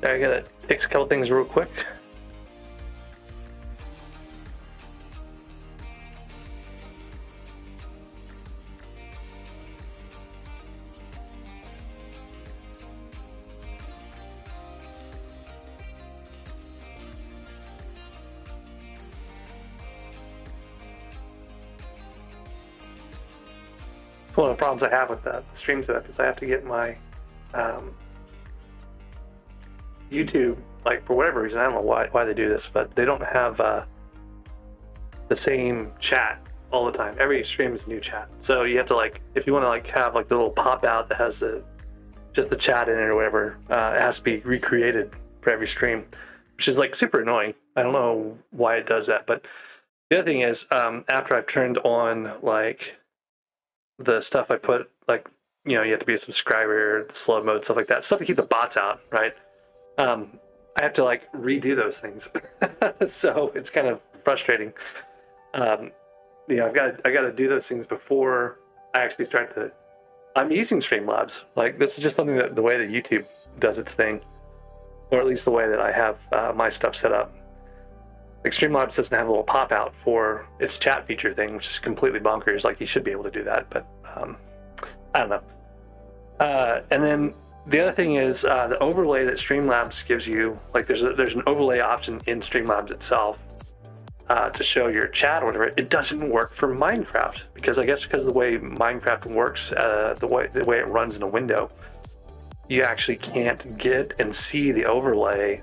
I gotta fix a couple things real quick. One of the problems I have with the stream setup is I have to get my YouTube, like for whatever reason, I don't know why they do this, but they don't have the same chat all the time. Every stream is a new chat, so you have to, like, if you want to like have like the little pop out that has just the chat in it or whatever, it has to be recreated for every stream, which is like super annoying. I don't know why it does that, but the other thing is after I've turned on like the stuff I put, like, you know, you have to be a subscriber, slow mode, stuff like that, stuff to keep the bots out, right? I have to like redo those things. So it's kind of frustrating. You know, I got to do those things before I actually start to. I'm using Streamlabs. Like, this is just something that the way that YouTube does its thing, or at least the way that I have my stuff set up. Like, Streamlabs doesn't have a little pop out for its chat feature thing, which is completely bonkers. Like, you should be able to do that, but I don't know. And then the other thing is the overlay that Streamlabs gives you. Like, there's an overlay option in Streamlabs itself to show your chat or whatever. It doesn't work for Minecraft because, I guess, because of the way Minecraft works, the way it runs in a window, you actually can't get and see the overlay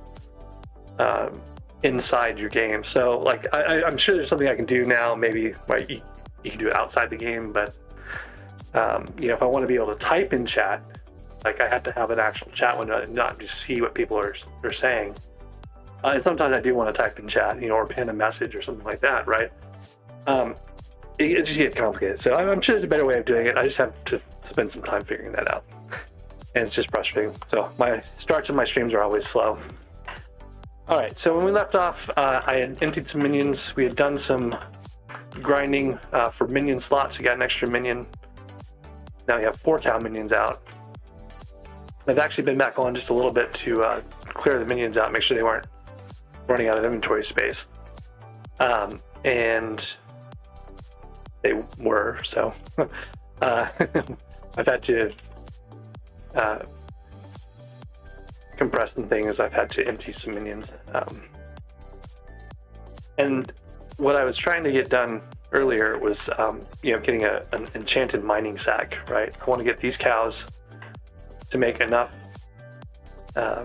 inside your game. So, like, I'm sure there's something I can do now. Maybe, right, you can do it outside the game, but you know, if I want to be able to type in chat, like, I have to have an actual chat window and not just see what people are saying. And sometimes I do want to type in chat, you know, or pin a message or something like that, right? It just gets complicated. So I'm sure there's a better way of doing it. I just have to spend some time figuring that out. And it's just frustrating. So my starts of my streams are always slow. All right, so when we left off, I had emptied some minions. We had done some grinding for minion slots. We got an extra minion. Now we have 4 cow minions out. I've actually been back on just a little bit to clear the minions out, make sure they weren't running out of inventory space. And they were, so I've had to compress some things. I've had to empty some minions. And what I was trying to get done earlier was, you know, getting an enchanted mining sack, right? I want to get these cows to make enough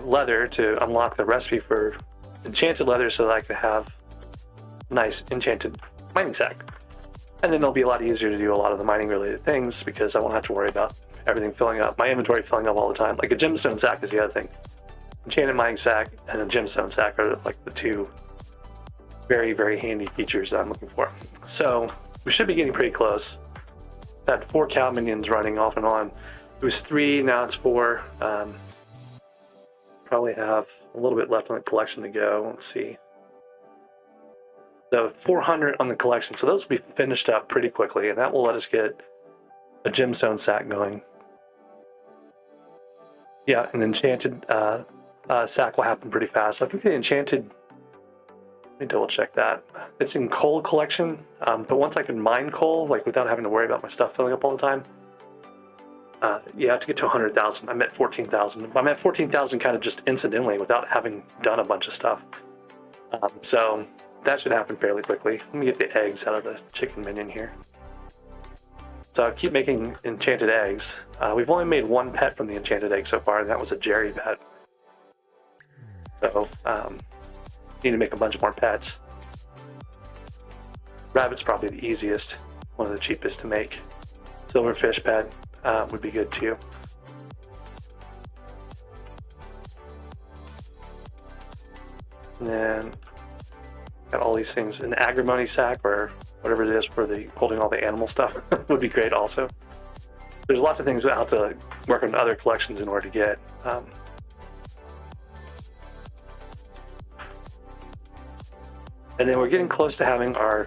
leather to unlock the recipe for enchanted leather so that I can have a nice enchanted mining sack. And then it'll be a lot easier to do a lot of the mining related things because I won't have to worry about everything filling up, my inventory filling up all the time. Like, a gemstone sack is the other thing. Enchanted mining sack and a gemstone sack are like the two very, very handy features that I'm looking for. So we should be getting pretty close. That 4 cow minions running off and on. It was 3, now it's 4. Probably have a little bit left on the collection to go. Let's see. So 400 on the collection. So those will be finished up pretty quickly, and that will let us get a gemstone sack going. Yeah, an enchanted sack will happen pretty fast. I think the enchanted, let me double check that. It's in coal collection, but once I can mine coal, like, without having to worry about my stuff filling up all the time, you have to get to 100,000. I'm at 14,000. I'm at 14,000 kind of just incidentally without having done a bunch of stuff. So that should happen fairly quickly. Let me get the eggs out of the chicken minion here. So I'll keep making enchanted eggs. We've only made 1 pet from the enchanted egg so far, and that was a Jerry pet. So need to make a bunch more pets. Rabbit's probably the easiest, one of the cheapest to make. Silverfish pet would be good too. And then got all these things. An agrimony sack or whatever it is for the holding all the animal stuff would be great also. There's lots of things I'll have to work on other collections in order to get. And then we're getting close to having our,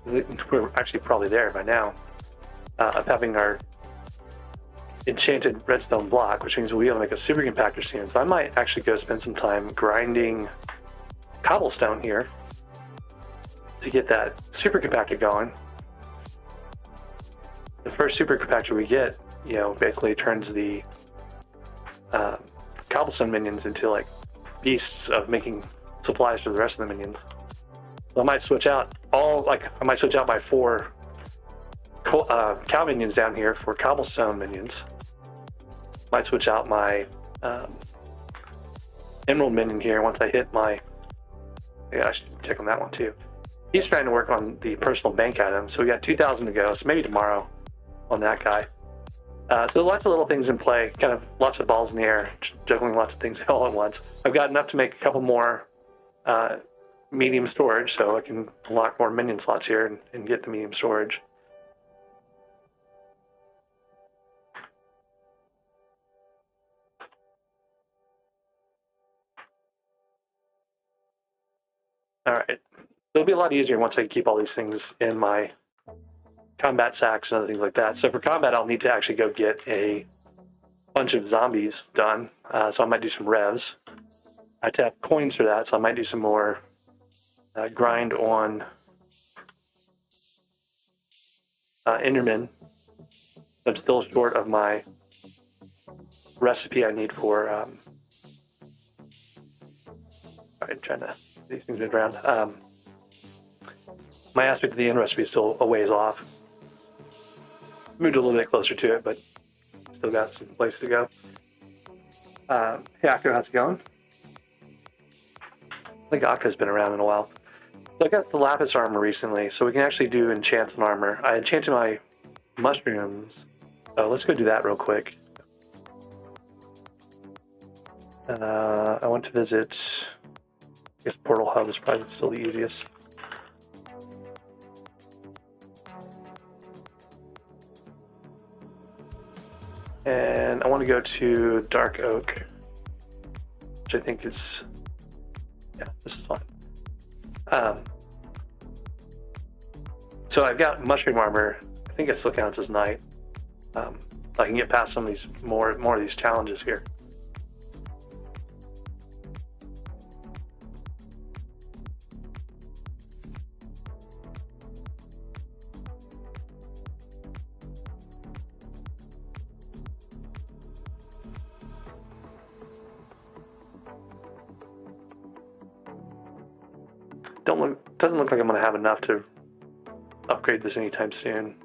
we're actually probably there by now, of having our enchanted redstone block, which means we'll be able to make a super compactor soon. So I might actually go spend some time grinding cobblestone here to get that super compactor going. The first super compactor we get, you know, basically turns the cobblestone minions into like beasts of making supplies for the rest of the minions. So I might switch out my 4 cow minions down here for cobblestone minions. Might switch out my emerald minion here once I hit my. Yeah, I should check on that one too. He's trying to work on the personal bank item, so we got 2,000 to go. So maybe tomorrow on that guy. So lots of little things in play, kind of lots of balls in the air, juggling lots of things all at once. I've got enough to make a couple more medium storage, so I can unlock more minion slots here and get the medium storage. All right, it'll be a lot easier once I keep all these things in my combat sacks and other things like that. So for combat, I'll need to actually go get a bunch of zombies done. So I might do some revs. I tap coins for that, so I might do some more grind on Enderman. I'm still short of my recipe I need for. I'm trying to these things move around. My aspect of the end recipe is still a ways off. Moved a little bit closer to it, but still got some place to go. Hey, Akko, how's it going? I think Akko's been around in a while. So I got the lapis armor recently, so we can actually do enchants on armor. I enchanted my mushrooms. So let's go do that real quick. I want to visit. I guess Portal Hub is probably still the easiest. And I want to go to Dark Oak, which I think is, yeah, this is fine. So I've got mushroom armor. I think it still counts as night. I can get past some of these more of these challenges here. Doesn't look like I'm going to have enough to upgrade this anytime soon.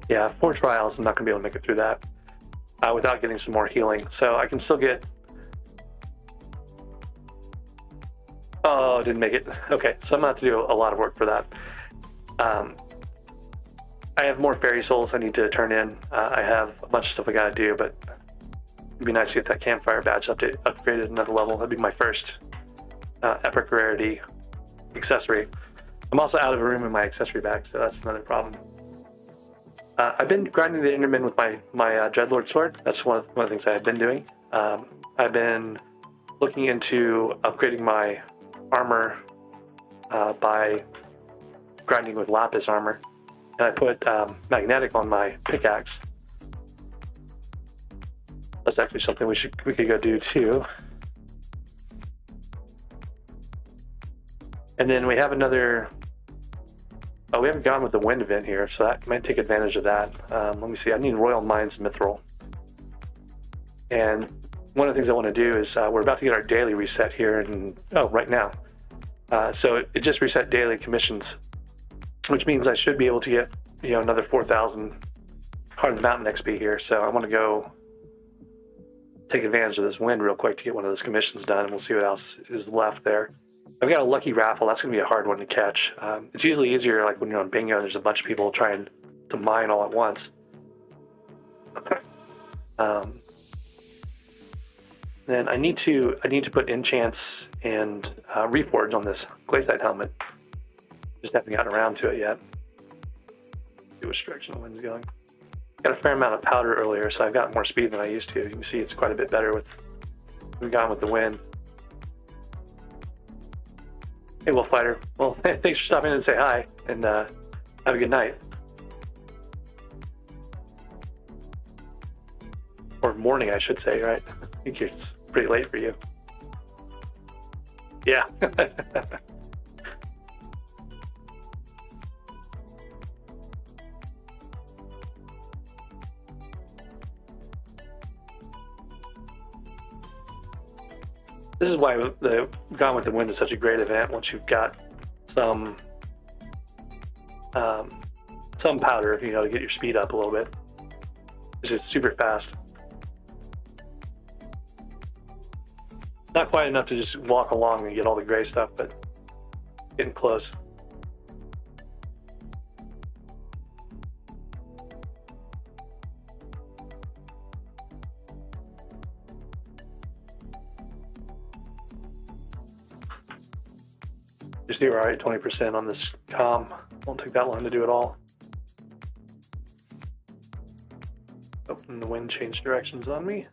Yeah, 4 trials, I'm not going to be able to make it through that without getting some more healing. So I can still get... Oh, didn't make it. Okay, so I'm going to have to do a lot of work for that. I have more fairy souls I need to turn in. I have a bunch of stuff I gotta do, but it'd be nice to get that campfire badge upgraded another level. That'd be my first epic rarity accessory. I'm also out of room in my accessory bag, so that's another problem. I've been grinding the Enderman with my Dreadlord sword. That's one of the things I've been doing. I've been looking into upgrading my armor by grinding with lapis armor. And I put magnetic on my pickaxe. That's actually something we could go do too. And then we have another. Oh, we haven't gone with the wind event here, so that might take advantage of that. Let me see. I need Royal Mines Mithril. And one of the things I want to do is we're about to get our daily reset here, and right now. So it just reset daily commissions, which means I should be able to get, another 4,000 Heart of the Mountain XP here. So I want to go take advantage of this wind real quick to get one of those commissions done, and we'll see what else is left there. I've got a lucky raffle. That's going to be a hard one to catch. It's usually easier like when you're on bingo and there's a bunch of people trying to mine all at once. Then I need to put enchants and reforge on this glaciite helmet. Just haven't gotten around to it yet. See which direction the wind's going. Got a fair amount of powder earlier, so I've got more speed than I used to. You can see it's quite a bit better with we've gone with the wind. Hey, Wolf Fighter. Well, thanks for stopping in and say hi, and have a good night. Or morning, I should say, right? I think it's pretty late for you. Yeah. This is why the Gone with the Wind is such a great event. Once you've got some powder, you know, to get your speed up a little bit. It's just super fast. Not quite enough to just walk along and get all the gray stuff, but getting close. Just do alright, 20% on this comm. Won't take that long to do it all. Oh, and the wind changed directions on me.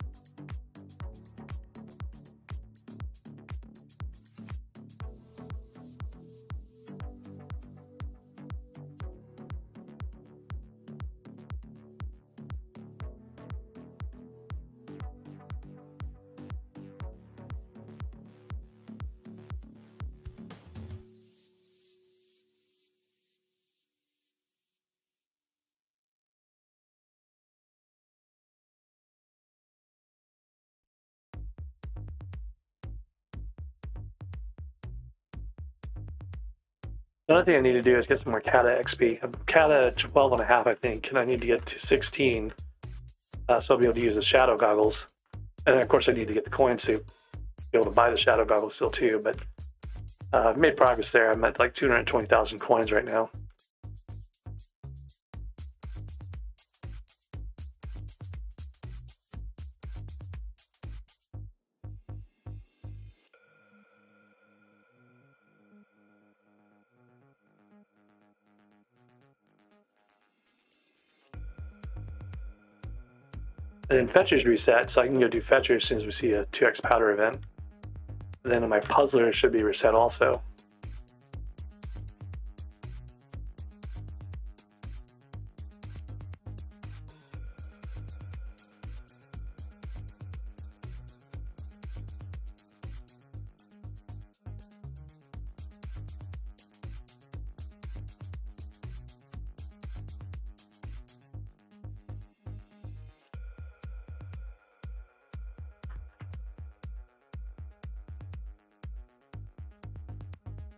Another thing I need to do is get some more Kata XP. I'm Kata 12.5, I think, and I need to get to 16. So I'll be able to use the shadow goggles. And of course I need to get the coins to be able to buy the shadow goggles still too, but I've made progress there. I'm at like 220,000 coins right now. And then fetchers reset, so I can go do fetchers as soon as we see a 2x powder event. And then my puzzler should be reset also.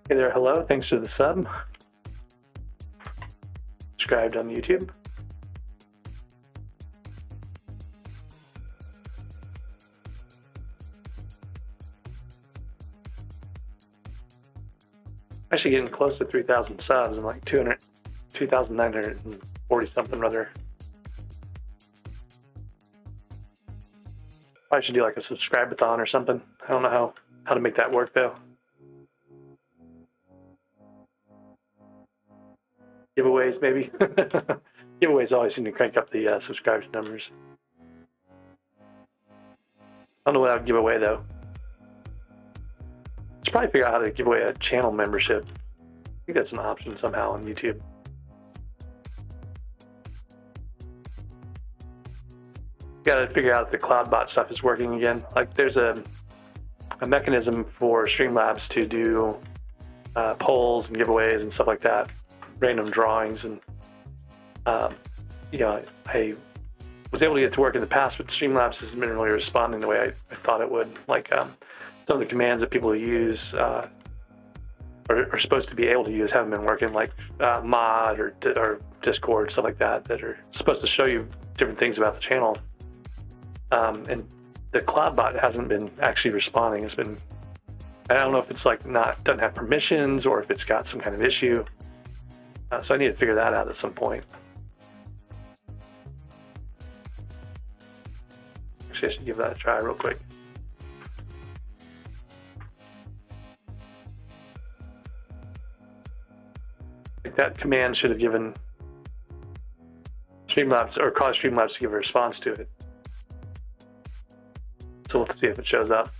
Hey there, hello, thanks for the sub. Subscribed on YouTube. Actually getting close to 3,000 subs and like 2,940 something rather. I should do like a subscribe-a-thon or something. I don't know how to make that work though. Giveaways, maybe. Giveaways always seem to crank up the subscriber numbers. I don't know what I would give away though. Should probably figure out how to give away a channel membership. I think that's an option somehow on YouTube. Got to figure out if the CloudBot stuff is working again. Like there's a mechanism for Streamlabs to do polls and giveaways and stuff like that. Random drawings and you know, I was able to get it to work in the past, but Streamlabs hasn't been really responding the way I thought it would. Like some of the commands that people use are supposed to be able to use haven't been working, like mod or Discord, stuff like that, that are supposed to show you different things about the channel. And the CloudBot hasn't been actually responding. It's been, I don't know if it's like doesn't have permissions or if it's got some kind of issue. So I need to figure that out at some point. Actually, I should give that a try real quick. Like that command should have given Streamlabs or caused Streamlabs to give a response to it. So let's see if it shows up.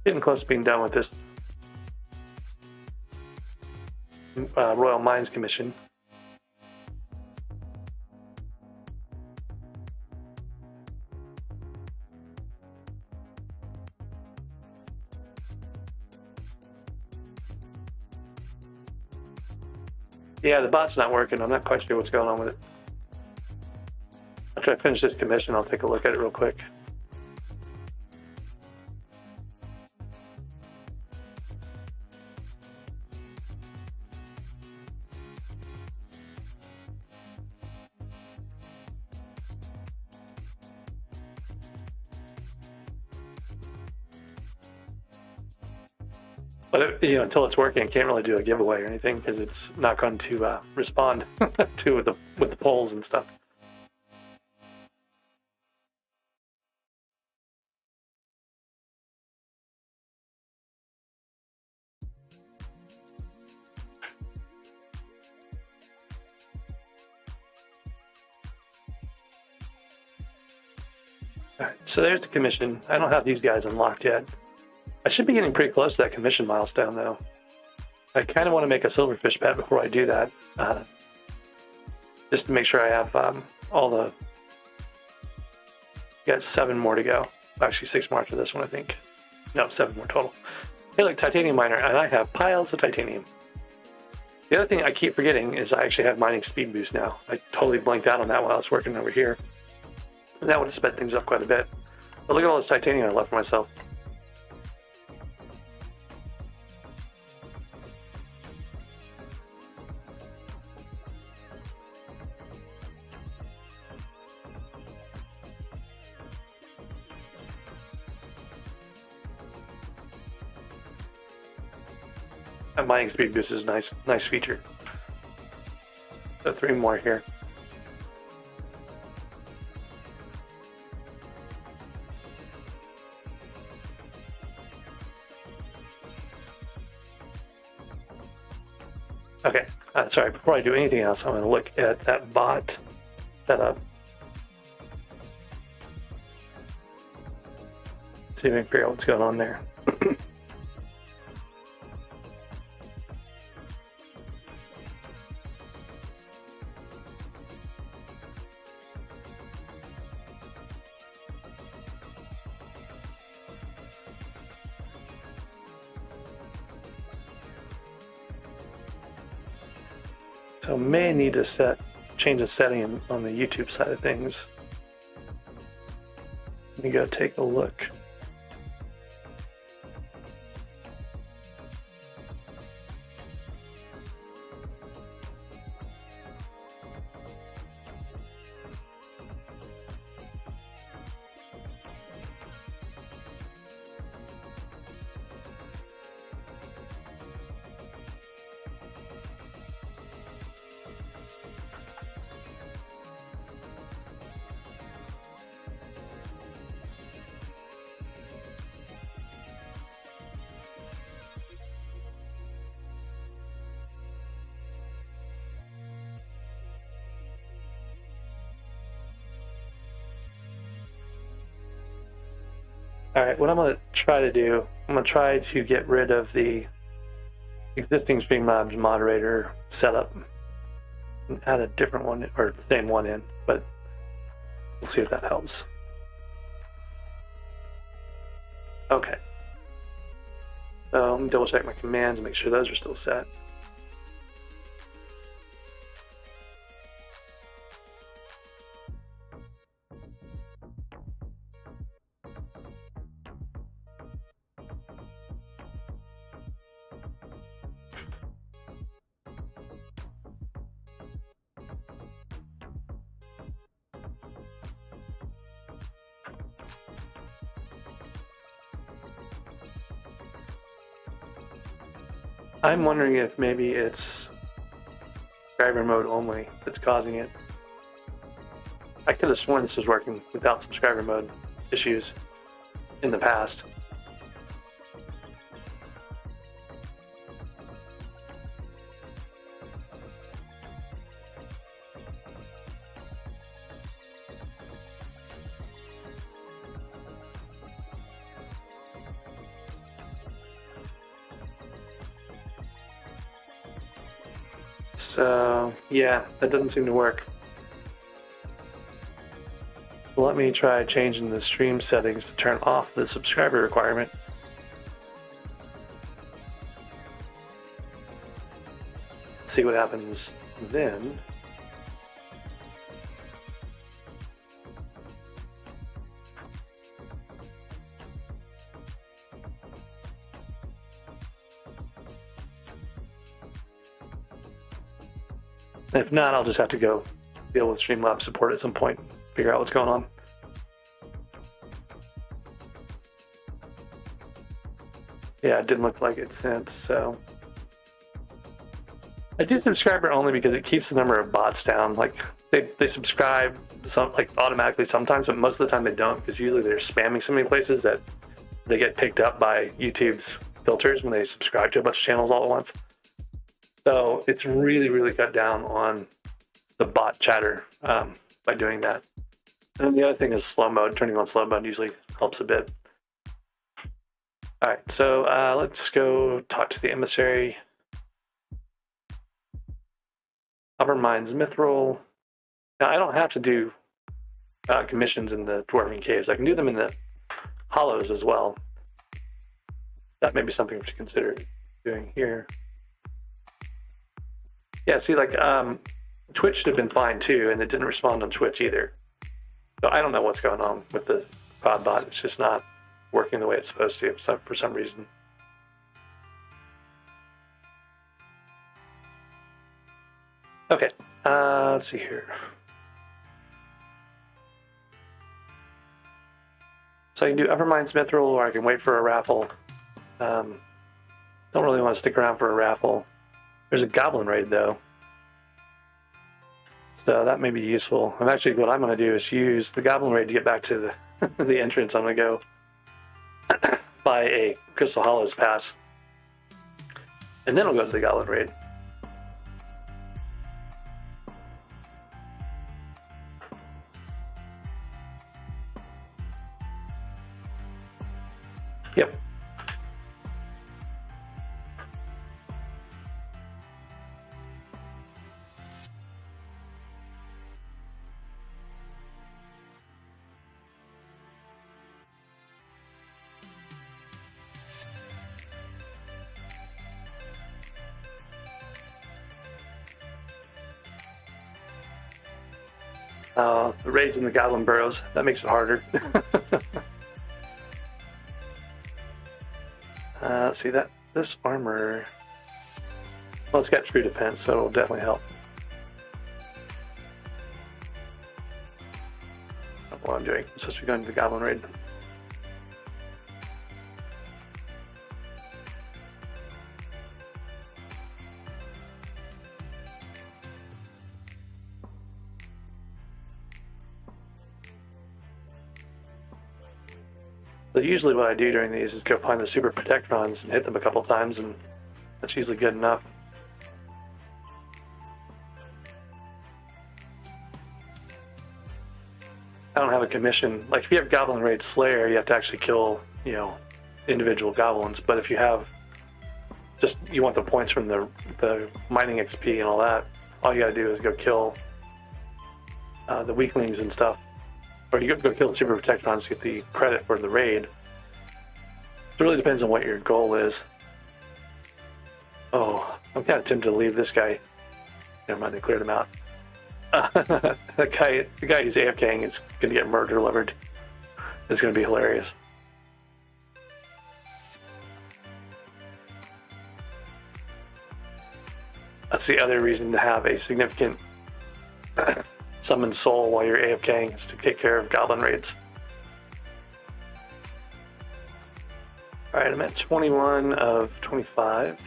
Getting close to being done with this Royal Mines Commission. Yeah, the bot's not working. I'm not quite sure what's going on with it. After I finish this commission, I'll take a look at it real quick. But until it's working, I can't really do a giveaway or anything because it's not going to respond to with the polls and stuff. All right, so there's the commission. I don't have these guys unlocked yet. I should be getting pretty close to that commission milestone, though. I kind of want to make a silverfish pet before I do that, just to make sure I have all the. Got 7 more to go. Actually, 6 more after this one, I think. No, 7 more total. Hey, look, titanium miner, and I have piles of titanium. The other thing I keep forgetting is I actually have mining speed boost now. I totally blanked out on that while I was working over here. And that would have sped things up quite a bit. But look at all this titanium I left for myself. That mining speed boost is a nice feature. So 3 more here. Okay, sorry, before I do anything else, I'm going to look at that bot setup. See if I can figure out what's going on there. So may need to change the setting on the YouTube side of things. Let me go take a look. All right, what I'm going to try to do, I'm going to try to get rid of the existing Streamlabs moderator setup and add a different one, or the same one in, but we'll see if that helps. Okay. So let me double check my commands and make sure those are still set. I'm wondering if maybe it's subscriber mode only that's causing it. I could have sworn this was working without subscriber mode issues in the past. So yeah, that doesn't seem to work. Let me try changing the stream settings to turn off the subscriber requirement. See what happens then. If not, I'll just have to go deal with Streamlabs support at some point, figure out what's going on. Yeah, it didn't look like it sent, so. I do subscriber only because it keeps the number of bots down. Like they subscribe like automatically sometimes, but most of the time they don't, because usually they're spamming so many places that they get picked up by YouTube's filters when they subscribe to a bunch of channels all at once. So it's really, really cut down on the bot chatter by doing that. And the other thing is slow mode. Turning on slow mode usually helps a bit. All right, so let's go talk to the emissary. Overmind's Mithril. Now, I don't have to do commissions in the Dwarven Caves. I can do them in the hollows as well. That may be something to consider doing here. Yeah, see, like, Twitch should have been fine too, and it didn't respond on Twitch either. So I don't know what's going on with the Podbot. It's just not working the way it's supposed to for some reason. Okay, let's see here. So I can do Evermind's Mithril, or I can wait for a raffle. Don't really want to stick around for a raffle. There's a Goblin Raid though, so that may be useful. And actually, what I'm going to do is use the Goblin Raid to get back to the the entrance. I'm going to go buy a Crystal Hollows pass, and then I'll go to the Goblin Raid. Yep. The raids in the Goblin Burrows, that makes it harder. Let's see, this armor, well, it's got true defense, so it'll definitely help. That's what I'm doing. I'm supposed to be going to the Goblin Raid. So usually what I do during these is go find the super protect runs and hit them a couple times, and that's usually good enough. I don't have a commission. Like if you have Goblin Raid Slayer, you have to actually kill, you know, individual goblins. But if you have just, you want the points from the mining XP and all that, all you gotta do is go kill the weaklings and stuff. Or you go kill the super protectrons to get the credit for the raid. It really depends on what your goal is. Oh, I'm kind of tempted to leave this guy. Never mind, they cleared him out. The guy who's AFKing is going to get murder levered. It's going to be hilarious. That's the other reason to have a significant summon soul while you're AFKing, is to take care of goblin raids. Alright, I'm at 21 of 25.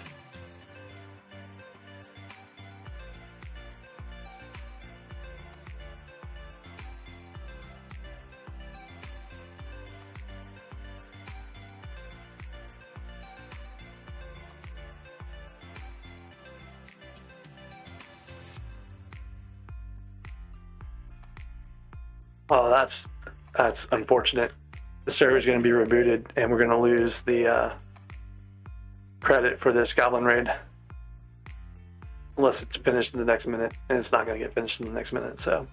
Oh, that's unfortunate. The server's going to be rebooted, and we're going to lose the credit for this goblin raid. unless it's finished in the next minute, and it's not going to get finished in the next minute. So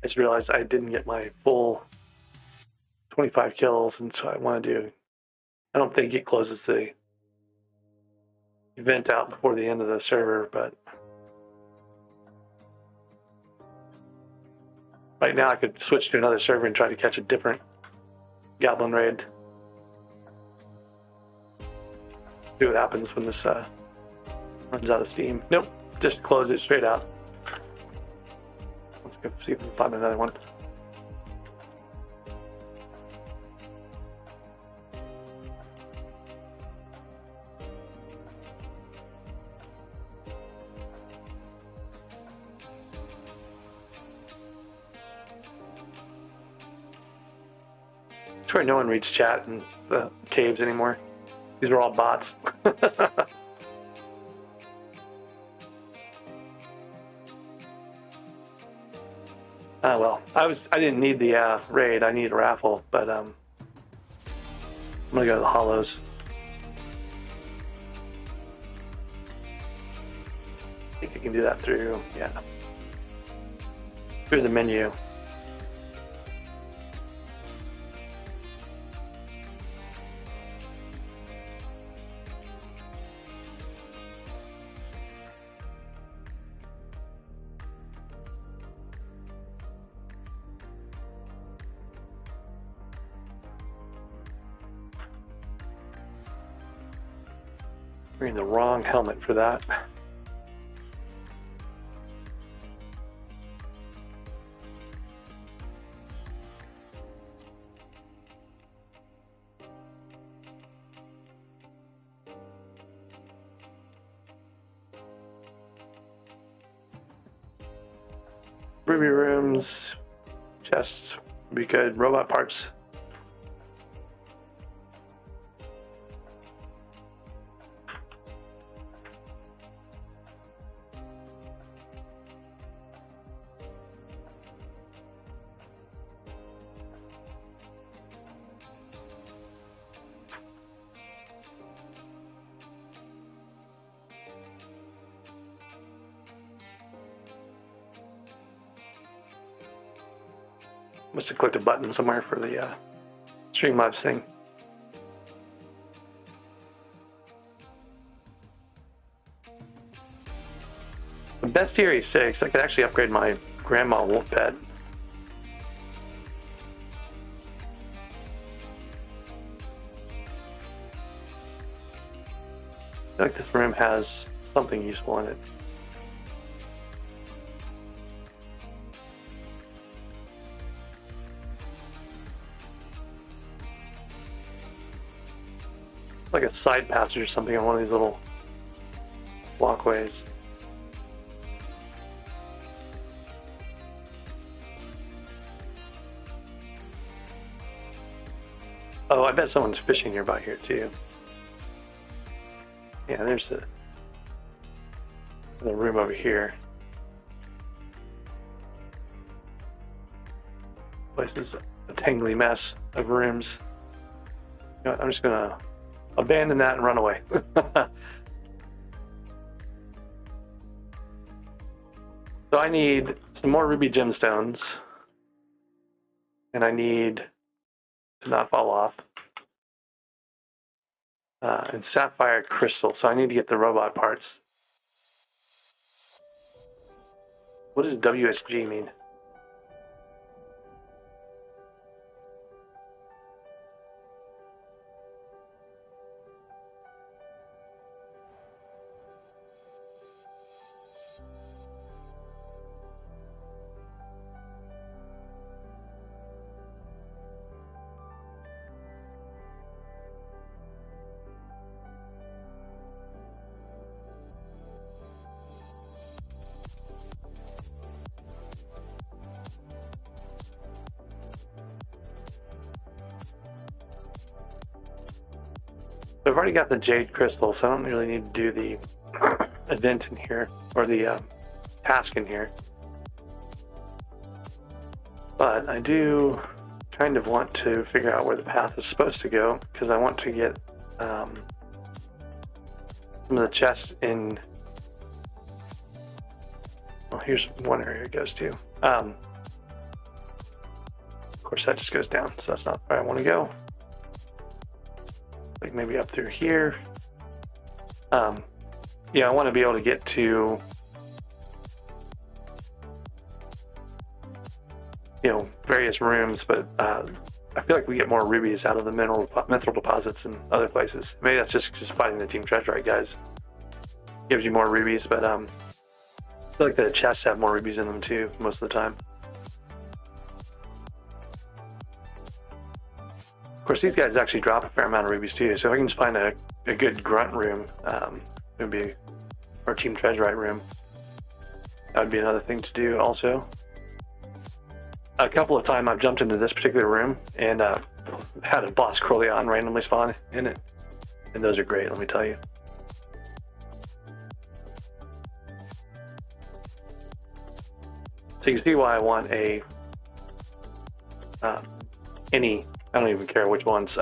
I just realized I didn't get my full 25 kills, and so I want to do. I don't think it closes the event out before the end of the server, but right now I could switch to another server and try to catch a different goblin raid. See what happens when this runs out of steam. Nope, just close it straight out. Let's go see if we can find another one. I swear no one reads chat in the caves anymore. These are all bots. Well, I didn't need the raid. I need a raffle, but I'm gonna go to the hollows. I think I can do that through the menu. Wearing the wrong helmet for that. Ruby rooms, chests would be good. Robot parts. Must have clicked a button somewhere for the Streamlabs thing. The Bestiary 6, I could actually upgrade my grandma wolf pet. I feel like this room has something useful in it. Like a side passage or something on one of these little walkways. Oh, I bet someone's fishing nearby here too. Yeah, there's the room over here. Place is a tangly mess of rooms. You know what, I'm just gonna abandon that and run away. So I need some more ruby gemstones, and I need to not fall off, and sapphire crystal. So I need to get the robot parts. What does WSG mean? So I've already got the jade crystal, so I don't really need to do the event in here, or the task in here. But I do kind of want to figure out where the path is supposed to go, because I want to get some of the chests in. Well, here's one area it goes to. Of course, that just goes down, so that's not where I want to go. Like maybe up through here. Yeah, I want to be able to get to, you know, various rooms, but I feel like we get more rubies out of the mithril deposits in other places. Maybe that's just fighting the Team Treasure guys. Gives you more rubies, but I feel like the chests have more rubies in them too most of the time. Of course, these guys actually drop a fair amount of rubies too, so if I can just find a good grunt room, it would be, or Team Treasurite room. That would be another thing to do also. A couple of times I've jumped into this particular room and had a boss Corleon randomly spawn in it. And those are great, let me tell you. So you can see why I want a I don't even care which ones,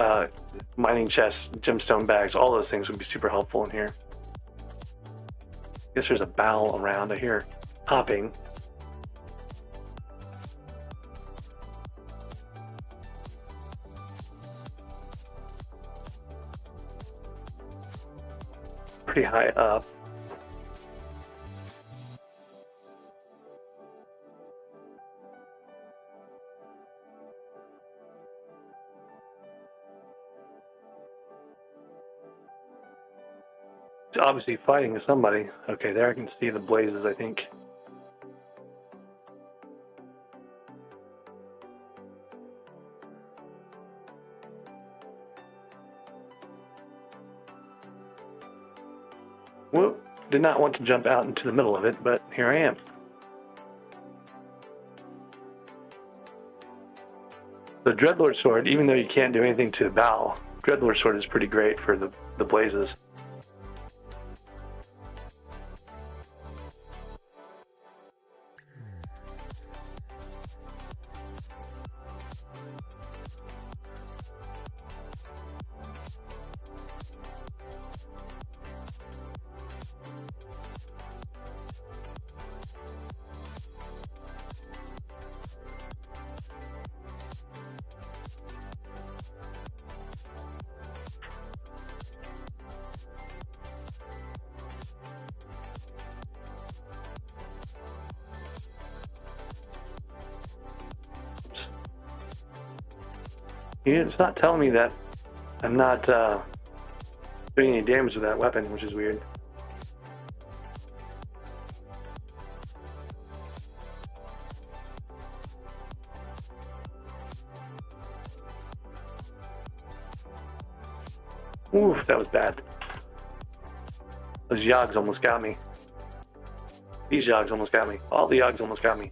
mining chests, gemstone bags, all those things would be super helpful in here. I guess there's a bowl around. I hear hopping. Pretty high up. It's obviously fighting somebody. Okay, there I can see the blazes, I think. Whoop, did not want to jump out into the middle of it, but here I am. The Dreadlord Sword, even though you can't do anything to the bow, Dreadlord Sword is pretty great for the blazes. It's not telling me that I'm not doing any damage to that weapon, which is weird. Oof, that was bad. Those yogs almost got me. These yogs almost got me. All the yogs almost got me.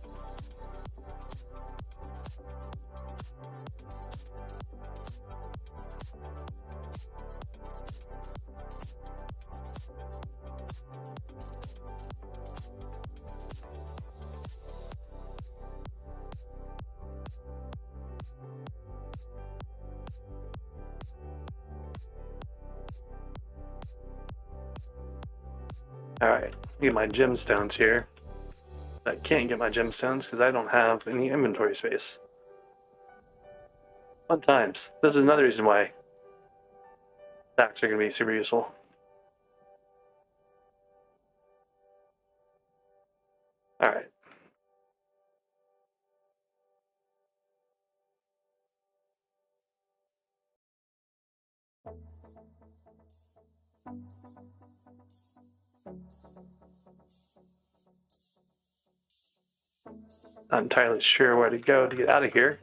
Alright, get my gemstones here. I can't get my gemstones because I don't have any inventory space. Fun times. This is another reason why stacks are going to be super useful. Alright. Not entirely sure where to go to get out of here.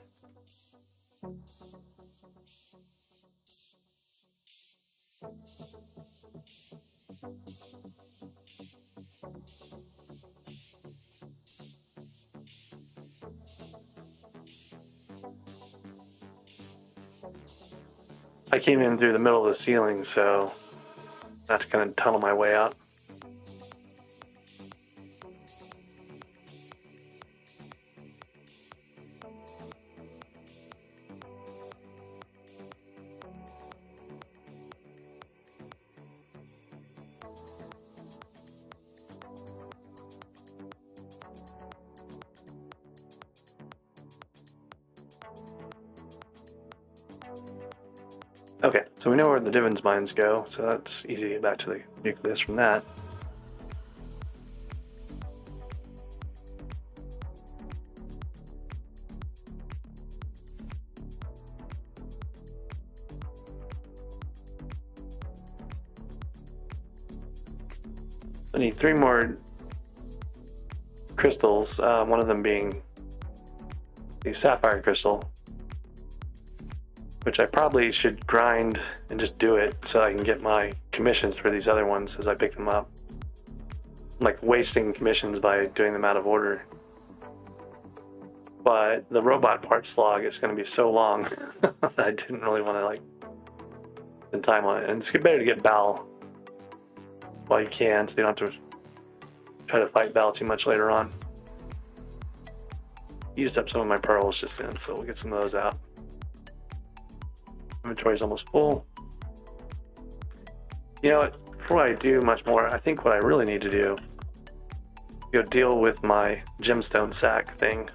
I came in through the middle of the ceiling, so I have to kind of tunnel my way out. Okay, so we know where the Divins mines go, so that's easy to get back to the nucleus from that. I need 3 more crystals, one of them being the sapphire crystal, which I probably should grind and just do it so I can get my commissions for these other ones as I pick them up. I'm like wasting commissions by doing them out of order. But the robot part slog is going to be so long that I didn't really want to like spend time on it. And it's better to get Bal while you can, so you don't have to try to fight Bal too much later on. Used up some of my pearls just then, so we'll get some of those out. Inventory's almost full. You know what? Before I do much more, I think what I really need to do is go deal with my gemstone sack thing.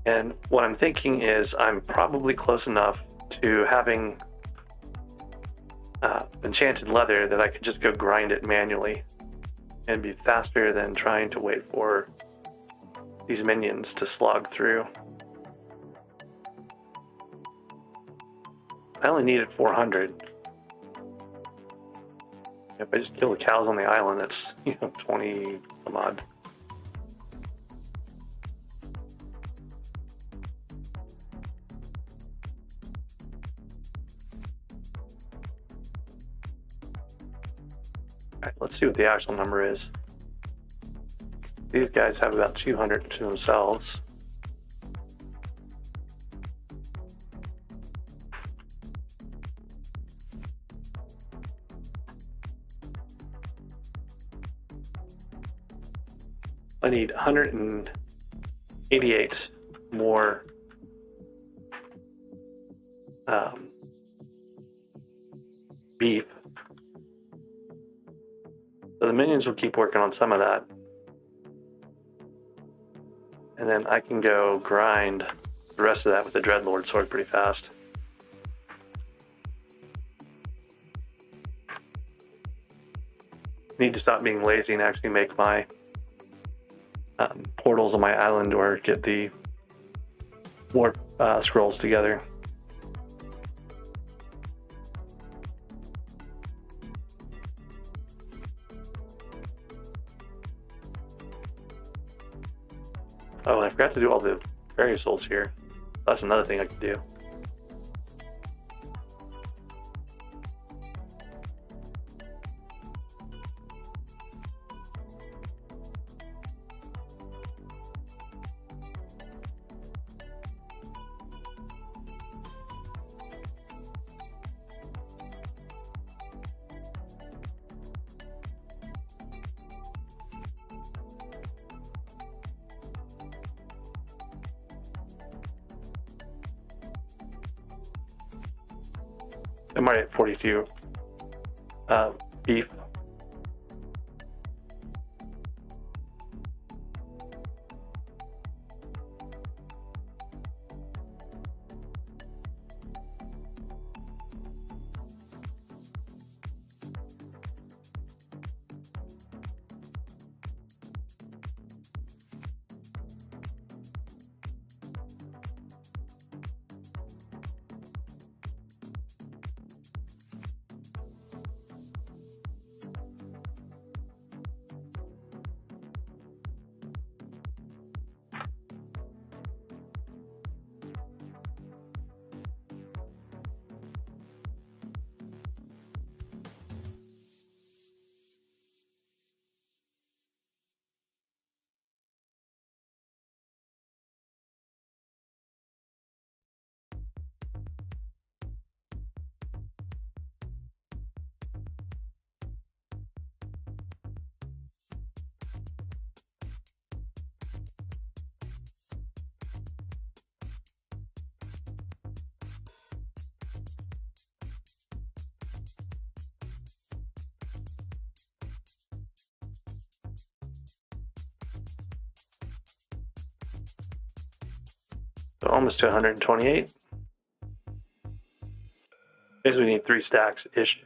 And what I'm thinking is I'm probably close enough to having enchanted leather that I could just go grind it manually and be faster than trying to wait for these minions to slog through. I only needed 400. If I just kill the cows on the island, that's, 20 some odd. Alright, let's see what the actual number is. These guys have about 200 to themselves. I need 188 more beef. So the minions will keep working on some of that. And then I can go grind the rest of that with the Dreadlord sword pretty fast. I need to stop being lazy and actually make my portals on my island or get the warp scrolls together. Oh, and I forgot to do all the fairy souls here. That's another thing I could do. I'm already at 42 beef. So almost to 128. Basically, we need 3 stacks-ish.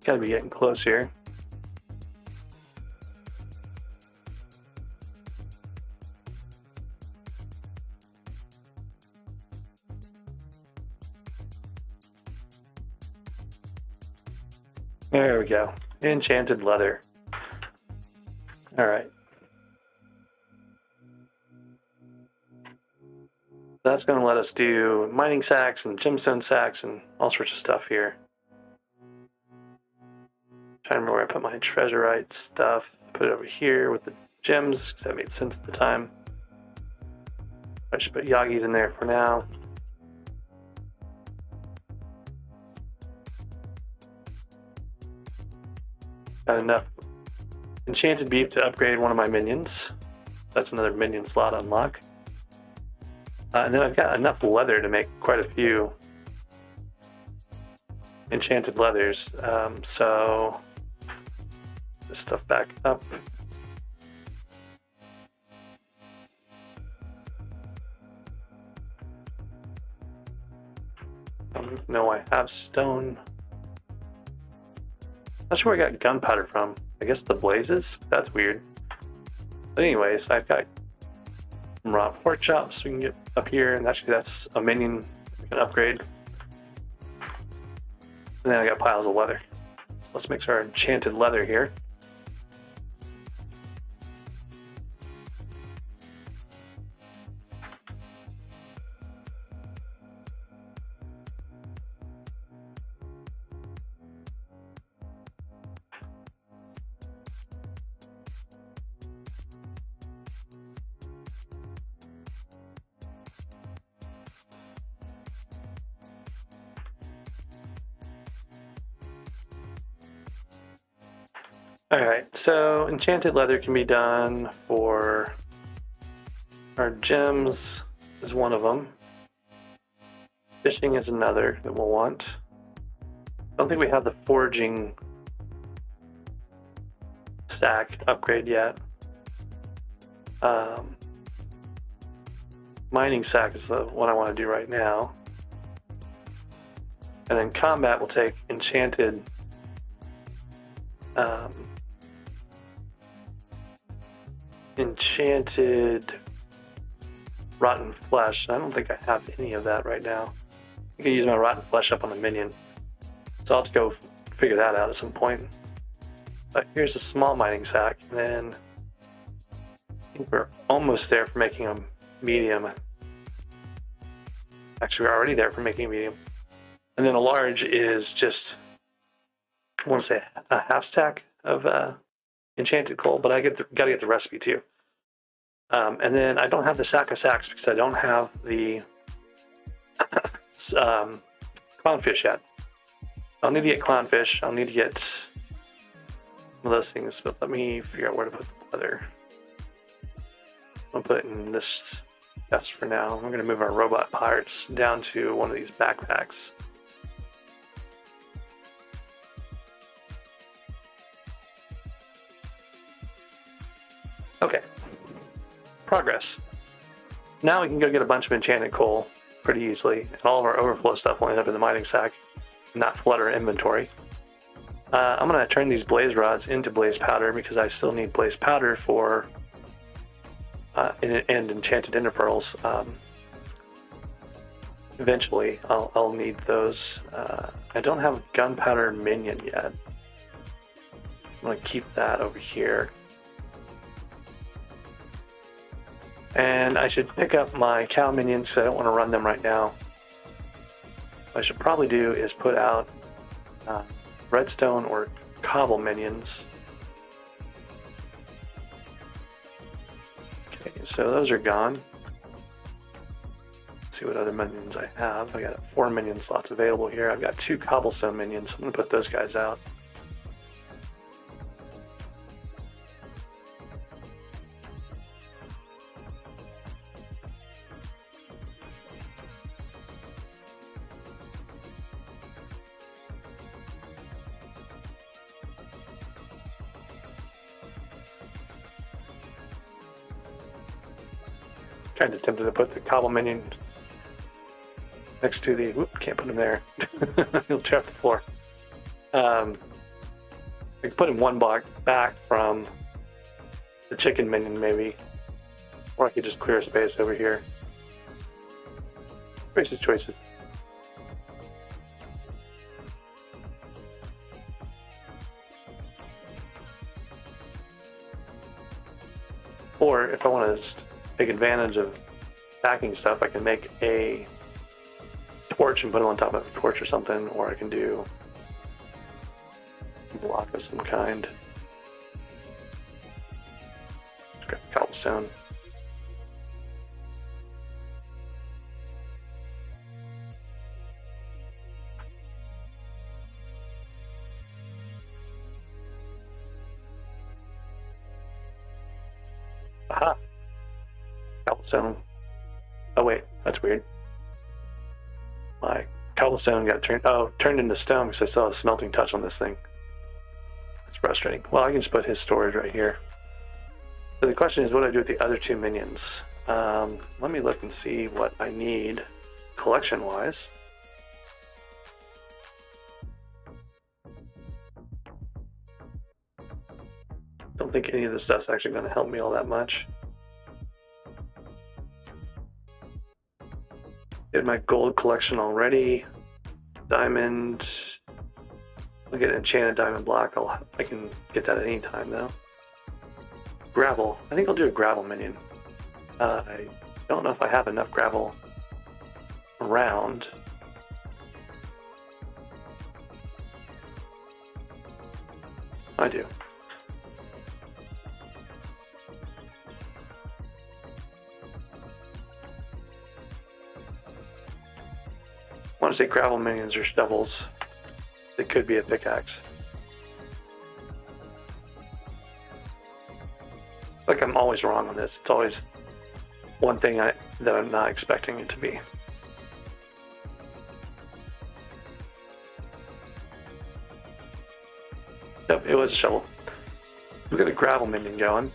Gotta be getting close here. There we go. Enchanted leather. All right. That's going to let us do mining sacks and gemstone sacks and all sorts of stuff here. Trying to remember where I put my treasurite stuff. Put it over here with the gems because that made sense at the time. I should put Yagi's in there for now. Got enough enchanted beef to upgrade one of my minions. That's another minion slot unlock. And then I've got enough leather to make quite a few enchanted leathers. So this stuff back up. No, I have stone. Not sure where I got gunpowder from. I guess the blazes? That's weird. But anyways, I've got some raw pork chops we can get up here, and actually that's a minion we can upgrade. And then I got piles of leather. So let's mix our enchanted leather here. Alright, so enchanted leather can be done for our gems is one of them. Fishing is another that we'll want. I don't think we have the foraging stack upgrade yet. Mining sack is the one I want to do right now. And then combat will take enchanted enchanted rotten flesh. I don't think I have any of that right now. I can use my rotten flesh up on the minion. So I'll have to go figure that out at some point. But here's a small mining sack, and then I think we're almost there for making a medium. Actually, we're already there for making a medium. And then a large is just, I want to say a half stack of enchanted coal, but I gotta get the recipe too. And then I don't have the sack of sacks because I don't have the clownfish yet. I'll need to get clownfish. I'll need to get some of those things, but let me figure out where to put the leather. I'll put it in this chest for now. We're going to move our robot parts down to one of these backpacks. Okay, progress. Now we can go get a bunch of enchanted coal pretty easily, and all of our overflow stuff will end up in the mining sack, not flood our inventory. I'm going to turn these blaze rods into blaze powder because I still need blaze powder for and enchanted ender pearls. Eventually, I'll need those. I don't have gunpowder minion yet. I'm going to keep that over here. And I should pick up my cow minions because I don't want to run them right now. What I should probably do is put out redstone or cobble minions. Okay, so those are gone. Let's see what other minions I have. I got 4 minion slots available here. I've got 2 cobblestone minions. I'm going to put those guys out. Kind of tempted to put the cobble minion next to the. Whoop! Can't put him there. He'll tear up the floor. I could put him 1 block back from the chicken minion, maybe, or I could just clear space over here. Choices. Or if I want to just take advantage of stacking stuff, I can make a torch and put it on top of a torch or something, or I can do a block of some kind. Grab cobblestone. Aha! Cobblestone. Oh wait, that's weird. My cobblestone got turned into stone because I saw a smelting touch on this thing. That's frustrating. Well, I can just put his storage right here. So the question is, what do I do with the other 2 minions? Let me look and see what I need collection-wise. Don't think any of this stuff's actually going to help me all that much. Did my gold collection already. Diamond. I'll get an enchanted diamond block. I can get that at any time though. Gravel. I think I'll do a gravel minion. I don't know if I have enough gravel around. I do. I want to say gravel minions or shovels. They could be a pickaxe. Like I'm always wrong on this. It's always one thing that I'm not expecting it to be. Yep, it was a shovel. We got a gravel minion going.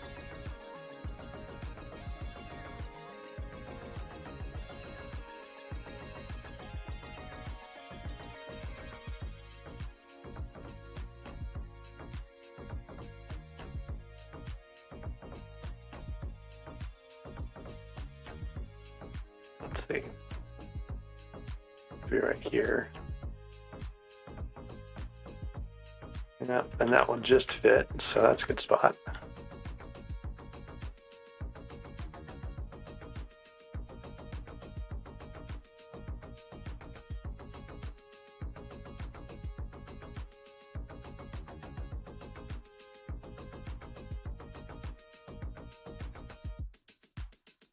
Let's see. Be right here. Yep, and that one just fit, so that's a good spot.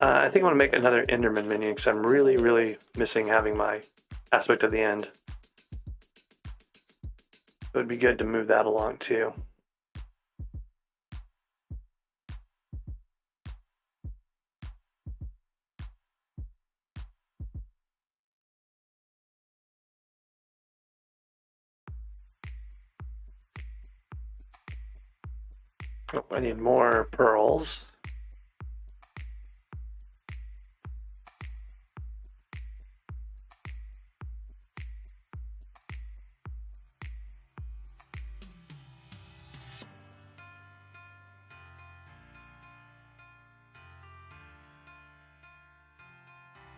I think I want to make another Enderman minion because I'm really missing having my aspect of the end. It would be good to move that along too. Oh, I need more pearls.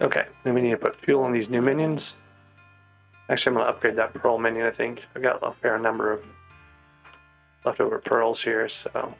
Okay, then we need to put fuel on these new minions. Actually, I'm going to upgrade that pearl minion, I think. I've got a fair number of leftover pearls here, so.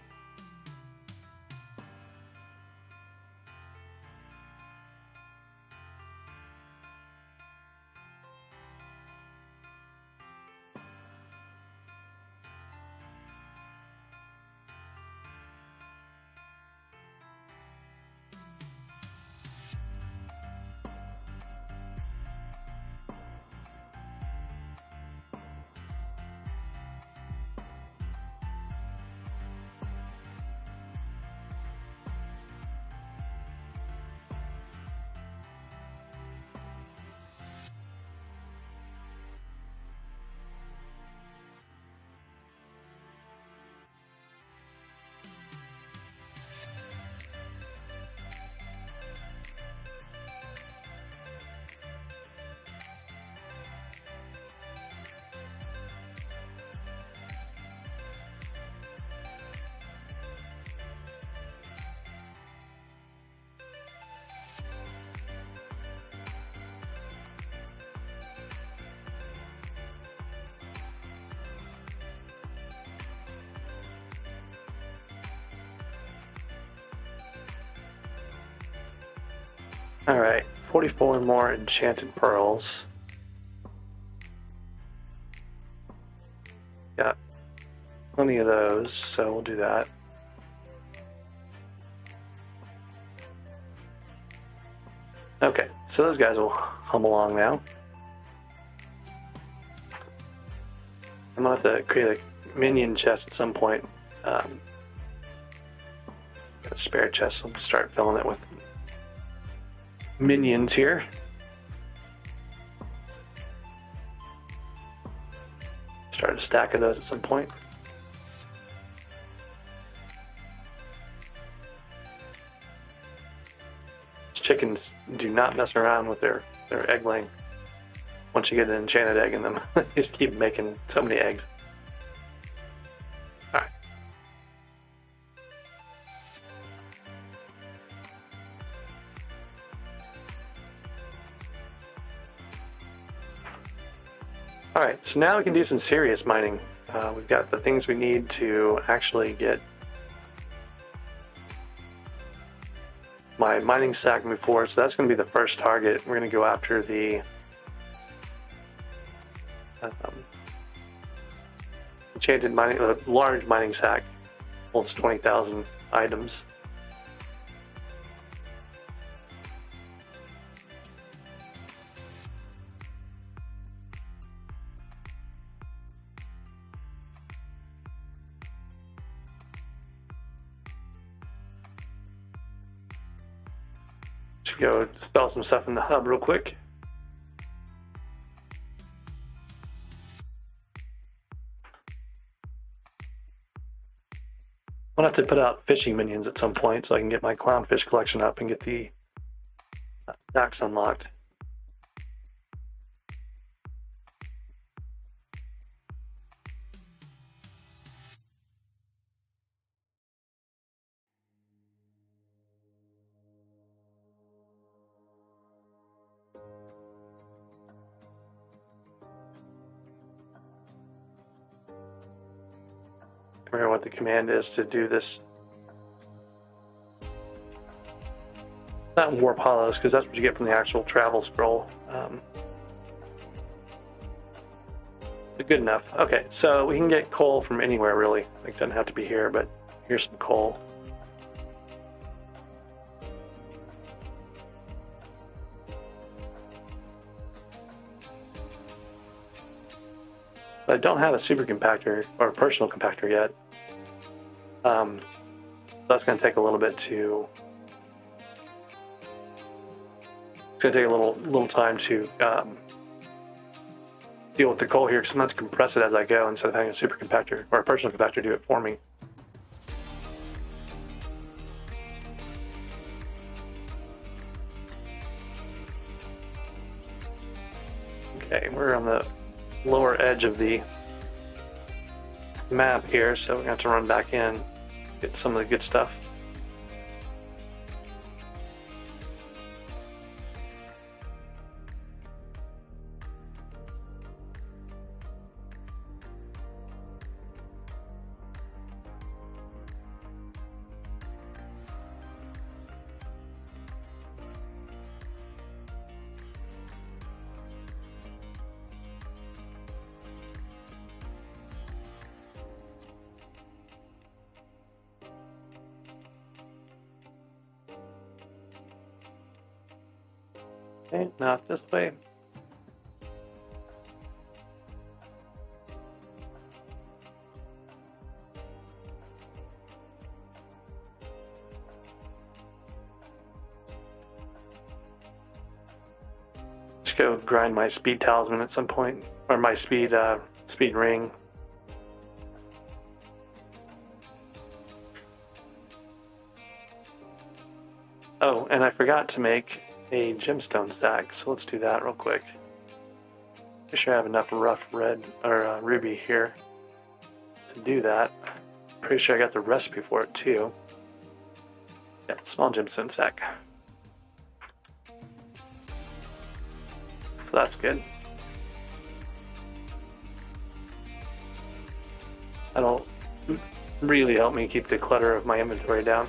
Alright, 44 more enchanted pearls. Got plenty of those, so we'll do that. Okay, so those guys will hum along now. I'm gonna have to create a minion chest at some point. Got a spare chest, so I'll start filling it with minions here. Start a stack of those at some point. Chickens do not mess around with their egg laying. Once you get an enchanted egg in them, you just keep making so many eggs. All right. All right, so now we can do some serious mining. We've got the things we need to actually get my mining stack move forward, so that's going to be the first target. We're going to go after the enchanted mining, large mining sack, holds 20,000 items. Should go spell some stuff in the hub real quick. I'll have to put out fishing minions at some point so I can get my clownfish collection up and get the stacks unlocked. Remember what the command is to do this. Not warp hollows, because that's what you get from the actual travel scroll. But good enough. Okay, so we can get coal from anywhere, really. It doesn't have to be here, but here's some coal. But I don't have a super compactor or a personal compactor yet. That's going to take a little bit to. It's going to take a little time to deal with the coal here, because I'm going to compress it as I go instead of having a super compactor or a personal compactor do it for me. Okay, we're on the lower edge of the map here, so we're going to have to run back in, get some of the good stuff. Okay, not this way. Just go grind my speed talisman at some point, or my speed ring. Oh, and I forgot to make a gemstone stack, so let's do that real quick. Make sure I have enough rough red or ruby here to do that. Pretty sure I got the recipe for it too. Yeah, small gemstone stack. So that's good. That'll really help me keep the clutter of my inventory down.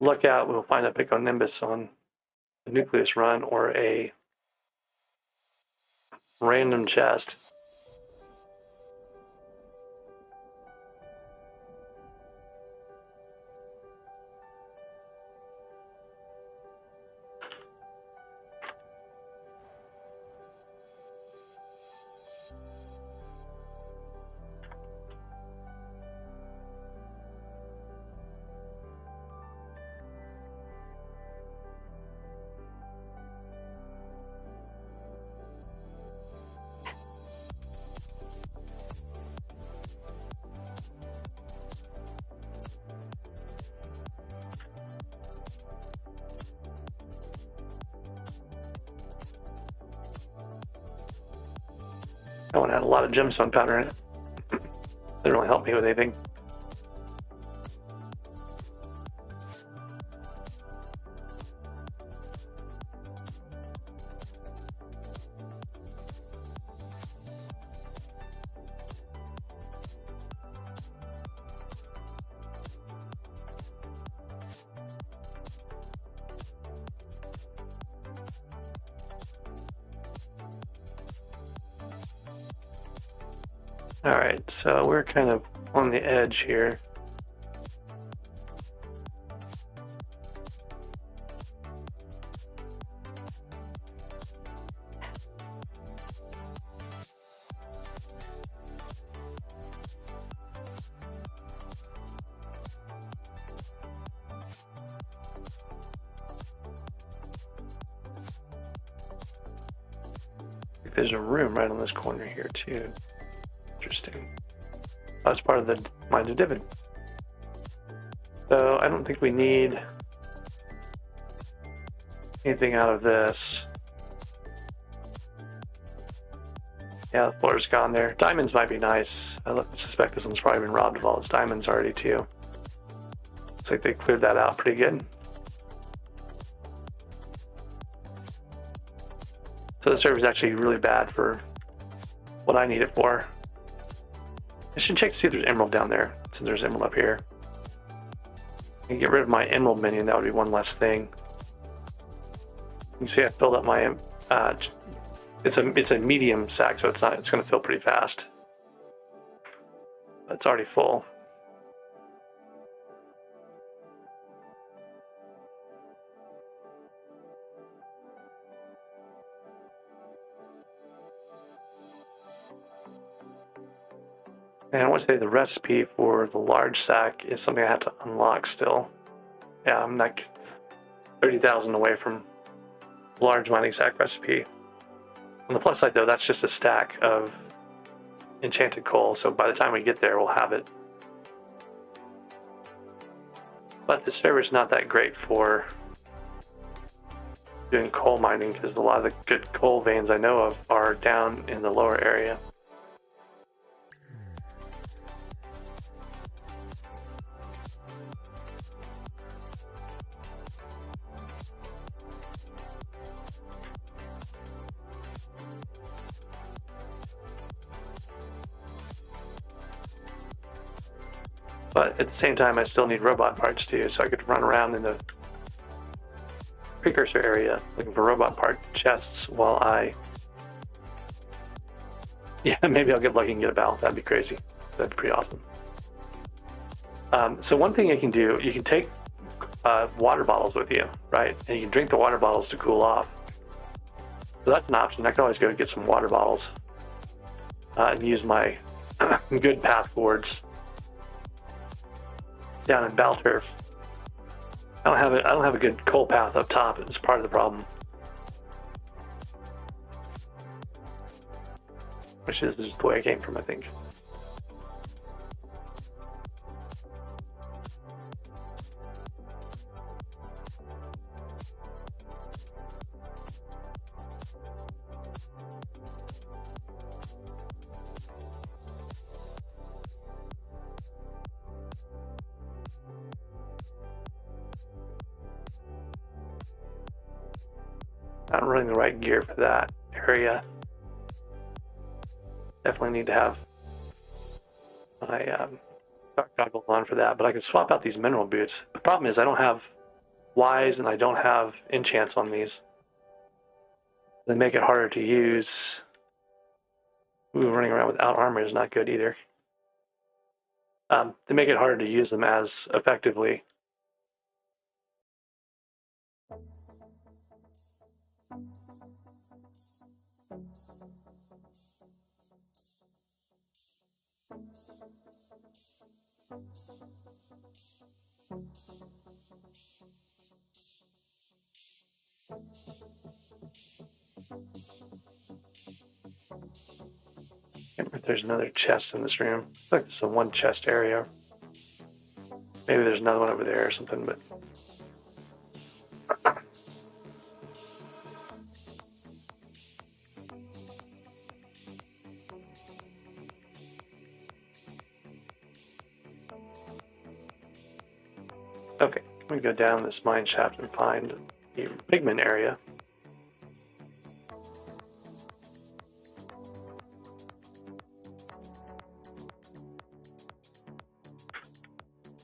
luck out, we'll find a Piconimbus on the Nucleus run or a random chest. That one had a lot of gemstone powder in it. Didn't really help me with anything. Alright, so we're kind of on the edge here. There's a room right on this corner here too. Interesting. That's part of the Mines of Divin. So I don't think we need anything out of this. Yeah, the floor's gone there. Diamonds might be nice. I suspect this one's probably been robbed of all its diamonds already too. Looks like they cleared that out pretty good. So the server is actually really bad for what I need it for. I should check to see if there's emerald down there, since there's emerald up here. I can get rid of my emerald minion, that would be one less thing. You can see I filled up my, it's a medium sack, so it's gonna fill pretty fast. But it's already full. And I want to say the recipe for the large sack is something I have to unlock still. Yeah, I'm like 30,000 away from large mining sack recipe. On the plus side though, that's just a stack of enchanted coal, so by the time we get there, we'll have it. But the server's not that great for doing coal mining because a lot of the good coal veins I know of are down in the lower area. But at the same time, I still need robot parts too, so I could run around in the precursor area looking for robot part chests while I... Yeah, maybe I'll get lucky and get a battle. That'd be crazy. That'd be pretty awesome. So one thing you can do, you can take water bottles with you, right? And you can drink the water bottles to cool off. So that's an option. I can always go get some water bottles and use my good path boards down in Balturf. I don't have a good coal path up top. It's part of the problem. Which is just the way I came from, I think. Not running the right gear for that area. Definitely need to have my dark goggles on for that, but I can swap out these mineral boots. The problem is I don't have wise and I don't have enchants on these. They make it harder to use. Ooh, running around without armor is not good either. They make it harder to use them as effectively. There's another chest in this room. Looks like it's a one chest area. Maybe there's another one over there or something, but okay, I'm gonna go down this mine shaft and find the pigment area.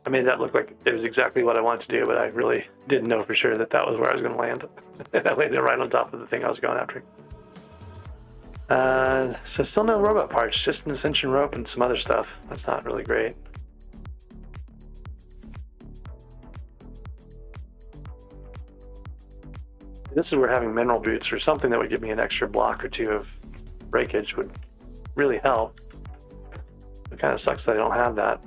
I made that look like it was exactly what I wanted to do, but I really didn't know for sure that that was where I was going to land. I landed right on top of the thing I was going after. So still no robot parts, just an ascension rope and some other stuff. That's not really great. This is where having mineral boots or something that would give me an extra block or two of breakage would really help. It kind of sucks that I don't have that.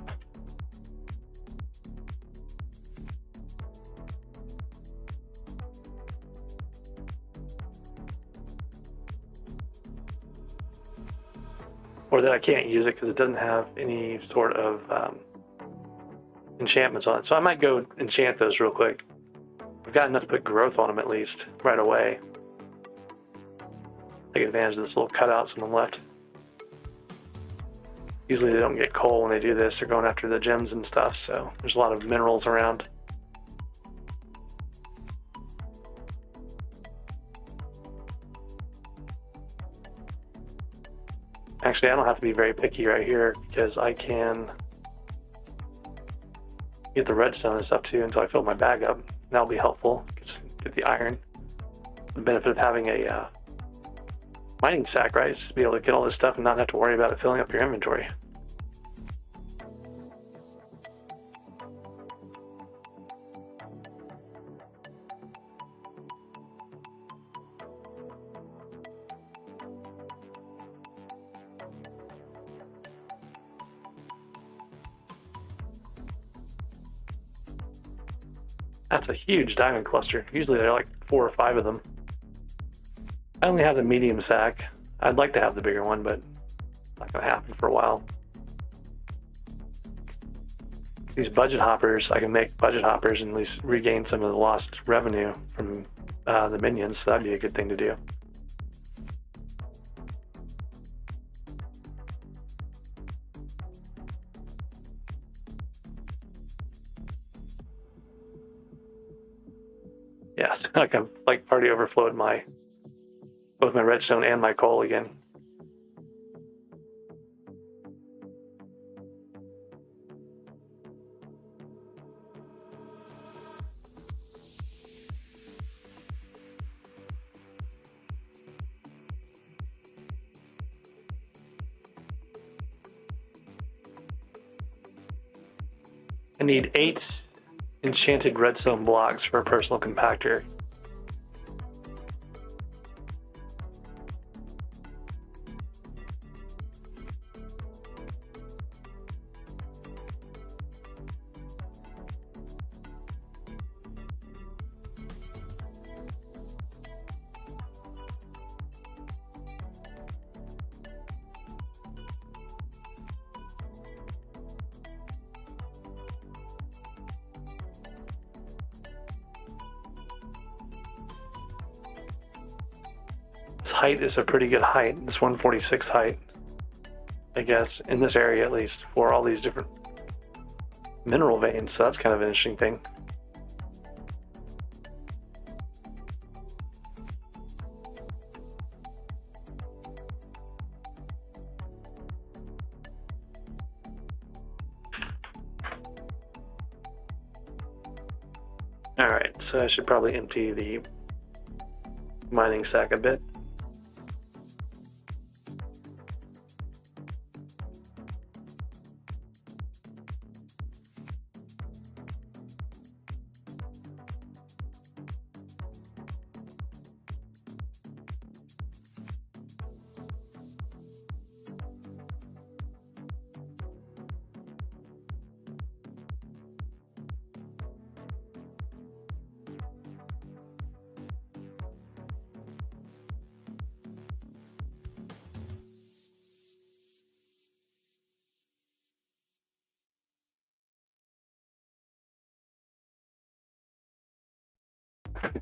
Or that I can't use it because it doesn't have any sort of enchantments on it. So I might go enchant those real quick. I've got enough to put growth on them at least right away. Take advantage of this little cutout someone left. Usually they don't get coal when they do this. They're going after the gems and stuff, so there's a lot of minerals around. Actually, I don't have to be very picky right here because I can get the redstone and stuff too until I fill my bag up. That'll be helpful. Get the iron. The benefit of having a mining sack, right, is to be able to get all this stuff and not have to worry about it filling up your inventory. That's a huge diamond cluster. Usually there are like 4 or 5 of them. I only have the medium sack. I'd like to have the bigger one, but not gonna happen for a while. These budget hoppers, I can make budget hoppers and at least regain some of the lost revenue from the minions, so that'd be a good thing to do. Yes, I've already overflowed both my redstone and my coal again. I need 8 enchanted redstone blocks for a personal compactor. This height is a pretty good height, this 146 height, I guess, in this area at least, for all these different mineral veins, so that's kind of an interesting thing. All right, so I should probably empty the mining sack a bit.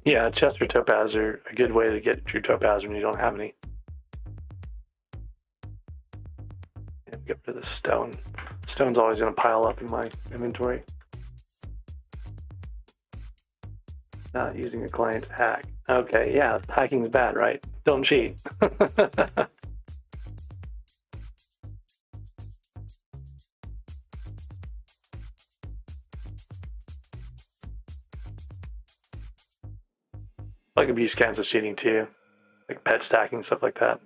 Yeah, chest or topaz are a good way to get true topaz when you don't have any. And get rid of the stone. Stone's always going to pile up in my inventory. Not using a client to hack. Okay, yeah, hacking's bad, right? Don't cheat. Like abuse counts as cheating too, like pet stacking, stuff like that.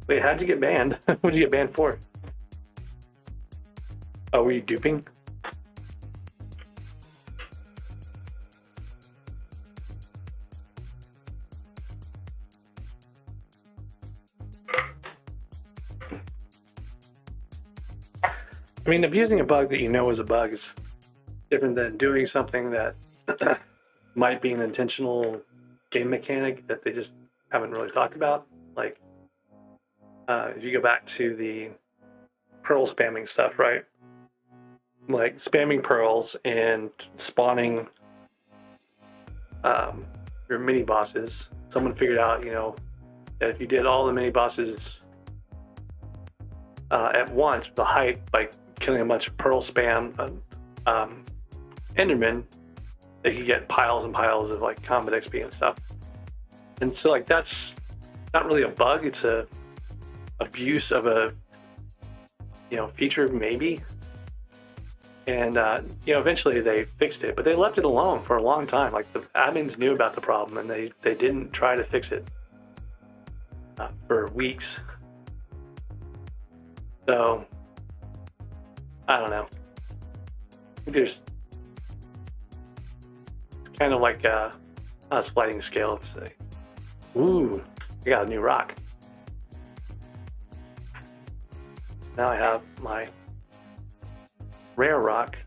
Wait, how'd you get banned? What did you get banned for? Oh, were you duping? I mean, abusing a bug that you know is a bug is different than doing something that might be an intentional game mechanic that they just haven't really talked about. Like, if you go back to the pearl spamming stuff, right? Like spamming pearls and spawning your mini bosses. Someone figured out, you know, that if you did all the mini bosses at once, the height, like killing a bunch of pearl spam Endermen, they could get piles and piles of like combat XP and stuff. And so like that's not really a bug, it's a abuse of a, you know, feature maybe. And you know, eventually they fixed it, but they left it alone for a long time. Like the admins knew about the problem and they didn't try to fix it for weeks. So I don't know. I think there's, it's kind of like a sliding scale. Let's say, ooh, I got a new rock. Now I have my rare rock.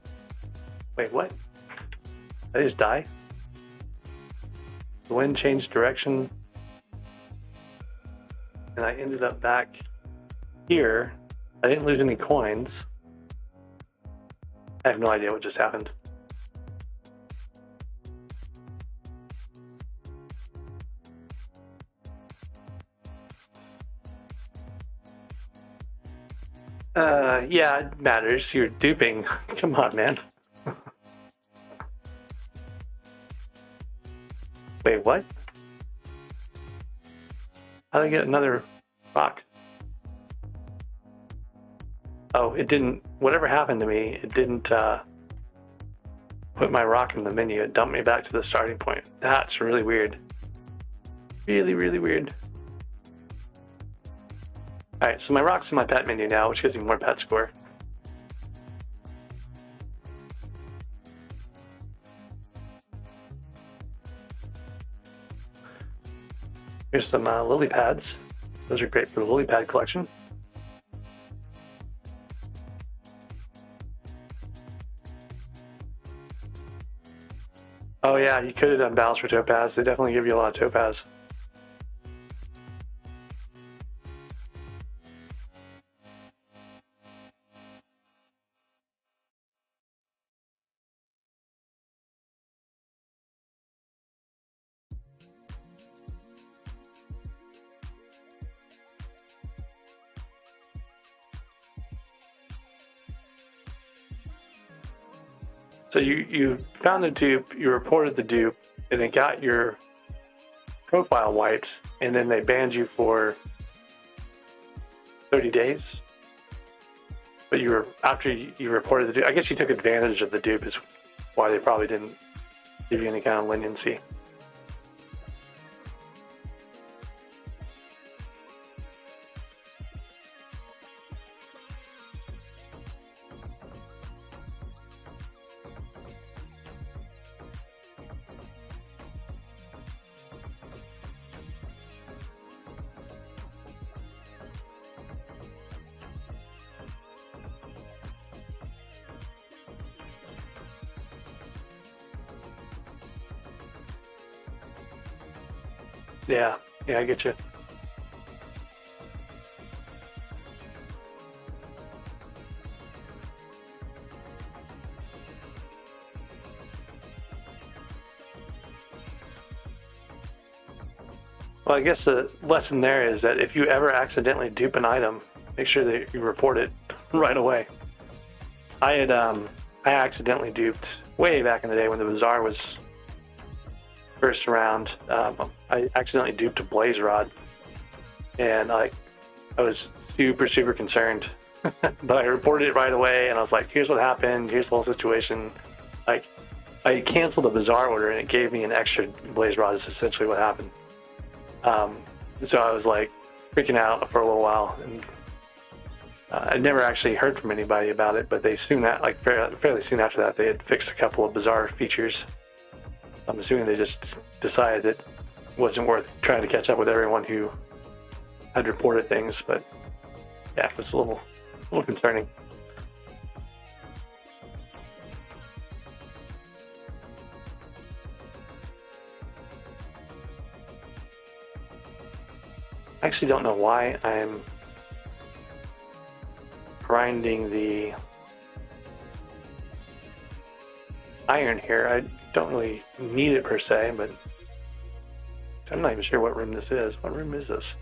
Wait, what? Did I just die? The wind changed direction and I ended up back here. I didn't lose any coins. I have no idea what just happened. Yeah, it matters. You're duping. Come on, man. Wait, what? How did I get another rock? Oh, it didn't, whatever happened to me, it didn't put my rock in the menu. It dumped me back to the starting point. That's really weird. Really, really weird. All right, so my rock's in my pet menu now, which gives me more pet score. Here's some lily pads. Those are great for the lily pad collection. Oh yeah, you could have done ballast for topaz. They definitely give you a lot of topaz. So you found the dupe, you reported the dupe, and it got your profile wiped, and then they banned you for 30 days. But you were after you reported the dupe. I guess you took advantage of the dupe, is why they probably didn't give you any kind of leniency. Yeah, I get you. Well, I guess the lesson there is that if you ever accidentally dupe an item, make sure that you report it right away. I accidentally duped way back in the day when the bazaar was first around. I accidentally duped a blaze rod, and I was super concerned. But I reported it right away, and I was like, "Here's what happened. Here's the whole situation." Like, I canceled the bazaar order, and it gave me an extra blaze rod. Is essentially what happened. So I was like freaking out for a little while, and I never actually heard from anybody about it. But they soon, fairly soon after that, they had fixed a couple of bazaar features. I'm assuming they just decided it wasn't worth trying to catch up with everyone who had reported things, but yeah, it was a little concerning. I actually don't know why I'm grinding the iron here. I don't really need it per se, but I'm not even sure what room this is. What room is this?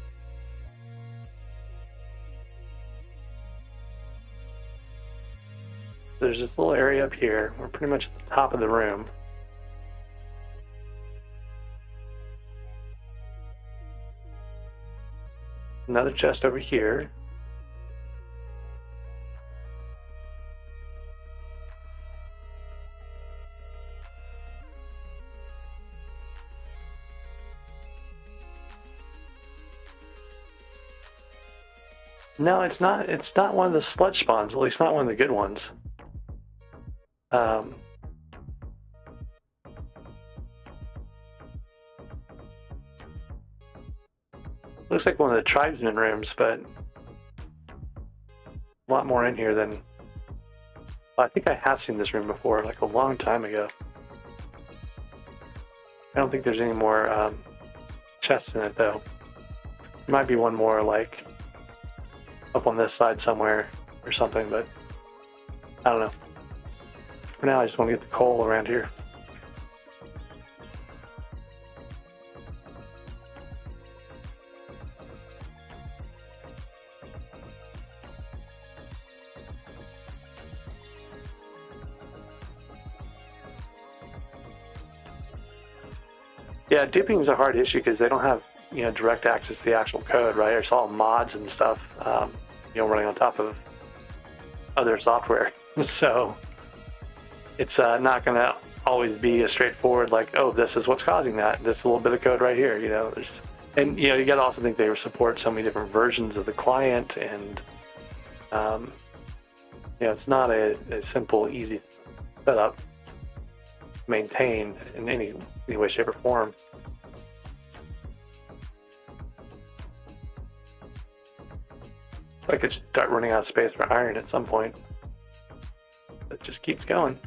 There's this little area up here. We're pretty much at the top of the room. Another chest over here. No, it's not. It's not one of the sludge spawns. At least not one of the good ones. Looks like one of the tribesman rooms, but a lot more in here than. Well, I think I have seen this room before, like a long time ago. I don't think there's any more chests in it though. There might be one more, like up on this side somewhere or something, but I don't know. For now, I just want to get the coal around here. Yeah, duping is a hard issue because they don't have, direct access to the actual code, right? It's all mods and stuff, running on top of other software. So it's not going to always be a straightforward, like, oh, this is what's causing that. This little bit of code right here, and you got to also think they support so many different versions of the client, and it's not a simple, easy setup. Maintain in any way, shape, or form. I could start running out of space for iron at some point. It just keeps going.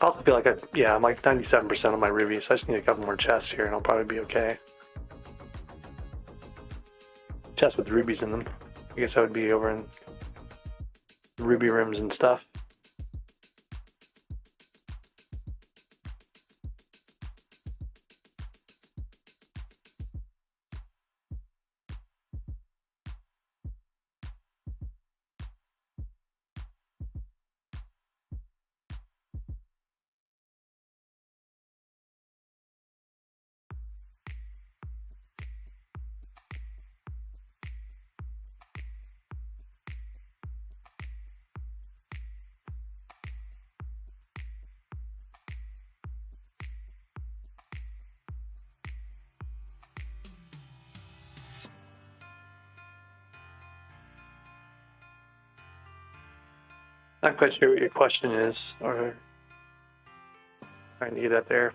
I also feel like I'm like 97% of my rubies. I just need a couple more chests here and I'll probably be okay. Chests with rubies in them. I guess I would be over in ruby rims and stuff. Not quite sure what your question is, or trying to get at there.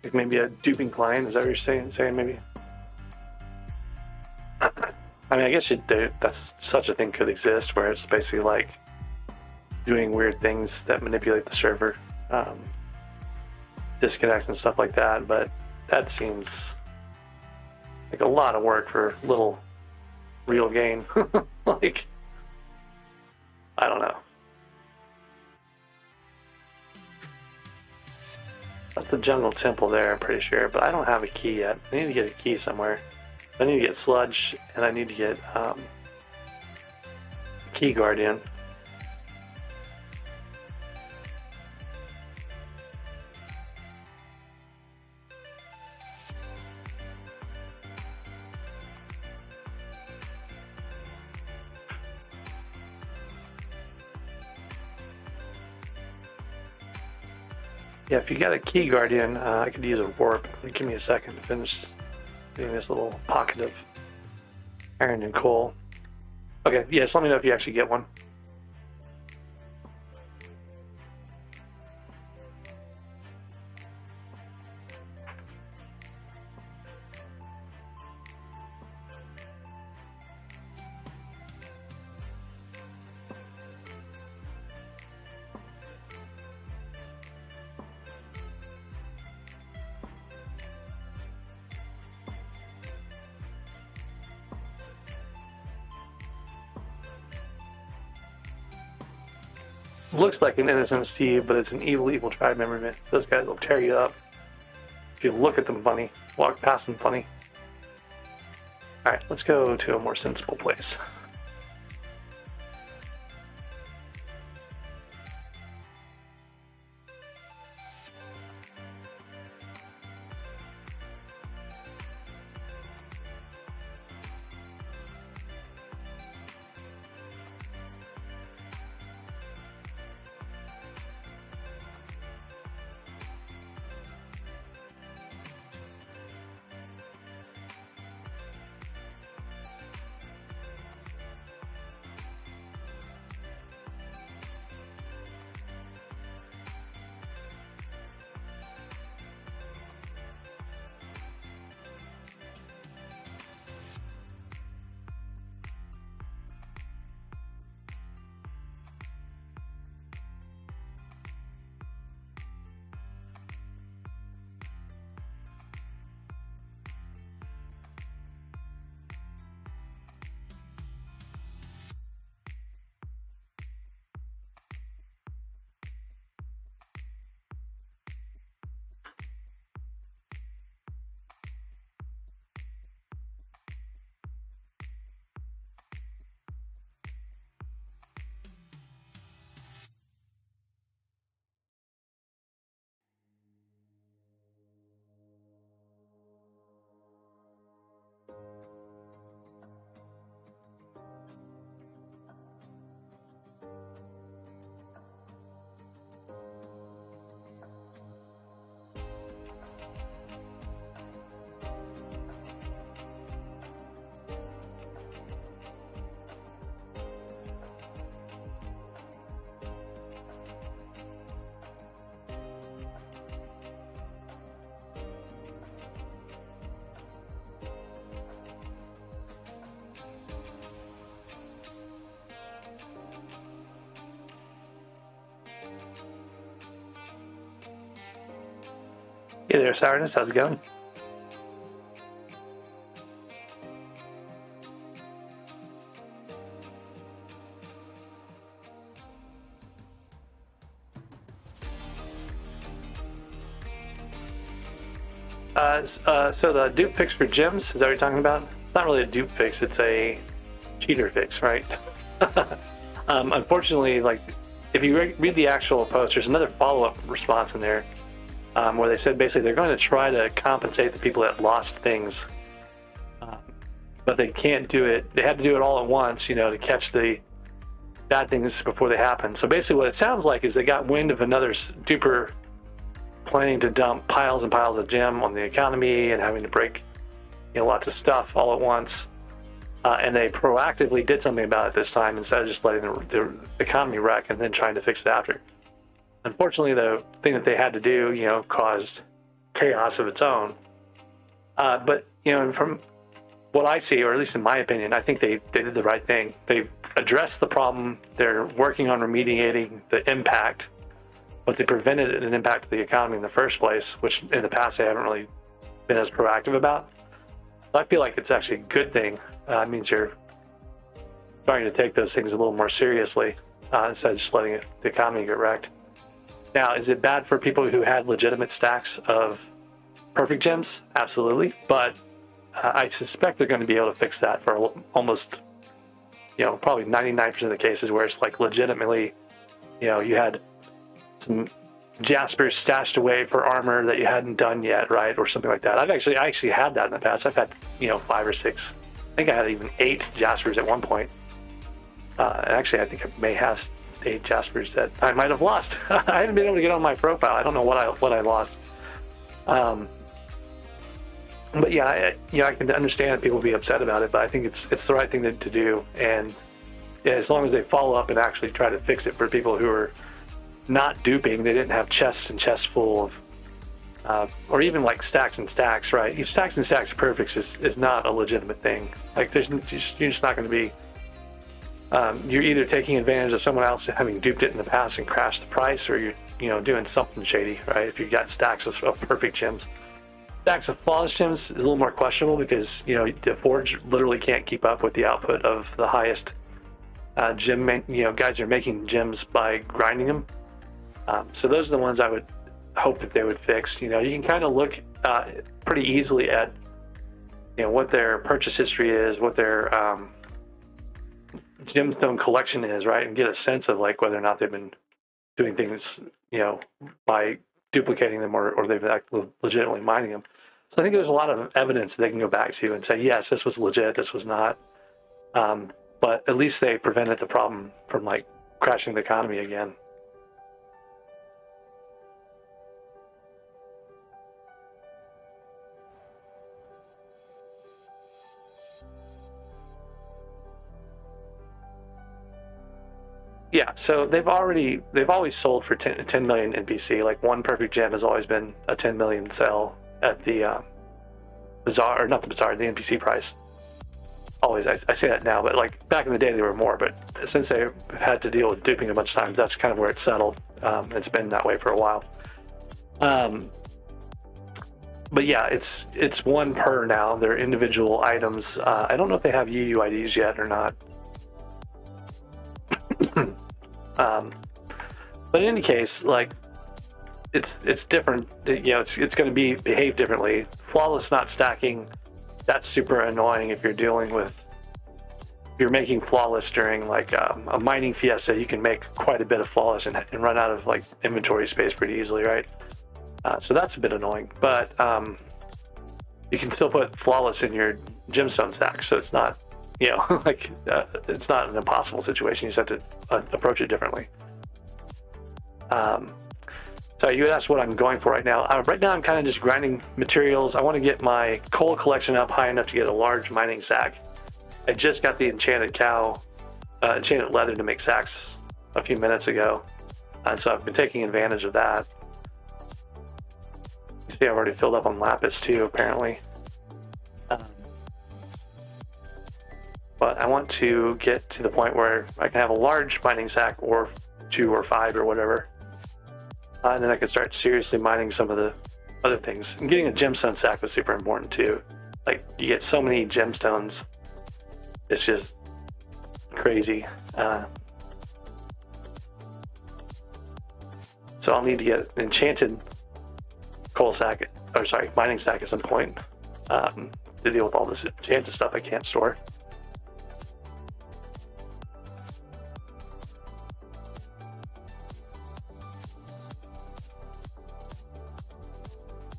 Like maybe a duping client, is that what you're saying maybe? I mean, I guess that's such a thing could exist where it's basically like doing weird things that manipulate the server, disconnects and stuff like that, but that seems like a lot of work for little real gain. Like, I don't know. That's the jungle temple there, I'm pretty sure, but I don't have a key yet. I need to get a key somewhere. I need to get sludge, and I need to get key guardian. Yeah, if you got a key guardian, I could use a warp. Give me a second to finish getting this little pocket of iron and coal. Okay, yeah, just let me know if you actually get one. Looks like an innocent Steve, but it's an evil tribe member. Man. Those guys will tear you up if you look at them funny, walk past them funny. All right, let's go to a more sensible place. Hey there, Sourness. How's it going? So the dupe fix for gyms, is that what you're talking about? It's not really a dupe fix, it's a cheater fix, right? Unfortunately, like, if you read the actual post, there's another follow-up response in there where they said basically they're going to try to compensate the people that lost things, but they can't do it. They had to do it all at once, you know, to catch the bad things before they happen. So basically what it sounds like is they got wind of another duper planning to dump piles and piles of gem on the economy and having to break, you know, lots of stuff all at once. And they proactively did something about it this time instead of just letting the economy wreck and then trying to fix it after. Unfortunately, the thing that they had to do, you know, caused chaos of its own. But, you know, from what I see, or at least in my opinion, I think they did the right thing. They addressed the problem. They're working on remediating the impact, but they prevented an impact to the economy in the first place, which in the past they haven't really been as proactive about. So I feel like it's actually a good thing. It means you're starting to take those things a little more seriously instead of just letting the economy get wrecked. Now, is it bad for people who had legitimate stacks of perfect gems? Absolutely. But I suspect they're going to be able to fix that for almost, you know, probably 99% of the cases where it's like legitimately, you know, you had some jaspers stashed away for armor that you hadn't done yet, right? Or something like that. I actually had that in the past. I've had, you know, 5 or 6. I think I had even 8 jaspers at one point. And actually, I think I may have 8 jaspers that I might have lost. I haven't been able to get on my profile. I don't know what I lost. But yeah, I can understand people be upset about it, but I think it's the right thing to do. And yeah, as long as they follow up and actually try to fix it for people who are not duping, they didn't have chests and chests full of, or even like stacks and stacks, right? If stacks and stacks of perfects is not a legitimate thing. Like you're just not going to be, you're either taking advantage of someone else having duped it in the past and crashed the price, or you're, you know, doing something shady, right? If you've got stacks of perfect gems. Stacks of flawless gems is a little more questionable because, you know, the forge literally can't keep up with the output of the highest gem, you know, guys are making gems by grinding them. So those are the ones I would hope that they would fix. You know, you can kind of look pretty easily at, you know, what their purchase history is, what their gemstone collection is, right, and get a sense of like whether or not they've been doing things, you know, by duplicating them or they've legitimately mining them. So I think there's a lot of evidence they can go back to and say, yes, this was legit, this was not. But at least they prevented the problem from like crashing the economy again. Yeah, so they've always sold for 10 million NPC. Like one perfect gem has always been a 10 million sell at the bazaar, or not the bazaar, the NPC price. Always, I say that now, but like back in the day they were more. But since they've had to deal with duping a bunch of times, that's kind of where it's settled. It's been that way for a while. But yeah, it's one per now. They're individual items. I don't know if they have UUIDs yet or not. But in any case, like it's different. You know, it's going to behave differently. Flawless not stacking, that's super annoying if you're dealing with, if you're making flawless during like a mining fiesta. You can make quite a bit of flawless and run out of like inventory space pretty easily, right? So that's a bit annoying. But you can still put flawless in your gemstone stack, so it's not, you know, like it's not an impossible situation. You just have to approach it differently. So you asked what I'm going for right now. Right now I'm kind of just grinding materials. I want to get my coal collection up high enough to get a large mining sack. I just got the enchanted enchanted leather to make sacks a few minutes ago. And so I've been taking advantage of that. You see I've already filled up on lapis too, apparently. But I want to get to the point where I can have a large mining sack, or 2 or 5 or whatever. And then I can start seriously mining some of the other things. And getting a gemstone stack was super important too. Like, you get so many gemstones, it's just crazy. So I'll need to get an enchanted coal sack, or sorry, mining sack at some point, to deal with all this enchanted stuff I can't store.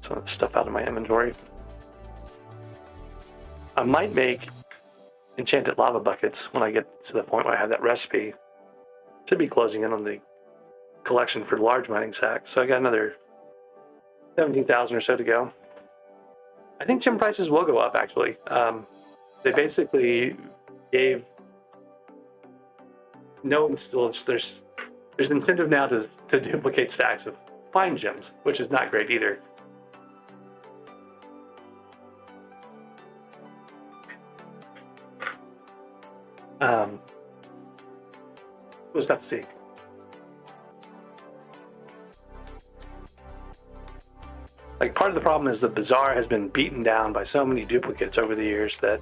Some of the stuff out of my inventory. I might make enchanted lava buckets when I get to the point where I have that recipe. Should be closing in on the collection for large mining sacks. So I got another 17,000 or so to go. I think gem prices will go up actually. They basically gave no installation. There's incentive now to duplicate stacks of fine gems, which is not great either. We'll just have to see. Like, part of the problem is the bazaar has been beaten down by so many duplicates over the years that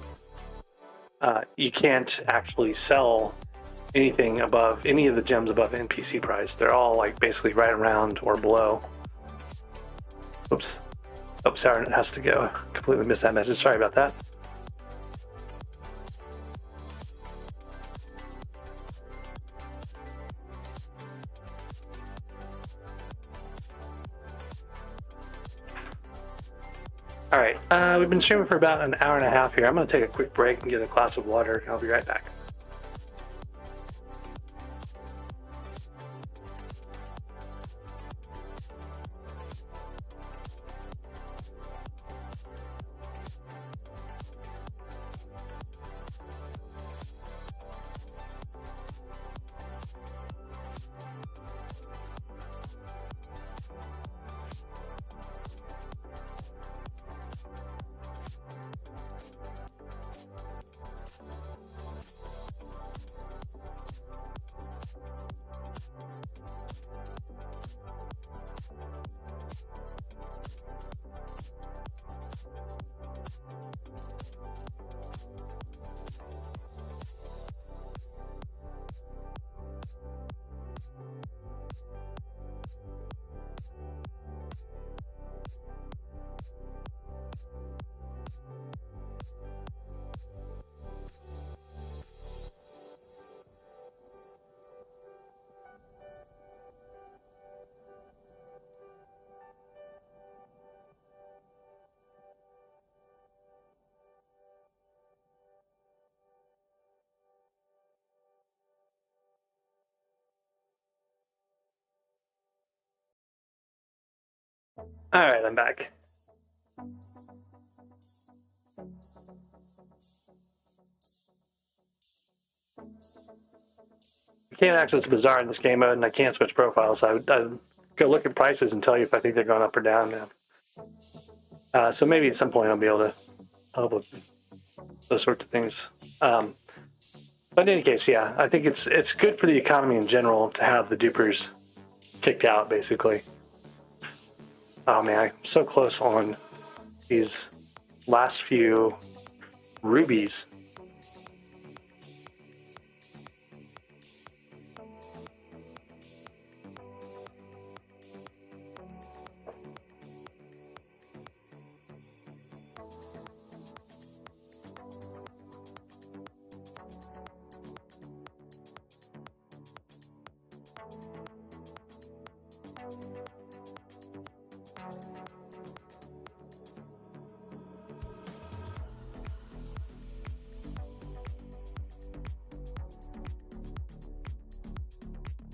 you can't actually sell anything above, any of the gems above NPC price. They're all like basically right around or below. Oops. Oh, Sarah has to go. Completely missed that message. Sorry about that. All right, we've been streaming for about an hour and a half here. I'm going to take a quick break and get a glass of water. I'll be right back. All right, I'm back. I can't access the bazaar in this game mode, and I can't switch profiles. So I'd go look at prices and tell you if I think they're going up or down now. So maybe at some point I'll be able to help with those sorts of things. But in any case, yeah, I think it's good for the economy in general to have the dupers kicked out, basically. Oh man, I'm so close on these last few rubies.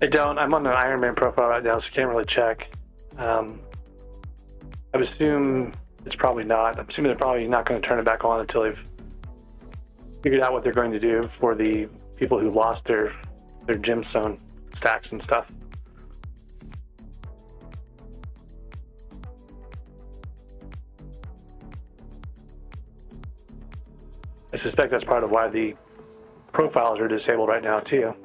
I don't. I'm on the Ironman profile right now, so I can't really check. I would assume it's probably not. I'm assuming they're probably not going to turn it back on until they've figured out what they're going to do for the people who lost their gemstone stacks and stuff. I suspect that's part of why the profiles are disabled right now too.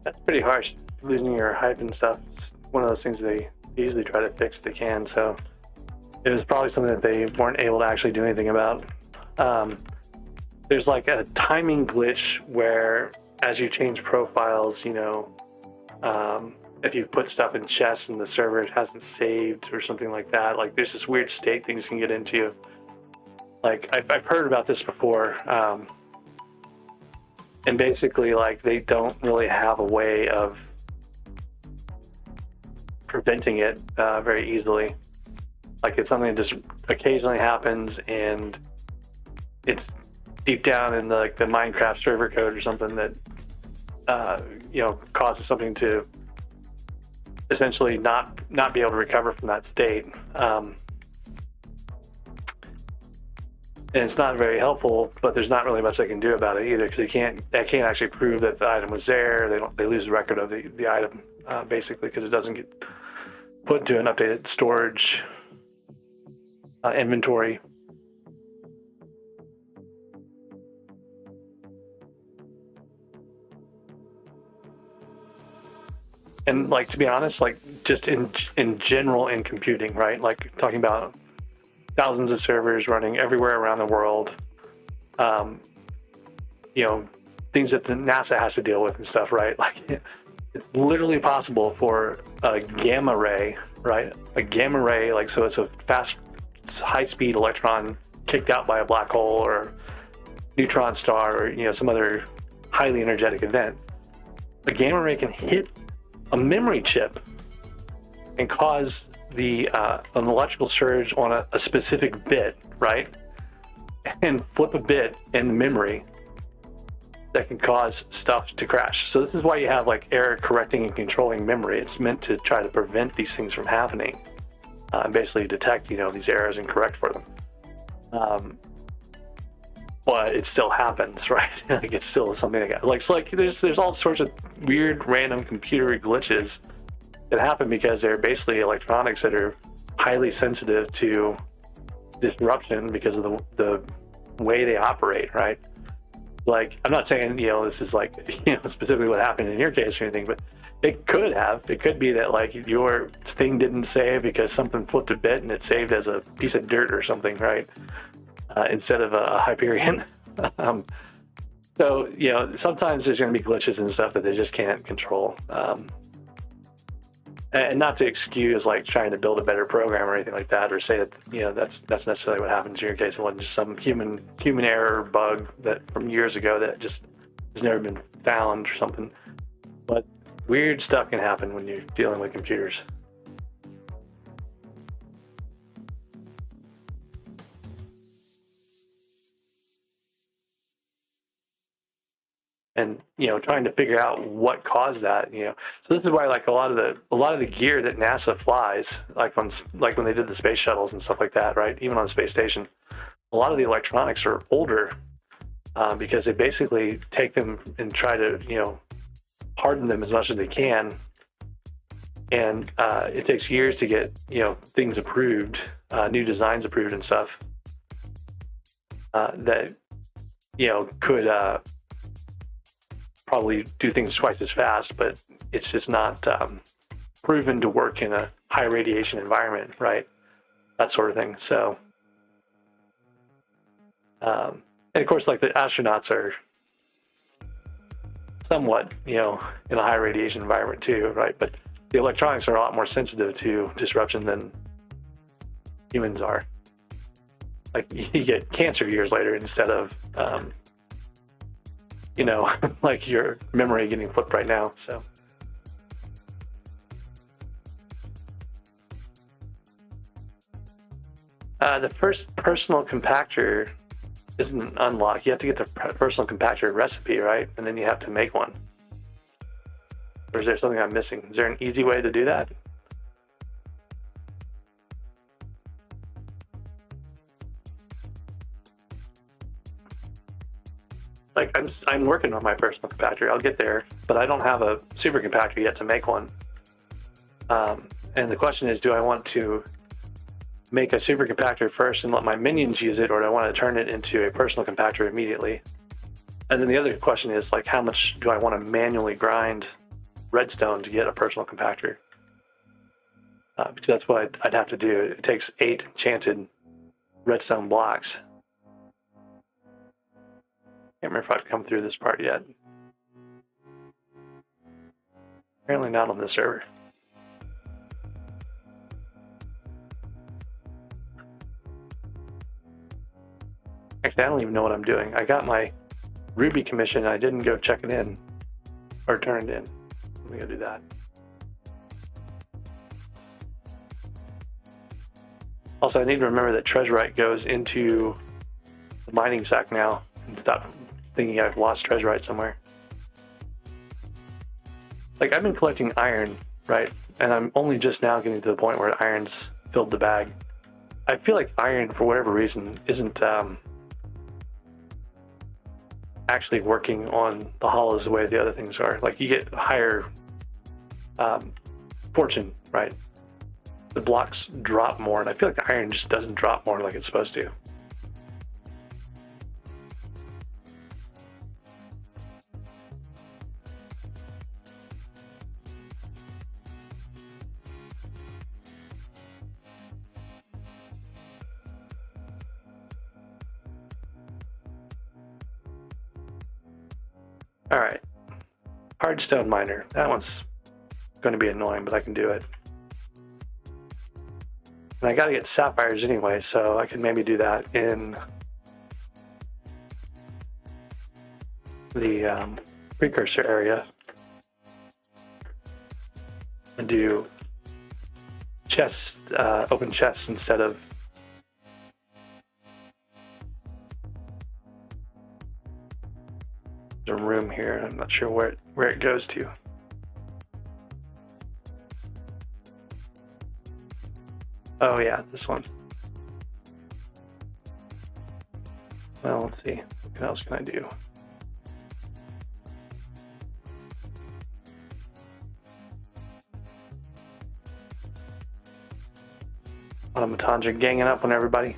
That's pretty harsh. Losing your hype and stuff. It's one of those things they usually try to fix if they can. So it was probably something that they weren't able to actually do anything about. There's like a timing glitch where as you change profiles, if you put stuff in chests and the server hasn't saved or something like that, like there's this weird state things can get into. Like I've heard about this before, and basically like they don't really have a way of preventing it very easily. Like it's something that just occasionally happens, and it's deep down in the Minecraft server code or something that causes something to essentially not be able to recover from that state. And it's not very helpful, but there's not really much they can do about it either, because they can't actually prove that the item was there. They lose the record of the item basically, because it doesn't get put into an updated storage inventory. And like, to be honest, like just in general in computing, right? Like talking about thousands of servers running everywhere around the world, things that the NASA has to deal with and stuff, right? Like it's literally possible for a gamma ray, right? A gamma ray, like, so it's a fast, high-speed electron kicked out by a black hole or neutron star or, some other highly energetic event. A gamma ray can hit a memory chip and cause an electrical surge on a specific bit, right? And flip a bit in the memory that can cause stuff to crash. So this is why you have like error correcting and controlling memory. It's meant to try to prevent these things from happening, and basically detect these errors and correct for them. But it still happens, right? Like it's still something like there's all sorts of weird random computer glitches that happen because they're basically electronics that are highly sensitive to disruption because of the way they operate, right? Like, I'm not saying this is like specifically what happened in your case or anything, but it could be that like your thing didn't save because something flipped a bit and it saved as a piece of dirt or something, right? Instead of a Hyperion. So sometimes there's going to be glitches and stuff that they just can't control. And not to excuse like trying to build a better program or anything like that, or say that that's necessarily what happened in your case. It wasn't just some human error bug that from years ago that just has never been found or something. But weird stuff can happen when you're dealing with computers. And trying to figure out what caused that. So this is why like a lot of the gear that NASA flies, like when they did the space shuttles and stuff like that, right? Even on the space station, a lot of the electronics are older because they basically take them and try to harden them as much as they can, and it takes years to get things approved, new designs approved and stuff that could probably do things twice as fast, but it's just not proven to work in a high radiation environment, right? That sort of thing. So, and of course, like the astronauts are somewhat, in a high radiation environment too, right? But the electronics are a lot more sensitive to disruption than humans are. Like you get cancer years later instead of, like your memory getting flipped right now. So the first personal compactor isn't unlocked. You have to get the personal compactor recipe, right? And then you have to make one. Or is there something I'm missing? Is there an easy way to do that? Like I'm working on my personal compactor. I'll get there, but I don't have a super compactor yet to make one. And the question is, do I want to make a super compactor first and let my minions use it, or do I want to turn it into a personal compactor immediately? And then the other question is like, how much do I want to manually grind redstone to get a personal compactor. Because that's what I'd have to do. It takes 8 enchanted redstone blocks. Can't remember if I've come through this part yet. Apparently not on this server. Actually, I don't even know what I'm doing. I got my Ruby commission. I didn't go check it in or turn it in. Let me go do that. Also, I need to remember that Treasurite goes into the mining sack now and stop thinking I've lost Treasurite somewhere. Like, I've been collecting iron, right? And I'm only just now getting to the point where iron's filled the bag. I feel like iron, for whatever reason, isn't actually working on the hollows the way the other things are. Like, you get higher fortune, right? The blocks drop more, and I feel like the iron just doesn't drop more like it's supposed to. All right, hardstone miner. That one's going to be annoying, but I can do it. And I got to get sapphires anyway, so I can maybe do that in the precursor area and do chests, open chests instead of a room here. I'm not sure where it goes to. Oh yeah, this one. Well, let's see. What else can I do? Automatanja ganging up on everybody.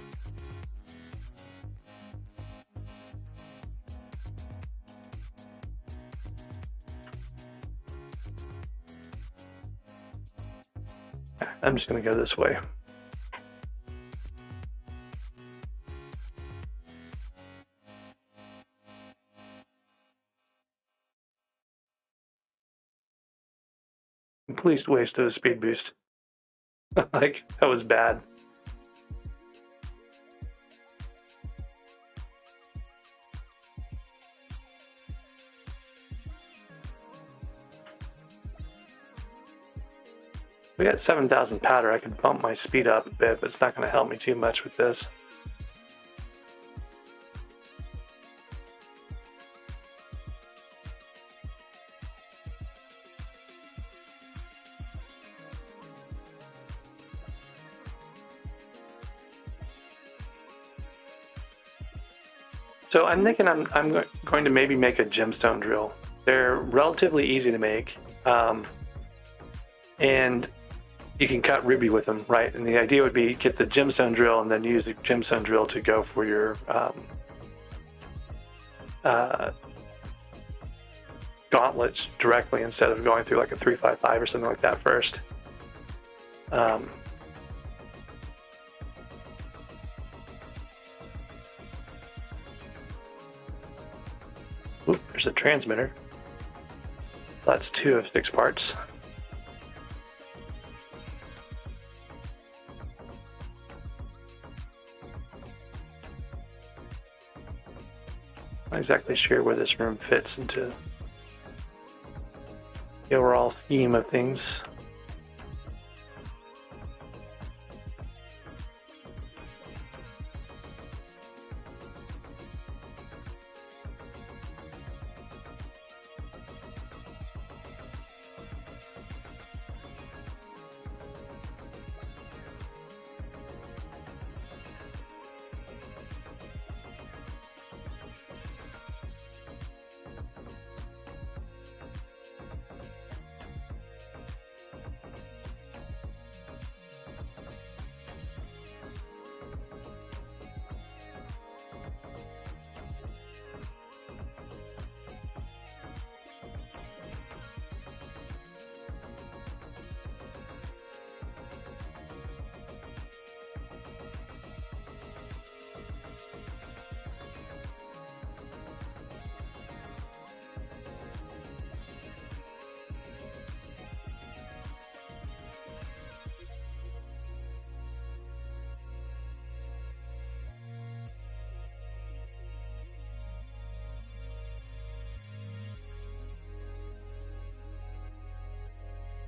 I'm just going to go this way. Complete waste of a speed boost. Like, that was bad. We got 7,000 powder. I could bump my speed up a bit, but it's not going to help me too much with this. So I'm thinking I'm going to maybe make a gemstone drill. They're relatively easy to make, and you can cut ruby with them, right? And the idea would be get the gemstone drill and then use the gemstone drill to go for your gauntlets directly instead of going through like a 355 or something like that first. Oop, there's a transmitter. That's 2 of 6 parts. Not exactly sure where this room fits into the overall scheme of things.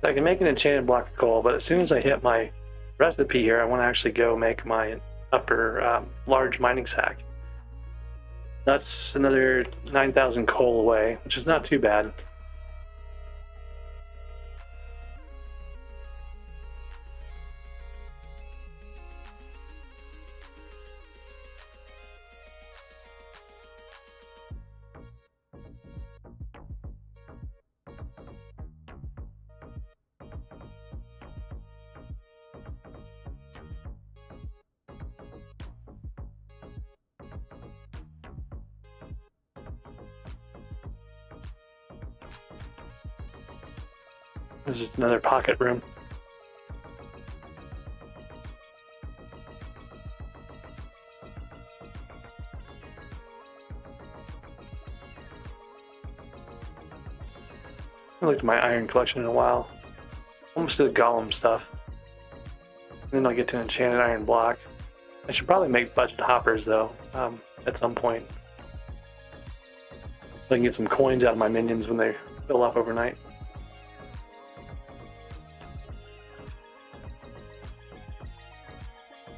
I can make an enchanted block of coal, but as soon as I hit my recipe here, I want to actually go make my upper large mining sack. That's another 9,000 coal away, which is not too bad. This is another pocket room. I looked at my iron collection in a while. Almost to the golem stuff. Then I'll get to an enchanted iron block. I should probably make budget hoppers though, at some point. So I can get some coins out of my minions when they fill up overnight.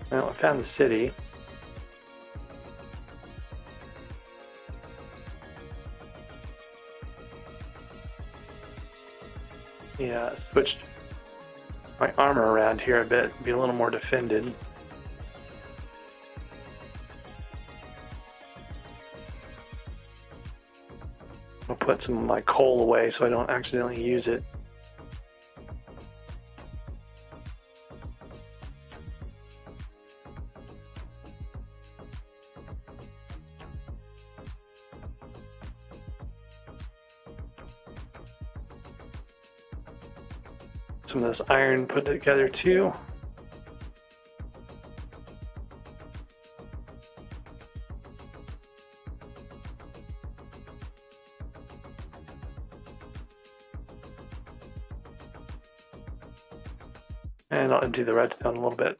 Well, I found the city. Yeah, switched my armor around here a bit, be a little more defended. I'll put some of my coal away so I don't accidentally use it. Some of this iron put together too. And I'll empty the redstone a little bit.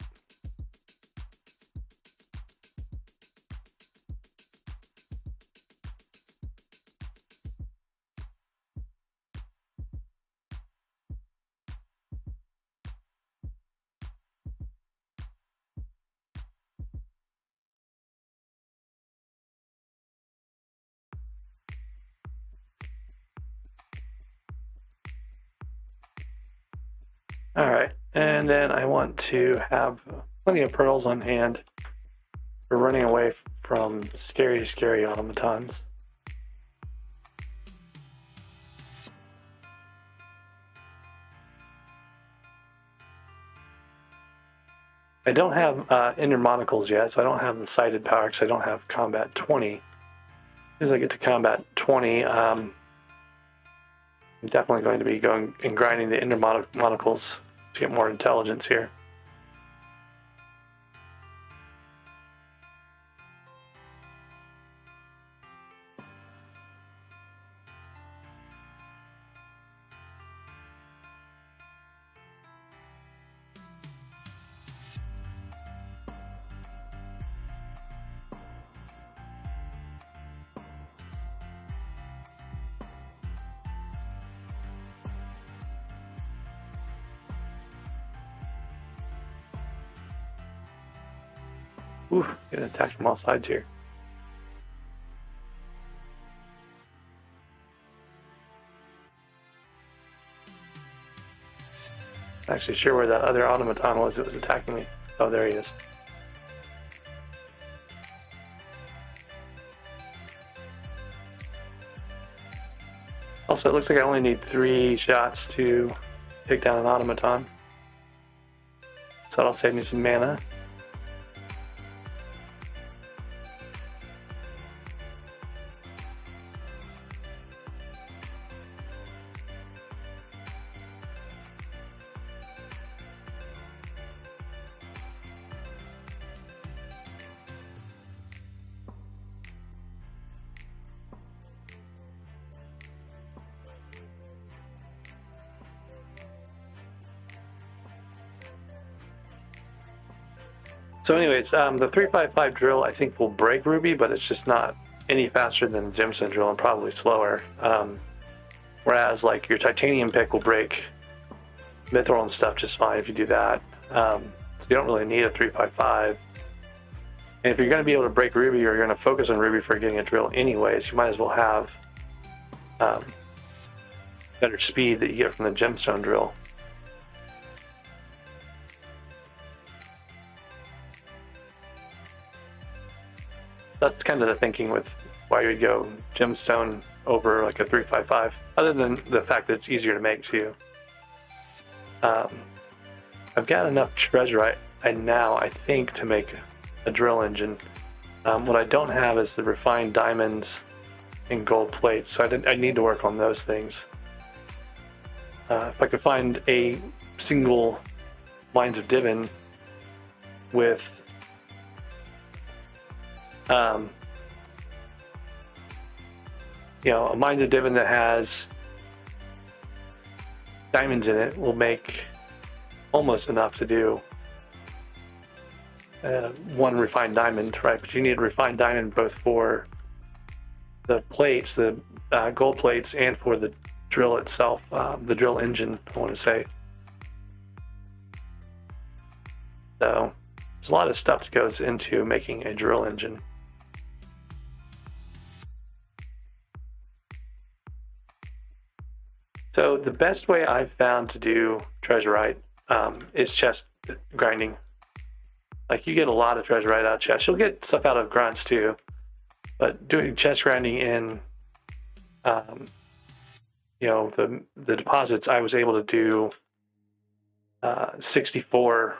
Alright, and then I want to have plenty of pearls on hand for running away from scary automatons. I don't have inner monocles yet, so I don't have the sighted power because I don't have combat 20. As soon as I get to combat 20, I'm definitely going to be going and grinding the inner monocles to get more intelligence here. Ooh, getting attacked from all sides here. Not actually sure where that other automaton was that was attacking me. Oh, there he is. Also, it looks like I only need 3 shots to take down an automaton. So that'll save me some mana. So anyways, the 355 drill I think will break Ruby, but it's just not any faster than the gemstone drill and probably slower. Whereas like your titanium pick will break mithril and stuff just fine if you do that. So you don't really need a 355. And if you're going to be able to break ruby, or you're going to focus on ruby for getting a drill anyways, you might as well have better speed that you get from the gemstone drill. That's kind of the thinking with why you would go gemstone over like a 355, other than the fact that it's easier to make too. I've got enough treasure now, I think, to make a drill engine. What I don't have is the refined diamonds and gold plates, so I need to work on those things. If I could find a single Mines of Divin with a Mines of Divin that has diamonds in it, will make almost enough to do one refined diamond, right? But you need a refined diamond both for the plates, the gold plates, and for the drill itself, the drill engine, I want to say. So there's a lot of stuff that goes into making a drill engine. So the best way I've found to do treasurite is chest grinding. Like, you get a lot of treasurite out of chests. You'll get stuff out of grunts too, but doing chest grinding in the deposits, I was able to do 64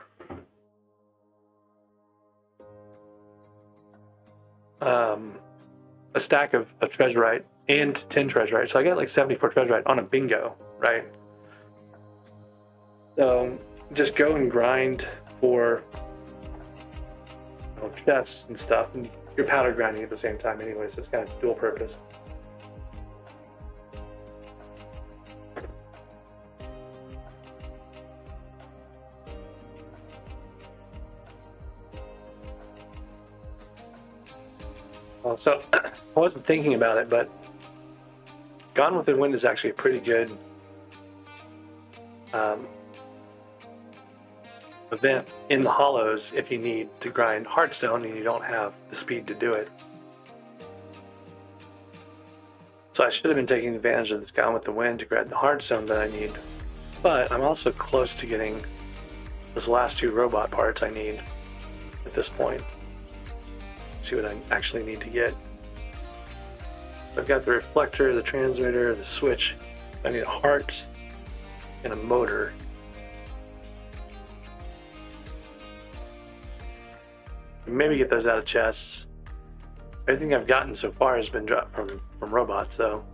a stack of treasurite and 10 treasurite. So I got like 74 treasurite on a bingo, right? So just go and grind for chests and stuff, and you're powder grinding at the same time anyway, so it's kind of dual purpose. So I wasn't thinking about it, but Gone with the Wind is actually a pretty good event in the hollows if you need to grind hardstone and you don't have the speed to do it. So I should have been taking advantage of this Gone with the Wind to grab the hardstone that I need, but I'm also close to getting those last two robot parts I need at this point. See what I actually need to get. I've got the reflector, the transmitter, the switch. I need a heart and a motor. Maybe get those out of chests. Everything I've gotten so far has been dropped from robots, so.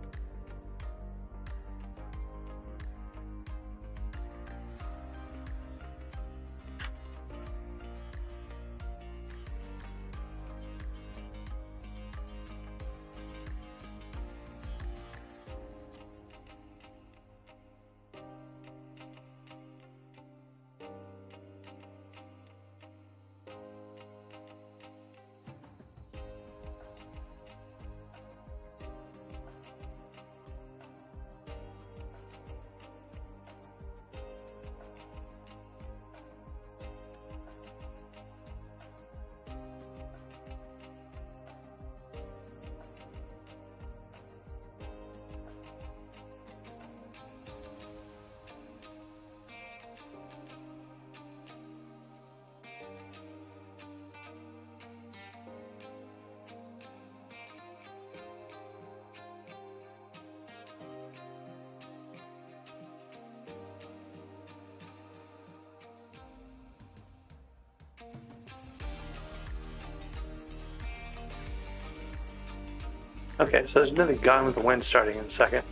Okay, so there's another Gone with the Wind starting in a second.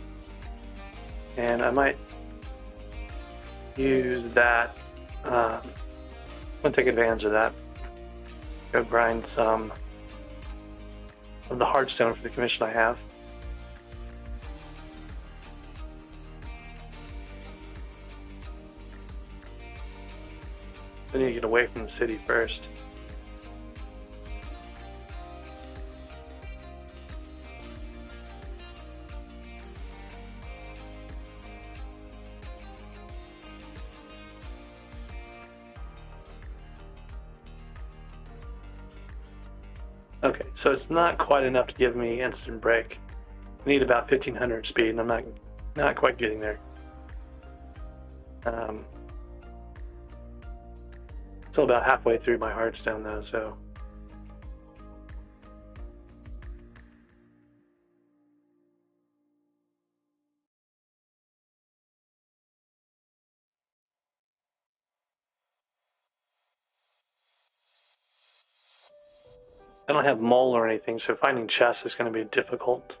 And I might use that. I'm going to take advantage of that. Go grind some of the hardstone for the commission I have. I need to get away from the city first. Okay, so it's not quite enough to give me instant brake. I need about 1500 speed, and I'm not quite getting there. Still about halfway through my hardstone though, so. I don't have mole or anything, so finding chests is going to be difficult.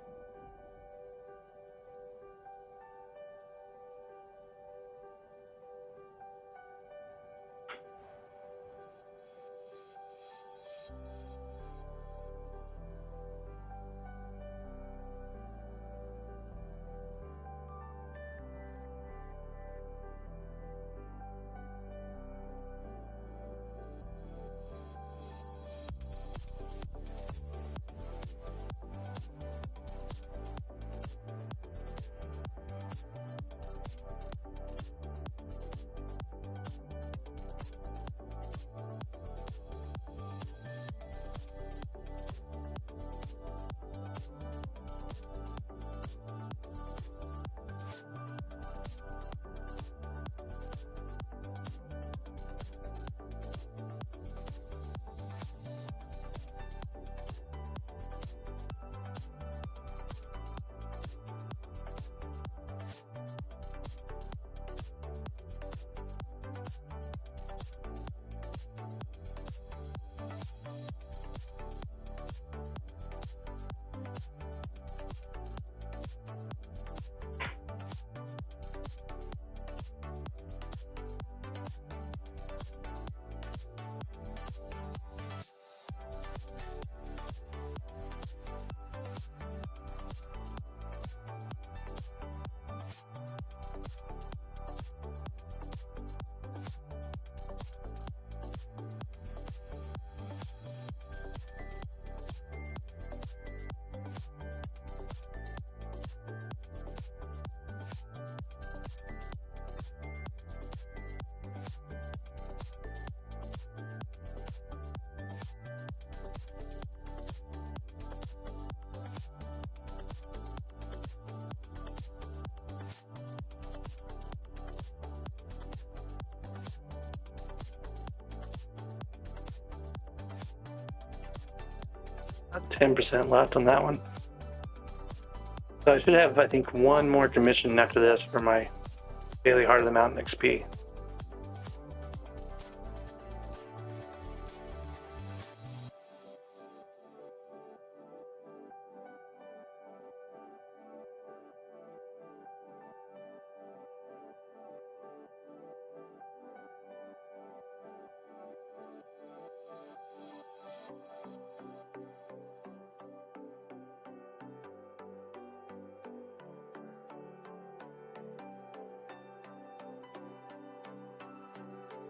About 10% left on that one. So I should have, I think, one more commission after this for my daily Heart of the Mountain XP.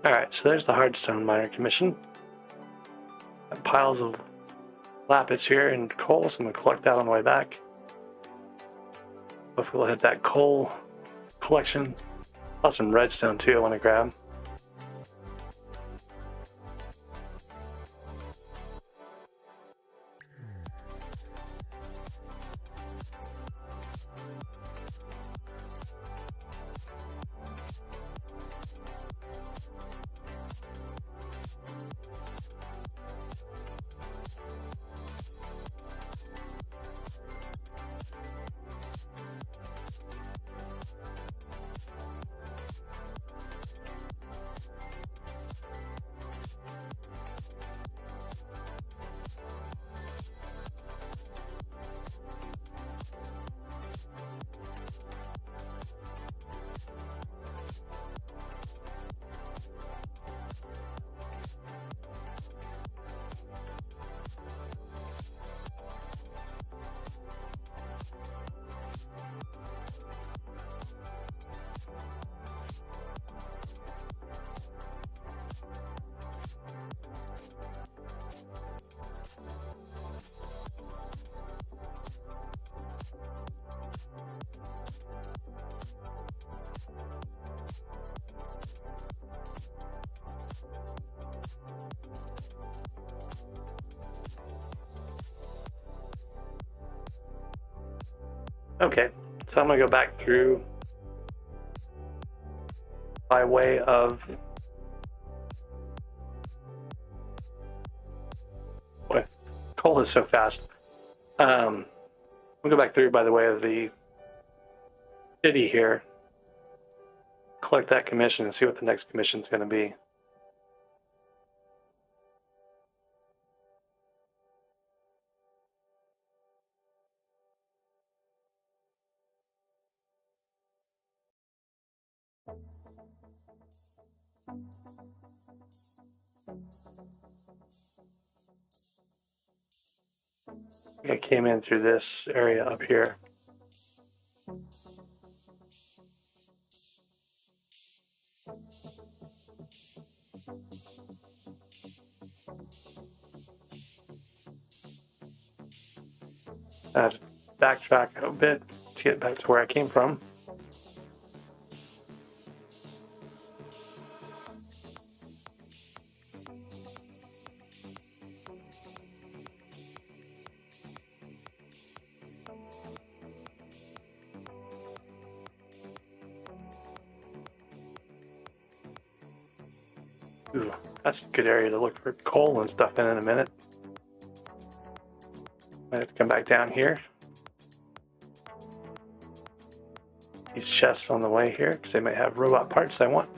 Alright, so there's the hardstone miner commission. Got piles of lapis here and coal, so I'm going to collect that on the way back. Hopefully we'll hit that coal collection. Plus some redstone too I want to grab. Okay, so I'm gonna go back through by way of, boy, coal is so fast. We'll go back through by the way of the city here, collect that commission and see what the next commission is going to be. I came in through this area up here. I had to backtrack a bit to get back to where I came from. Ooh, that's a good area to look for coal and stuff in a minute. Might have to come back down here. These chests on the way here, because they might have robot parts I want.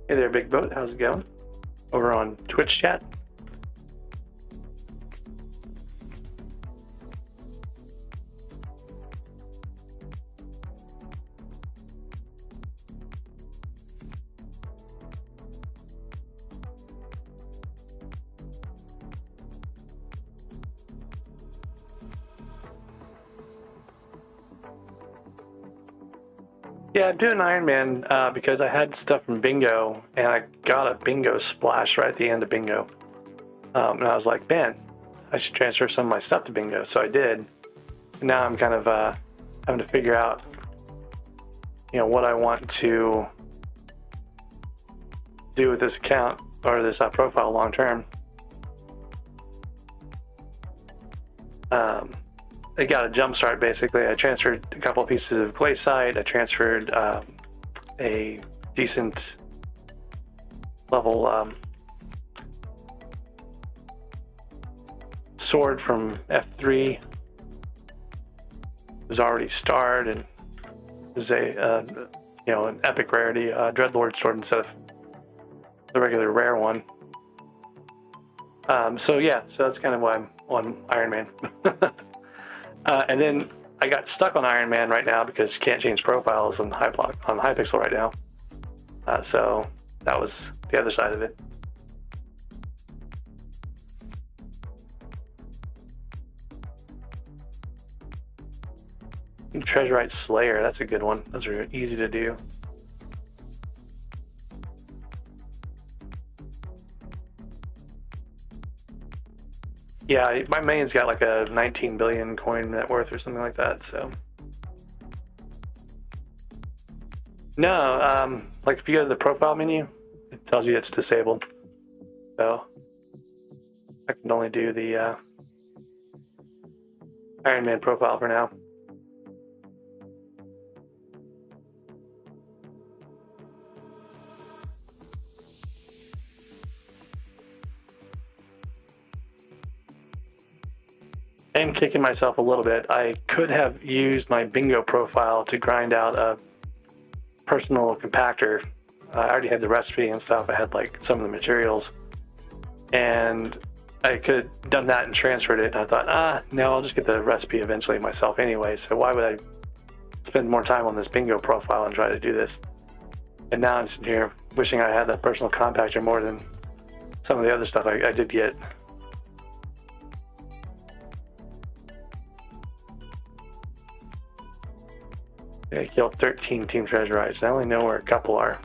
Hey there, Big Boat. How's it going? Over on Twitch chat. Yeah, I'm doing Ironman because I had stuff from Bingo, and I got a Bingo splash right at the end of Bingo. And I was like, man, I should transfer some of my stuff to Bingo. So I did. And now I'm kind of having to figure out, what I want to do with this account or this profile long term. It got a jump start basically. I transferred a couple of pieces of glaciite. I transferred a decent level sword from F3. It was already starred and it was an epic rarity Dreadlord sword instead of the regular rare one. So that's kind of why I'm on Ironman. And then I got stuck on Ironman right now because you can't change profiles on Hypixel right now. So that was the other side of it. Treasurite Slayer, that's a good one. Those are easy to do. Yeah, my main's got like a 19 billion coin net worth or something like that, so. No, like if you go to the profile menu, it tells you it's disabled. So I can only do the Ironman profile for now. I am kicking myself a little bit. I could have used my Bingo profile to grind out a personal compactor. I already had the recipe and stuff. I had like some of the materials. And I could have done that and transferred it. And I thought, no, I'll just get the recipe eventually myself anyway. So why would I spend more time on this Bingo profile and try to do this? And now I'm sitting here wishing I had that personal compactor more than some of the other stuff I did get. I killed 13 team treasurites. I only know where a couple are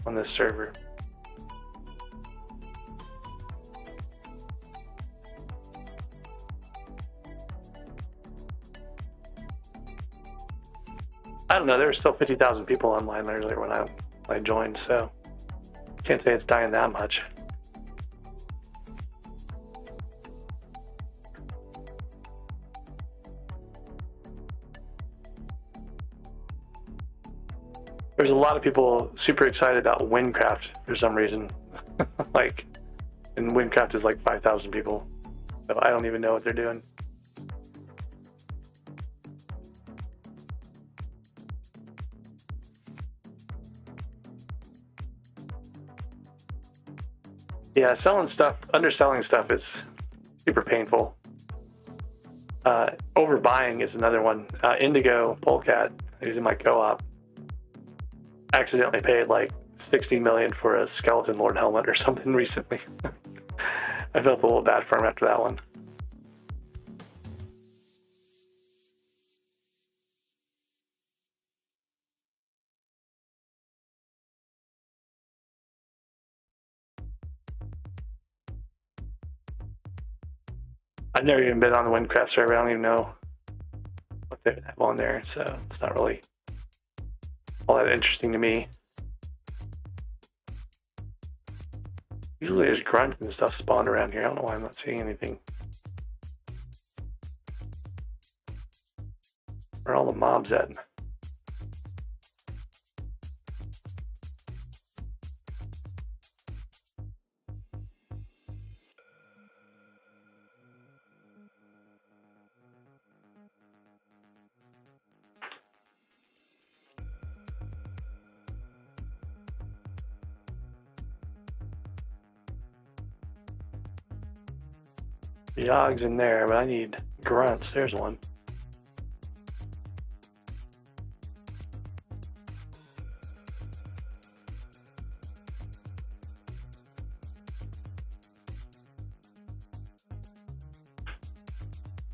on this server. I don't know. There were still 50,000 people online earlier when I joined, so can't say it's dying that much. There's a lot of people super excited about Windcraft for some reason. Like, and Windcraft is like 5,000 people. So I don't even know what they're doing. Yeah, selling stuff, underselling stuff is super painful. Overbuying is another one. Indigo Polecat, who's in my co-op, accidentally paid like 60 million for a skeleton lord helmet or something recently. I felt a little bad for him after that one. I've never even been on the Windcraft server. I don't even know what they have on there, so it's not really all that interesting to me. Usually there's grunts and stuff spawned around here. I don't know why I'm not seeing anything. Where are all the mobs at? Yogg's in there, but I need grunts. There's one.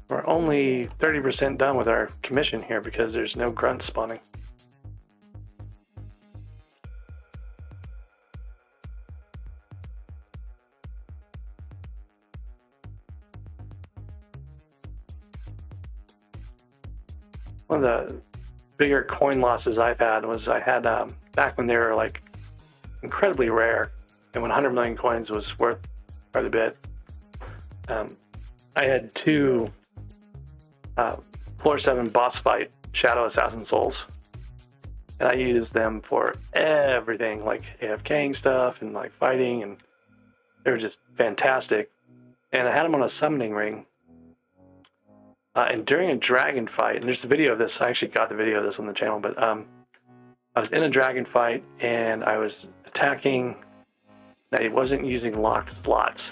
We're only 30% done with our commission here because there's no grunt spawning. One of the bigger coin losses I've had was I had back when they were like incredibly rare, and when 100 million coins was worth quite a bit. I had two floor 7 boss fight Shadow Assassin souls, and I used them for everything, like AFKing stuff and like fighting, and they were just fantastic. And I had them on a summoning ring. And during a dragon fight, and there's a video of this, I actually got the video of this on the channel, but I was in a dragon fight and I was attacking, and I wasn't using locked slots.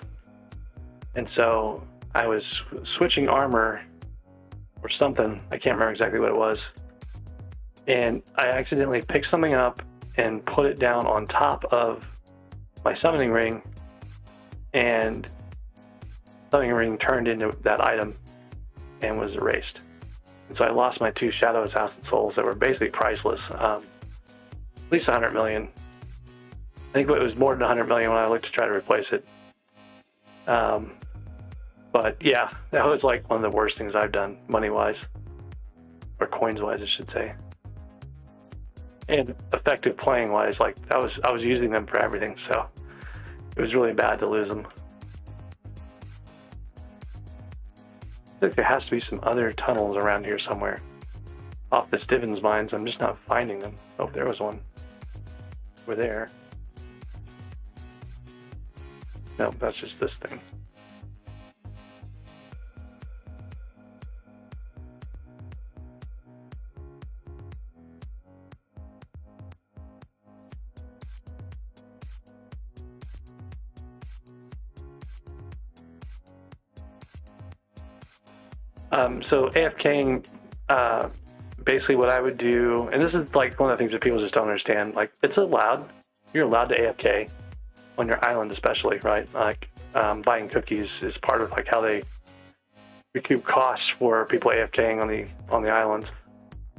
And so I was switching armor or something, I can't remember exactly what it was, and I accidentally picked something up and put it down on top of my summoning ring, and summoning ring turned into that item and was erased. And so I lost my two Shadow Assassin souls that were basically priceless. At least 100 million. I think it was more than 100 million when I looked to try to replace it. But yeah, that was like one of the worst things I've done money-wise, or coins-wise, I should say. And effective playing-wise, like I was using them for everything, so it was really bad to lose them. I think there has to be some other tunnels around here somewhere. Off the Stivens mines, I'm just not finding them. Oh, there was one. Over there. No, that's just this thing. So AFKing, basically what I would do, and this is like one of the things that people just don't understand, like it's allowed, you're allowed to AFK on your island especially, right? Like buying cookies is part of like how they recoup costs for people AFKing on the islands.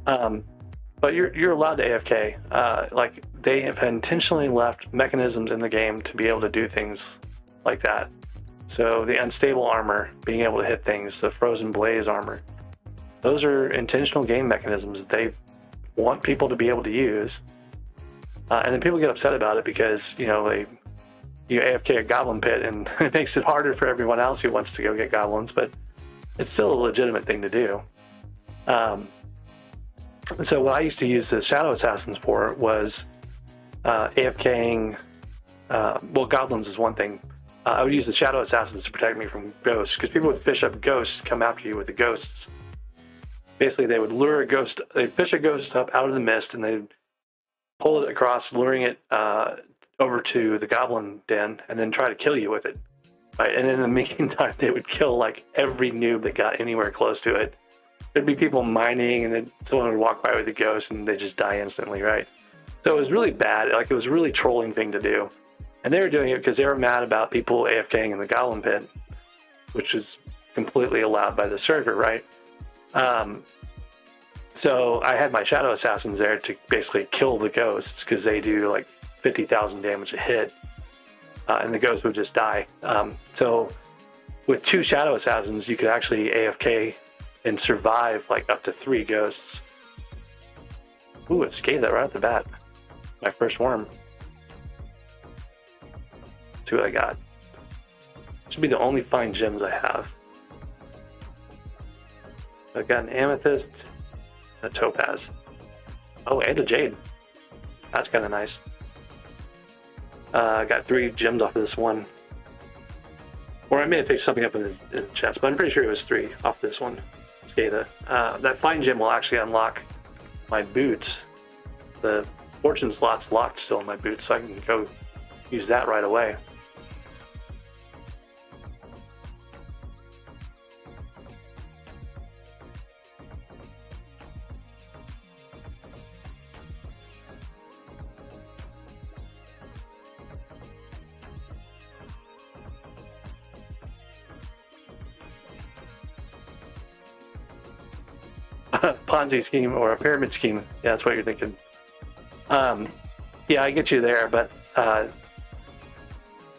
But you're allowed to AFK. Like they have intentionally left mechanisms in the game to be able to do things like that. So the unstable armor, being able to hit things, the frozen blaze armor, those are intentional game mechanisms they've want people to be able to use. And then people get upset about it because, you AFK a goblin pit and it makes it harder for everyone else who wants to go get goblins, but it's still a legitimate thing to do. So what I used to use the Shadow Assassins for was AFKing, goblins is one thing. I would use the Shadow Assassins to protect me from ghosts, because people would fish up ghosts, come after you with the ghosts. Basically, they would lure a ghost, they'd fish a ghost up out of the mist, and they'd pull it across, luring it over to the goblin den, and then try to kill you with it. Right? And in the meantime, they would kill like every noob that got anywhere close to it. There'd be people mining, and then someone would walk by with a ghost, and they just die instantly, right? So it was really bad. Like, it was a really trolling thing to do. And they were doing it because they were mad about people AFKing in the goblin pit, which is completely allowed by the server, right? So I had my Shadow Assassins there to basically kill the ghosts, because they do like 50,000 damage a hit, and the ghosts would just die. So with 2 Shadow Assassins, you could actually AFK and survive like up to 3 ghosts. Ooh, it scathed that right off the bat. My first worm. Let's see what I got. Should be the only fine gems I have. I've got an amethyst, and a topaz. Oh, and a jade. That's kind of nice. I got 3 gems off of this one. Or I may have picked something up in the chest, but I'm pretty sure it was 3 off this one. Skada. That fine gem will actually unlock my boots. The fortune slot's locked still in my boots, so I can go use that right away. Ponzi scheme or a pyramid scheme. Yeah, that's what you're thinking. Yeah, I get you there, but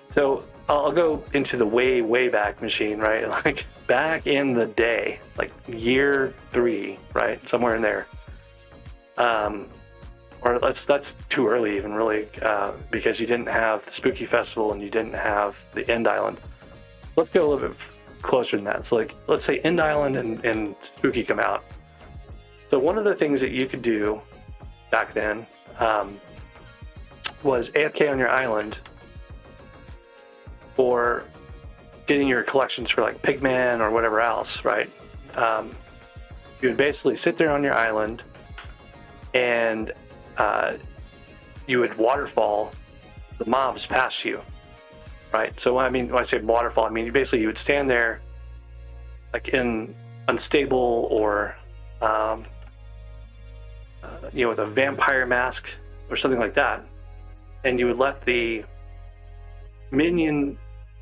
so I'll go into the way back machine, right? Like back in the day, like year 3, right? Somewhere in there. Or that's too early even, really, because you didn't have the Spooky Festival and you didn't have the End Island. Let's go a little bit closer than that. So like, let's say End Island and Spooky come out. So one of the things that you could do back then was AFK on your island for getting your collections for like Pigman or whatever else, right? You would basically sit there on your island and you would waterfall the mobs past you, right? So when I say waterfall, I mean you would stand there like in unstable or with a vampire mask or something like that, and you would let the minion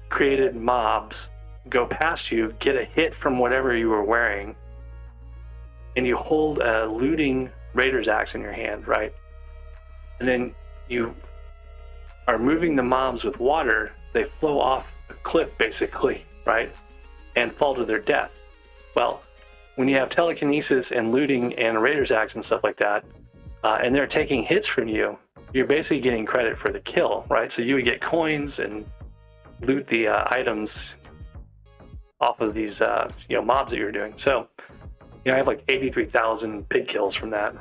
created mobs go past you, get a hit from whatever you were wearing, and you hold a looting raider's axe in your hand, right? And then you are moving the mobs with water. They flow off a cliff basically, right, and fall to their death. Well, when you have telekinesis and looting and a raider's axe and stuff like that, and they're taking hits from you, you're basically getting credit for the kill, right? So you would get coins and loot the items off of these mobs that you were doing. So I have like 83,000 pig kills from that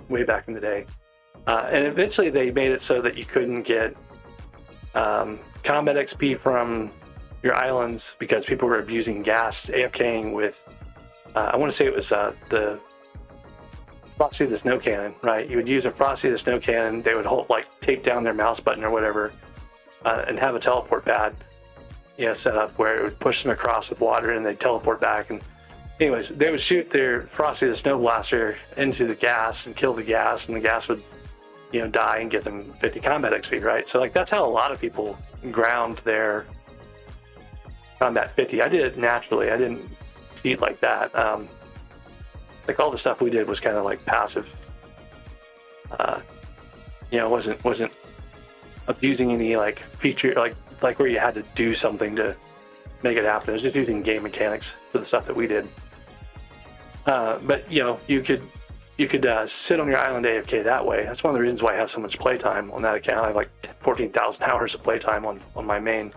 way back in the day. And eventually they made it so that you couldn't get combat XP from your islands because people were abusing gas, AFKing with I want to say it was the Frosty the Snow Cannon, right? You would use a Frosty the Snow Cannon. They would take down their mouse button or whatever, and have a teleport pad, set up where it would push them across with water, and they'd teleport back. And anyways, they would shoot their Frosty the Snow Blaster into the gas and kill the gas, and the gas would, die and get them 50 combat XP, right? So like that's how a lot of people ground their combat 50. I did it naturally. I didn't cheat like that. Like all the stuff we did was kind of like passive. Wasn't abusing any like feature like where you had to do something to make it happen. It was just using game mechanics for the stuff that we did. But you you could sit on your island AFK that way. That's one of the reasons why I have so much playtime on that account. I have like 14,000 hours of playtime on my main.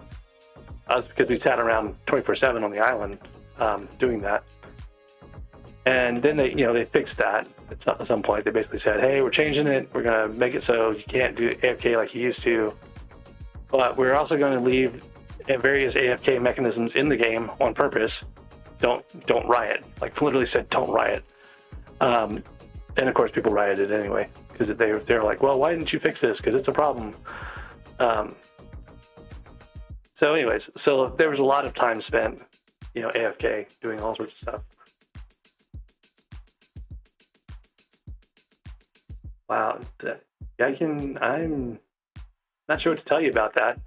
That's because we sat around 24/7 on the island doing that. And then they fixed that at some point. They basically said, hey, we're changing it. We're going to make it so you can't do AFK like you used to. But we're also going to leave various AFK mechanisms in the game on purpose. Don't riot. Like literally said, don't riot. And of course, people rioted anyway because they're like, well, why didn't you fix this? Because it's a problem. So anyways, so there was a lot of time spent, AFK doing all sorts of stuff. Wow, I'm not sure what to tell you about that.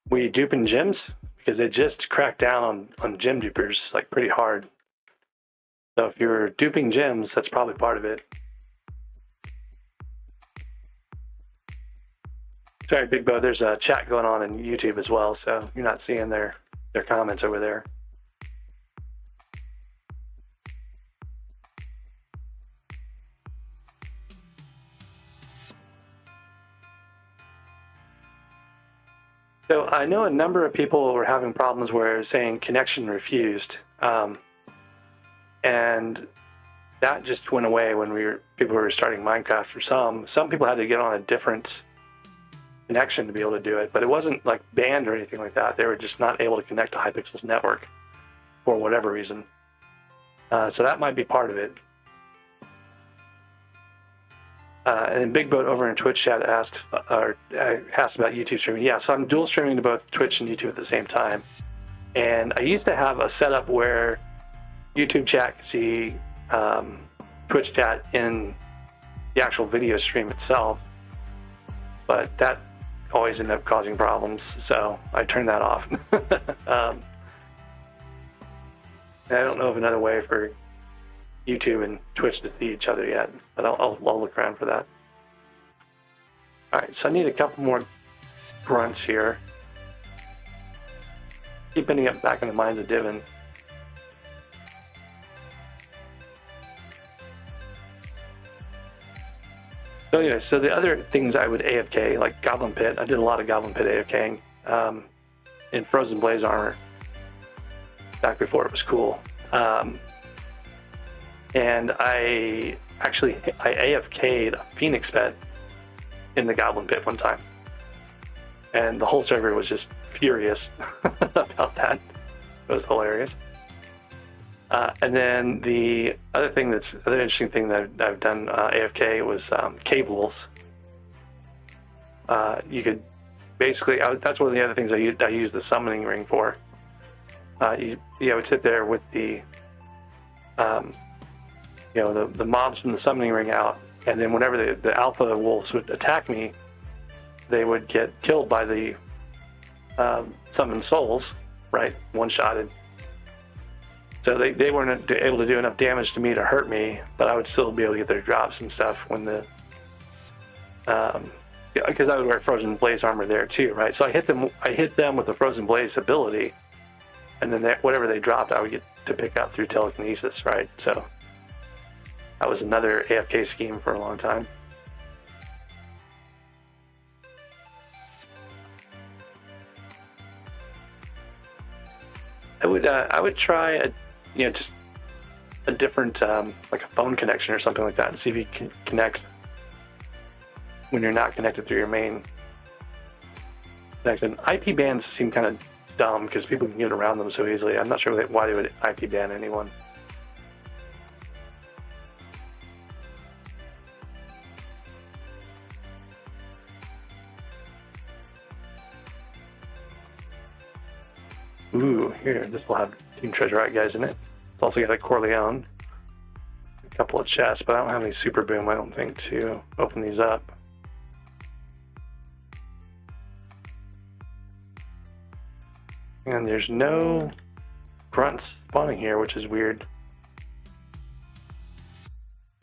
Were you duping gyms? Because they just cracked down on gym dupers like pretty hard. So if you're duping gyms, that's probably part of it. Sorry, Big Bo, there's a chat going on in YouTube as well, so you're not seeing their comments over there. So I know a number of people were having problems where saying connection refused, and that just went away when people were starting Minecraft. For some people had to get on a different connection to be able to do it, but it wasn't like banned or anything like that. They were just not able to connect to Hypixel's network for whatever reason. So that might be part of it. And Big Boat over in Twitch chat asked about YouTube streaming. Yeah, so I'm dual streaming to both Twitch and YouTube at the same time. And I used to have a setup where YouTube chat could see Twitch chat in the actual video stream itself, but that always ended up causing problems, so I turned that off. I don't know of another way for YouTube and Twitch to see each other yet, but I'll look around for that. Alright, so I need a couple more grunts here. Keep ending up back in the mines of Divin. So anyway, so the other things I would AFK, like Goblin Pit, I did a lot of Goblin Pit AFKing in Frozen Blaze armor back before it was cool. And I AFK'd a Phoenix Pet in the Goblin Pit one time. And the whole server was just furious about that. It was hilarious. And then the other interesting thing that I've done AFK was cave wolves. You could basically, that's one of the other things I use the summoning ring for. I would sit there with the mobs from the summoning ring out, and then whenever the alpha wolves would attack me, they would get killed by the summoned souls, right? One-shotted. So they weren't able to do enough damage to me to hurt me, but I would still be able to get their drops and stuff when because I would wear Frozen Blaze armor there too, right? So I hit them with the Frozen Blaze ability, and then whatever they dropped, I would get to pick up through telekinesis, right? So that was another AFK scheme for a long time. I would try just a different like a phone connection or something like that, and see if you can connect when you're not connected through your main connection. IP bans seem kind of dumb because people can get around them so easily. I'm not sure why they would IP ban anyone. Ooh, here, this will have Team Treasure guys in it. It's also got a Corleone, a couple of chests, but I don't have any Super Boom, I don't think, to open these up. And there's no grunts spawning here, which is weird.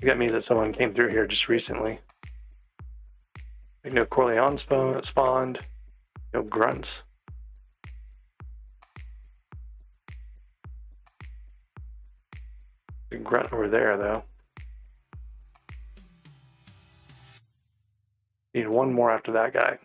That means that someone came through here just recently. Like no Corleone spawned, no grunts. Grunt over there though. Need one more after that guy.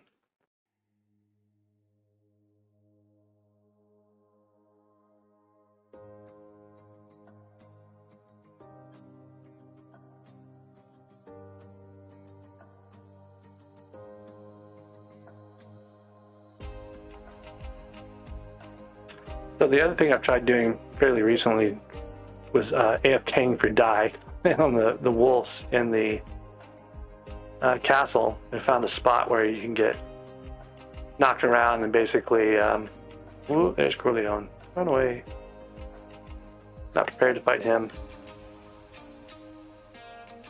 So the other thing I've tried doing fairly recently was AFKing for die. And on the wolves in the castle, I found a spot where you can get knocked around and basically, ooh, there's Corleone. Run away. Not prepared to fight him.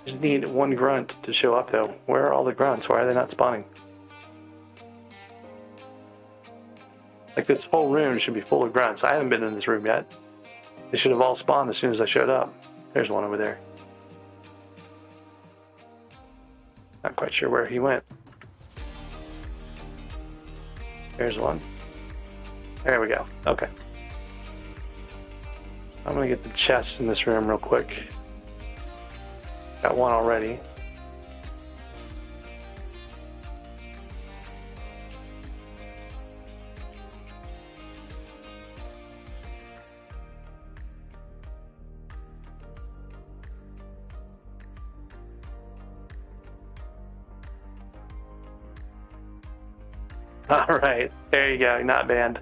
Just need one grunt to show up though. Where are all the grunts? Why are they not spawning? Like this whole room should be full of grunts. I haven't been in this room yet. They should have all spawned as soon as I showed up. There's one over there. Not quite sure where he went. There's one. There we go. Okay. I'm gonna get the chests in this room real quick. Got one already. All right, there you go, not banned.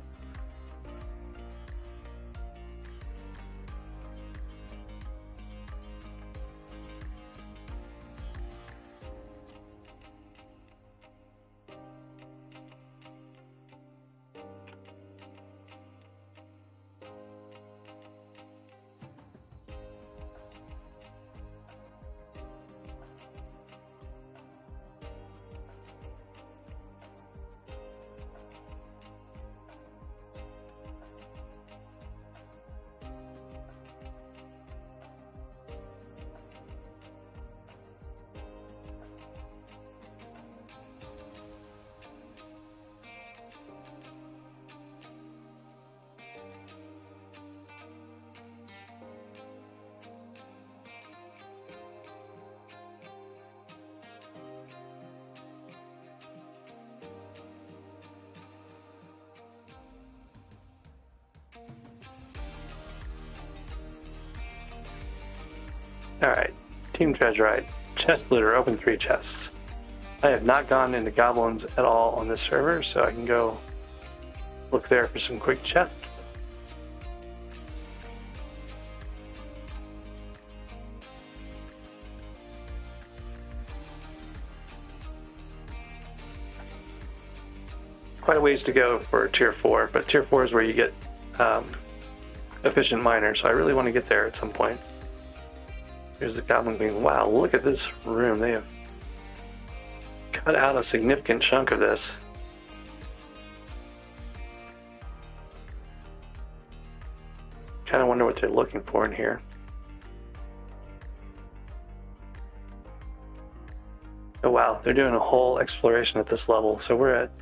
Alright, Team Treasurite. Chest looter, open 3 chests. I have not gone into goblins at all on this server, so I can go look there for some quick chests. Quite a ways to go for tier 4, but tier 4 is where you get efficient miners, so I really want to get there at some point. Here's the Goblin Queen. Wow, look at this room. They have cut out a significant chunk of this. Kind of wonder what they're looking for in here. Oh wow, they're doing a whole exploration at this level. So we're at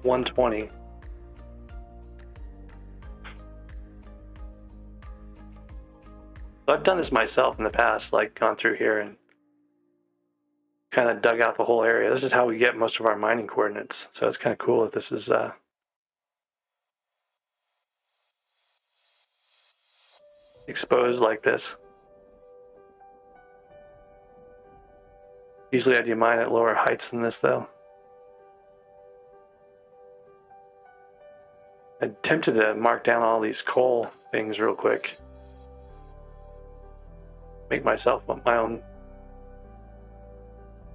120. I've done this myself in the past, like gone through here and kind of dug out the whole area. This is how we get most of our mining coordinates. So it's kind of cool that this is exposed like this. Usually I do mine at lower heights than this though. I'm tempted to mark down all these coal things real quick. Make myself my own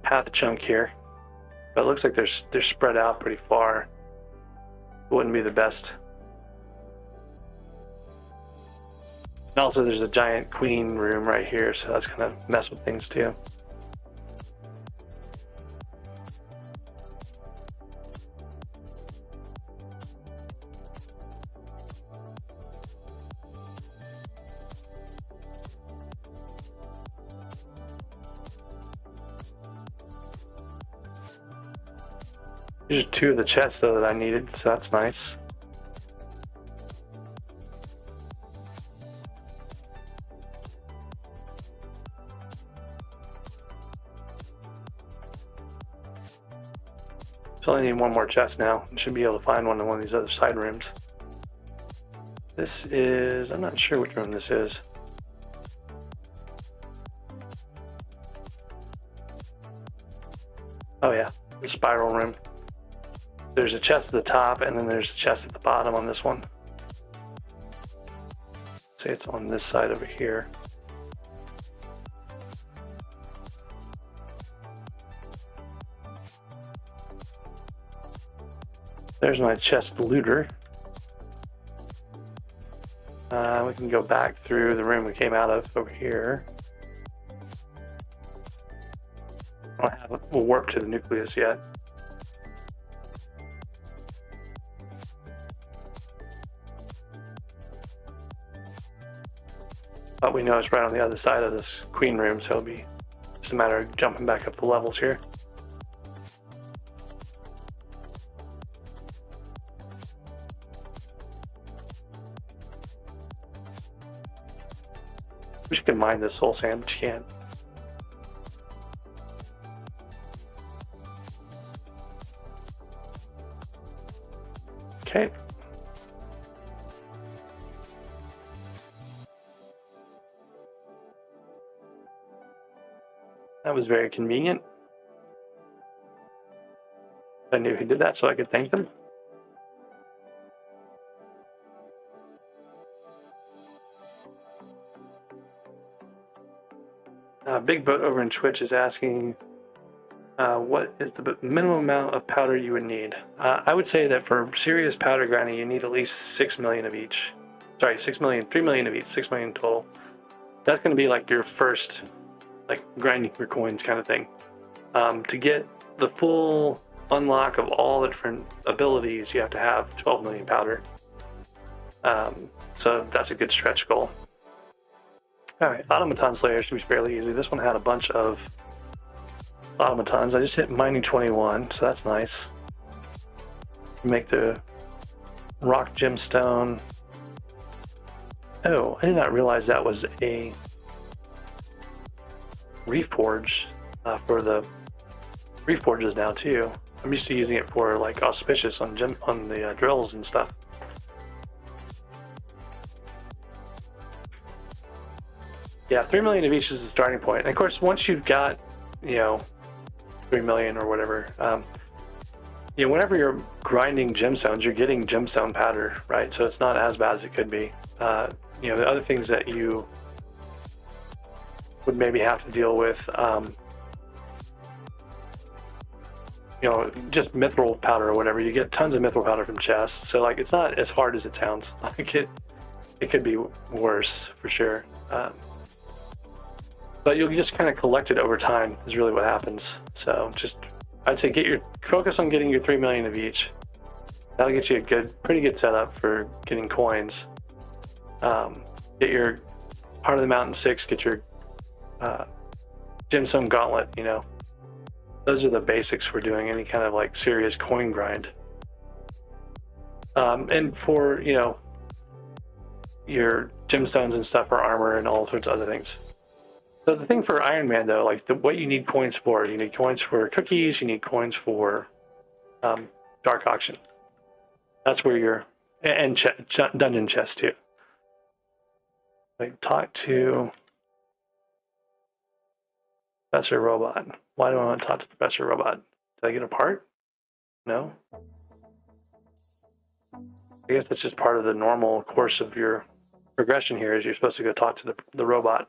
path chunk here, but it looks like they're spread out pretty far. Wouldn't be the best. And also there's a giant queen room right here, so that's gonna mess with things too. These are 2 of the chests though that I needed, so that's nice. So I only need one more chest now. I should be able to find one in one of these other side rooms. This is, I'm not sure which room this is. Oh yeah, the spiral room. There's a chest at the top and then there's a chest at the bottom on this one. Say it's on this side over here. There's my chest looter. We can go back through the room we came out of over here. I don't have a warp to the nucleus yet. But we know it's right on the other side of this queen room, so it'll be just a matter of jumping back up the levels here. Wish you could mine this soul sand, but you can't. Okay. That was very convenient. I knew who did that, so I could thank them. Big Boat over in Twitch is asking, what is the minimum amount of powder you would need? I would say that for serious powder grinding, you need at least 6 million of each. Sorry, 6 million, 3 million of each, 6 million total. That's going to be like your first, like grinding your coins kind of thing. To get the full unlock of all the different abilities, you have to have 12 million powder. So that's a good stretch goal. Alright, Automaton Slayer should be fairly easy. This one had a bunch of automatons. I just hit mining 21, so that's nice. Make the rock gemstone. Oh, I did not realize that was a reforge for the reforges now too. I'm used to using it for like auspicious on the drills and stuff. Yeah, 3 million of each is the starting point. And of course, once you've got, 3 million or whatever, whenever you're grinding gemstones, you're getting gemstone powder, right? So it's not as bad as it could be. The other things that you would maybe have to deal with, just mithril powder or whatever. You get tons of mithril powder from chests, so like it's not as hard as it sounds. Like it could be worse for sure. But you'll just kind of collect it over time is really what happens. So I'd say focus on getting your 3 million of each. That'll get you a pretty good setup for getting coins. Get your Heart of the Mountain 6, get your Gemstone Gauntlet, Those are the basics for doing any kind of like serious coin grind. And for, your gemstones and stuff for armor and all sorts of other things. So the thing for Ironman though, like what you need coins for, you need coins for cookies, you need coins for dark auction. That's where and dungeon chest too. Like talk to Professor Robot. Why do I want to talk to Professor Robot? Did I get a part? No? I guess that's just part of the normal course of your progression here is you're supposed to go talk to the robot.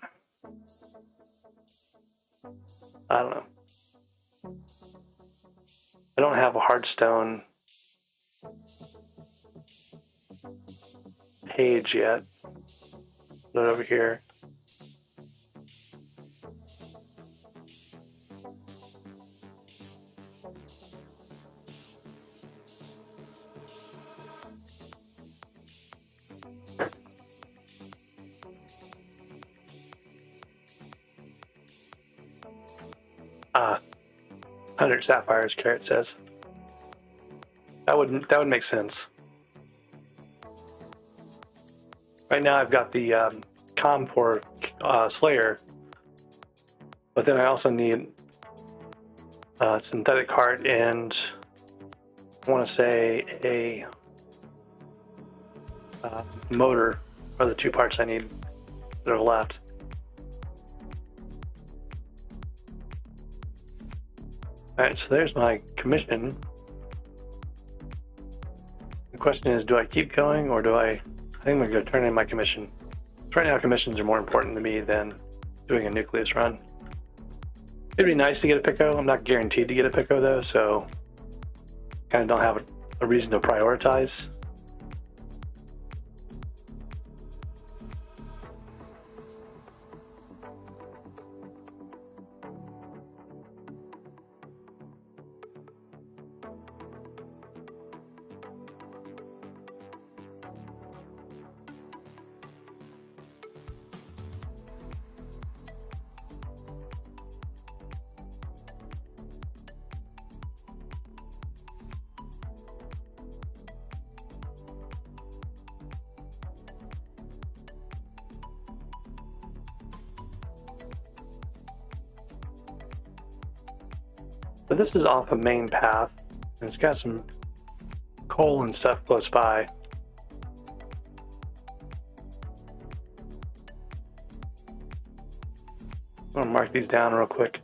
I don't know. I don't have a Hearthstone page yet. Put it over here. Ah, 100 sapphires, Carrot says. That would make sense. Right now I've got the com for Slayer, but then I also need synthetic heart and I want to say a motor are the two parts I need that are left. Alright, so there's my commission. The question is, do I keep going or do I think I'm going to go turn in my commission. Right now commissions are more important to me than doing a nucleus run. It'd be nice to get a Pico. I'm not guaranteed to get a Pico though, so kind of don't have a reason to prioritize. So this is off a main path, and it's got some coal and stuff close by. I'm gonna mark these down real quick.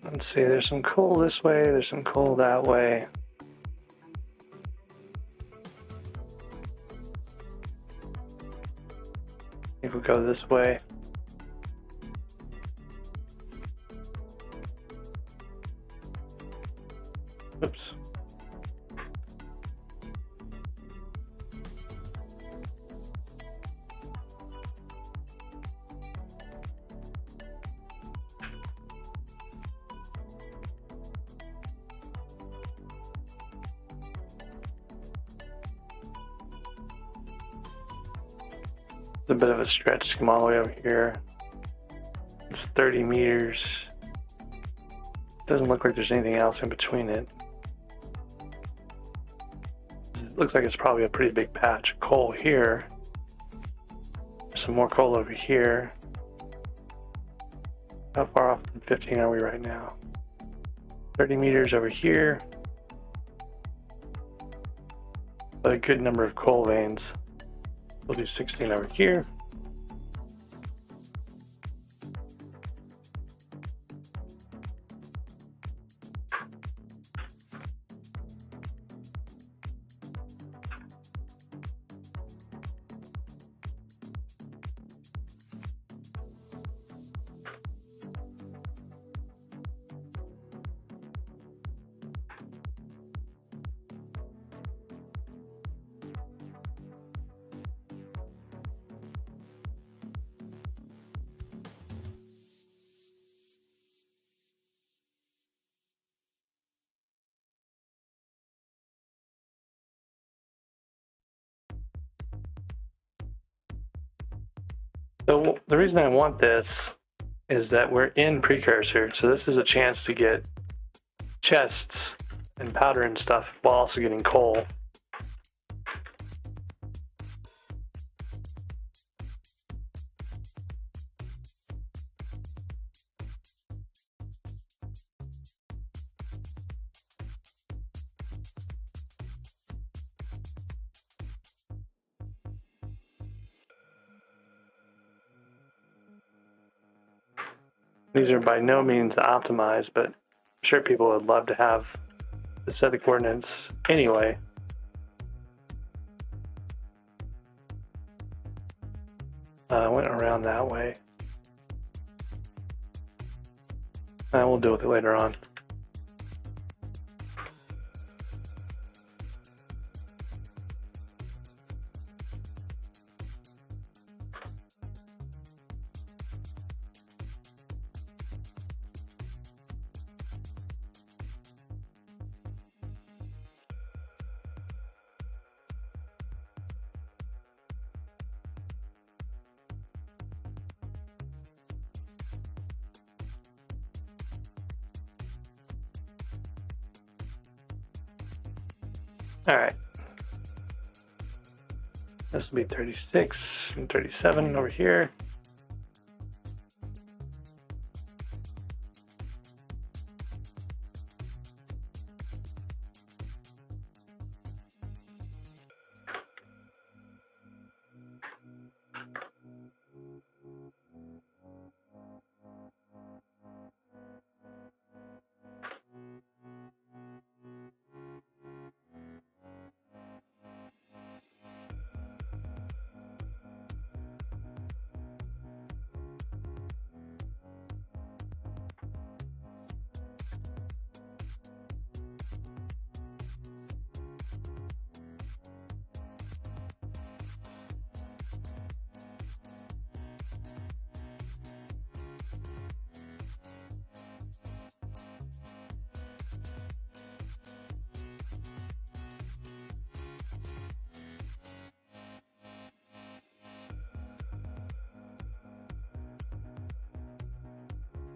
Let's see, there's some coal this way, there's some coal that way. If we go this way. Oops. It's a bit of a stretch to come all the way over here. It's 30 meters. Doesn't look like there's anything else in between it. It looks like it's probably a pretty big patch of coal here. There's some more coal over here. How far off from 15 are we right now? 30 meters over here. But a good number of coal veins. We'll do 16 over here. So the reason I want this is that we're in precursor, so this is a chance to get chests and powder and stuff while also getting coal. These are by no means optimized, but I'm sure people would love to have the set of coordinates anyway. I went around that way. We'll deal with it later on. All right. This will be 36 and 37 over here.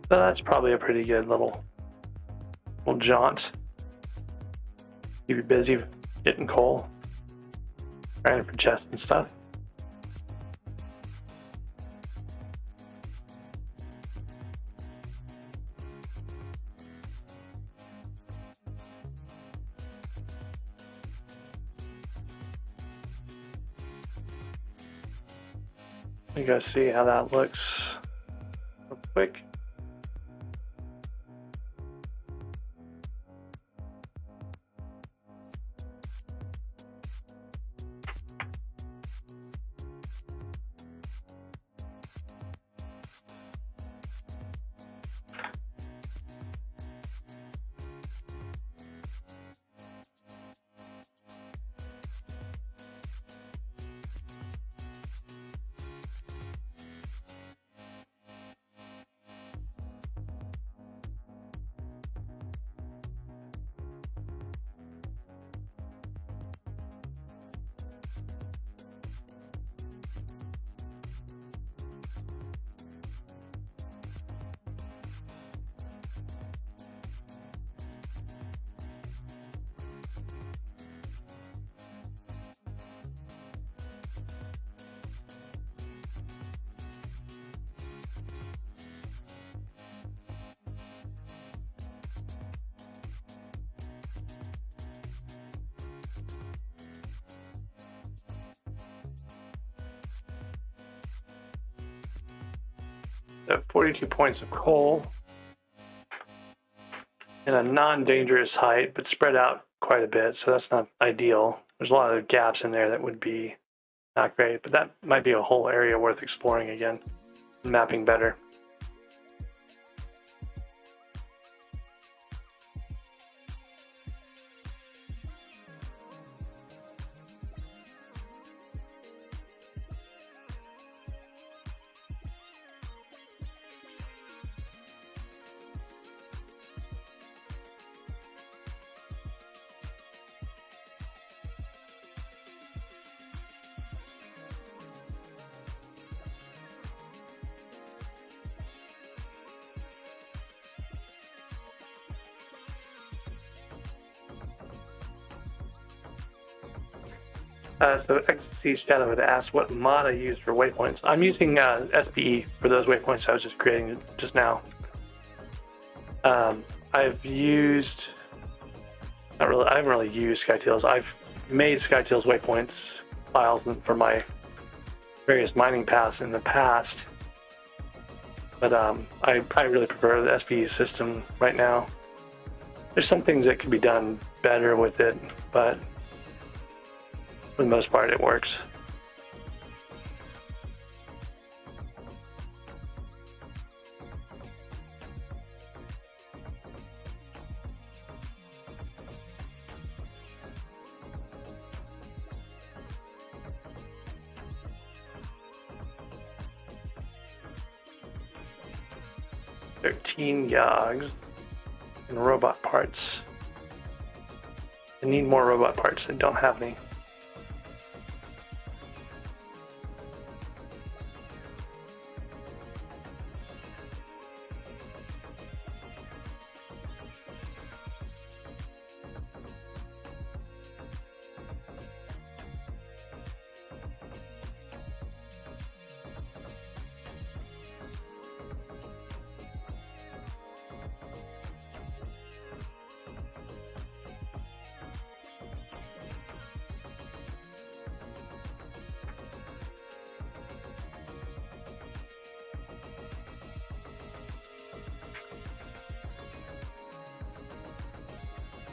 So that's probably a pretty good little jaunt. Keep you busy getting coal, grinding for chests and stuff. You guys see how that looks real quick. So 42 points of coal in a non-dangerous height, but spread out quite a bit, so that's not ideal. There's a lot of gaps in there that would be not great, but that might be a whole area worth exploring again, mapping better. So Ecstasy Shadow had asked what mod I use for waypoints. I'm using SPE for those waypoints I was just creating just now. I've used, I haven't really used SkyTeals. I've made SkyTeals waypoints files for my various mining paths in the past. But I really prefer the SPE system right now. There's some things that could be done better with it, but for the most part, it works. Yogs and robot parts. I need more robot parts that don't have any.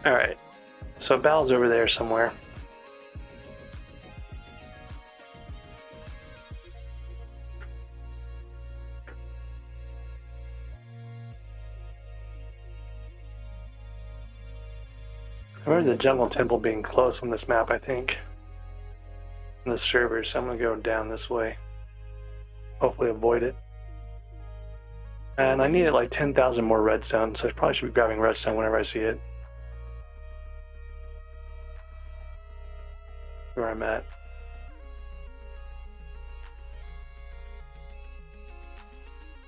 Alright, so Bal's over there somewhere. I remember the jungle temple being close on this map, I think. In the servers, so I'm gonna go down this way. Hopefully avoid it. And I needed like 10,000 more redstone, so I probably should be grabbing redstone whenever I see it. Where I'm at.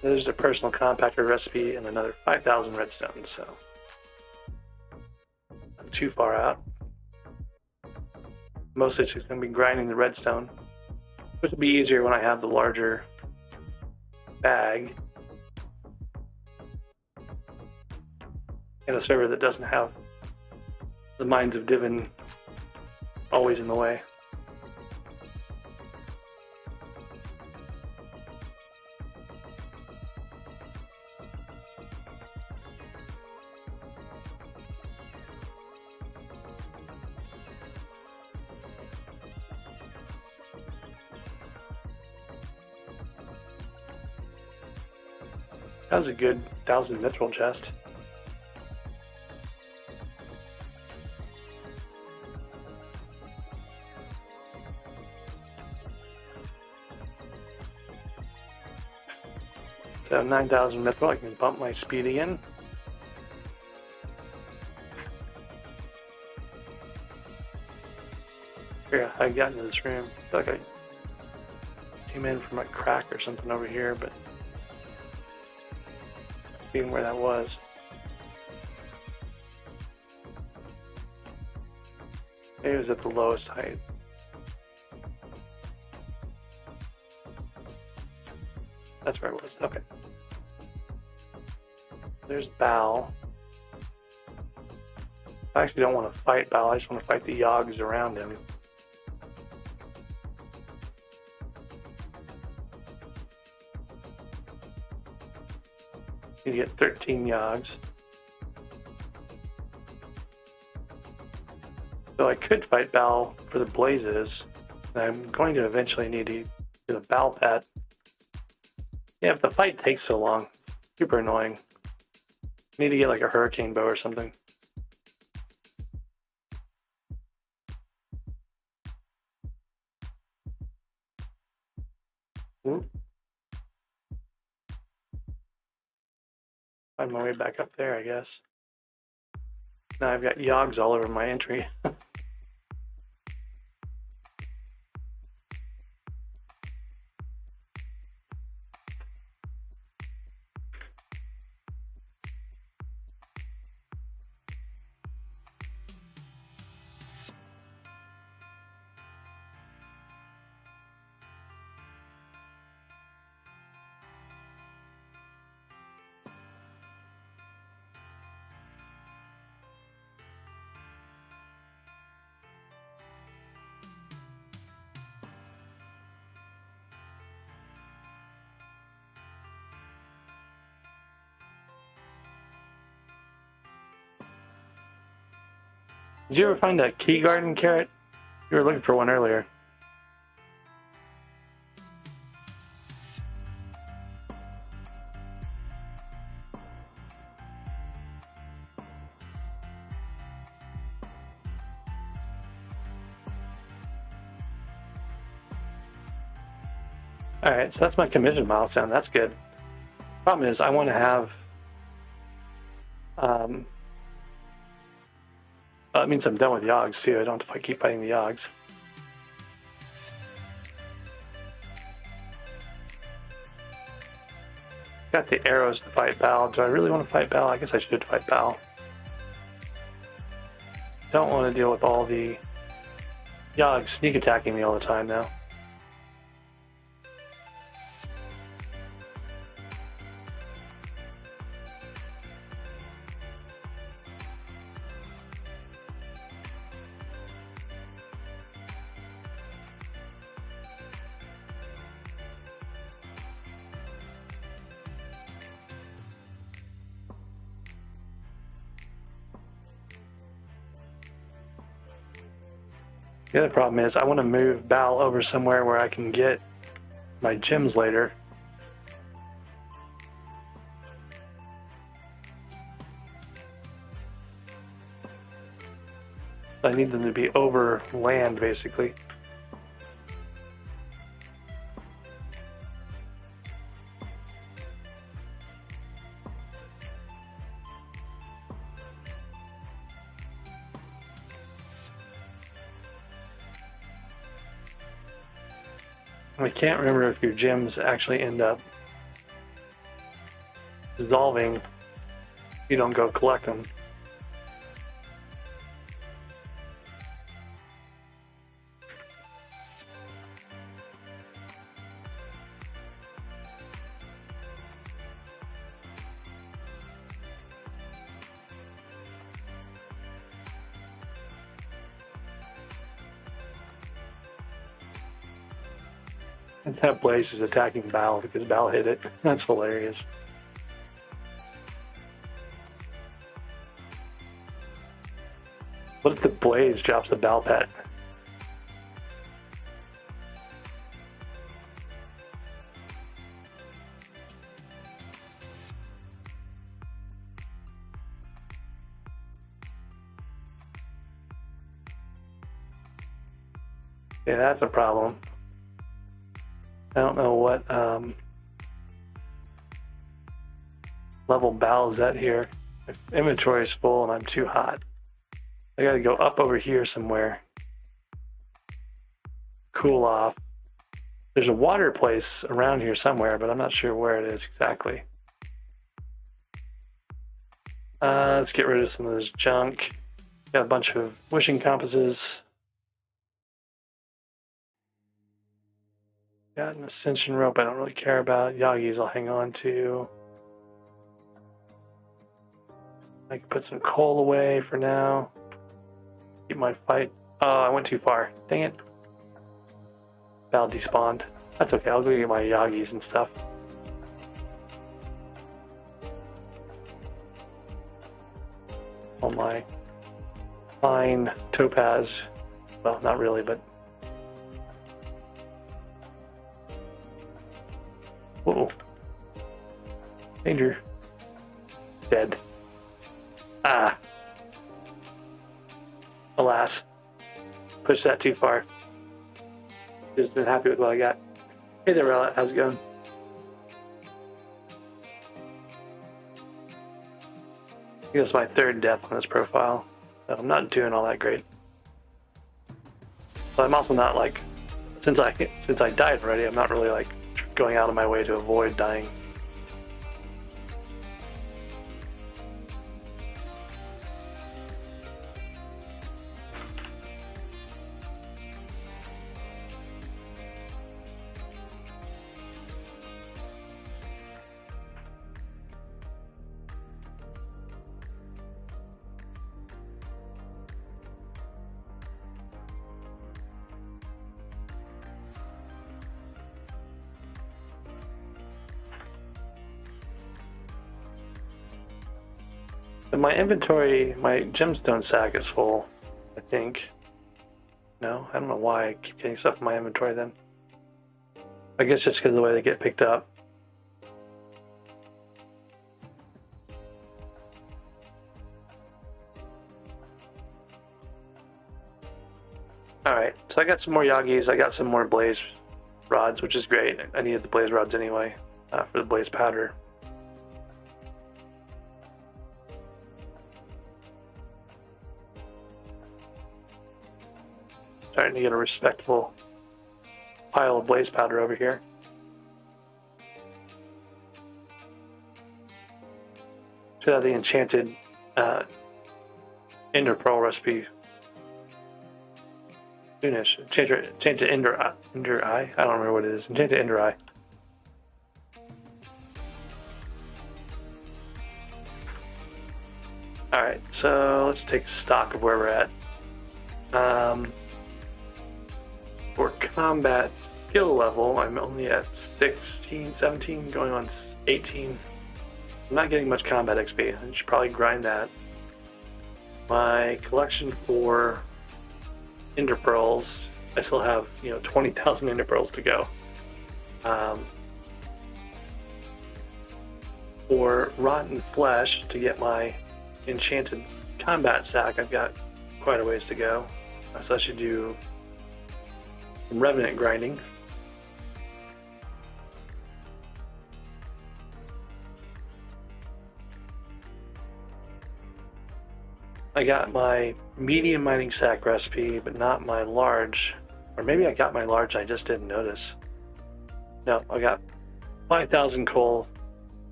There's a personal compactor recipe and another 5,000 redstone, so not too far out. Mostly it's just going to be grinding the redstone, which will be easier when I have the larger bag in a server that doesn't have the Mines of Divin always in the way. That was a good 1,000 mithril chest. So 9,000 mithril, I can bump my speed again. Yeah, I got into this room. I feel like I came in from a crack or something over here, but seeing where that was. Maybe it was at the lowest height. That's where it was. Okay. There's Bal. I actually don't want to fight Bal, I just want to fight the Yogs around him. You get 13 Yogs. So I could fight Bal for the blazes. And I'm going to eventually need to get a Bal pet. Yeah, if the fight takes so long, super annoying. I need to get like a hurricane bow or something. Find my way back up there, I guess. Now I've got Yogs all over my entry. Did you ever find a key garden carrot? You were looking for one earlier. Alright, so that's my commission milestone. That's good. Problem is, I want to have... that means I'm done with Yogs, too. I don't have to keep fighting the Yogs. Got the arrows to fight Bal. Do I really want to fight Bal? I guess I should fight Bal. Don't want to deal with all the Yogs sneak attacking me all the time now. The other problem is I want to move Bal over somewhere where I can get my gems later. I need them to be over land, basically. I can't remember if your gems actually end up dissolving if you don't go collect them. And that Blaze is attacking Bal because Bal hit it. That's hilarious. What if the Blaze drops the Bal pet? Yeah, that's a problem. I don't know what level Bal is at here. If inventory is full and I'm too hot, I gotta go up over here somewhere. Cool off. There's a water place around here somewhere, but I'm not sure where it is exactly. Let's get rid of some of this junk. Got a bunch of wishing compasses. Got an ascension rope I don't really care about. Yagis I'll hang on to. I can put some coal away for now. Keep my fight. Oh, I went too far. Dang it. Bal despawned. That's okay, I'll go get my Yagis and stuff. All my fine topaz. Well, not really, but... Whoa. Danger. Dead. Ah. Alas. Pushed that too far. Just been happy with what I got. Hey there, Rowlett. How's it going? I think that's my third death on this profile. So I'm not doing all that great. But I'm also not like... Since I died already, I'm not really like going out of my way to avoid dying. But my inventory, my gemstone sack is full. I think. No, I don't know why I keep getting stuff in my inventory then. I guess just because of the way they get picked up. Alright, so I got some more Yagis, I got some more blaze rods, which is great. I needed the blaze rods anyway for the blaze powder. Starting to get a respectable pile of blaze powder over here. Should have the enchanted Ender Pearl recipe soonish. Change to Ender Eye? I don't remember what it is. Change to Ender Eye. Alright, so let's take stock of where we're at. For combat skill level, I'm only at 16, 17, going on 18. I'm not getting much combat XP. I should probably grind that. My collection for Ender Pearls, I still have 20,000 Ender Pearls to go. For Rotten Flesh, to get my enchanted combat sack, I've got quite a ways to go. So I should do some Revenant grinding. I got my medium mining sack recipe, but not my large. Or maybe I got my large and I just didn't notice. No, I got 5,000 coal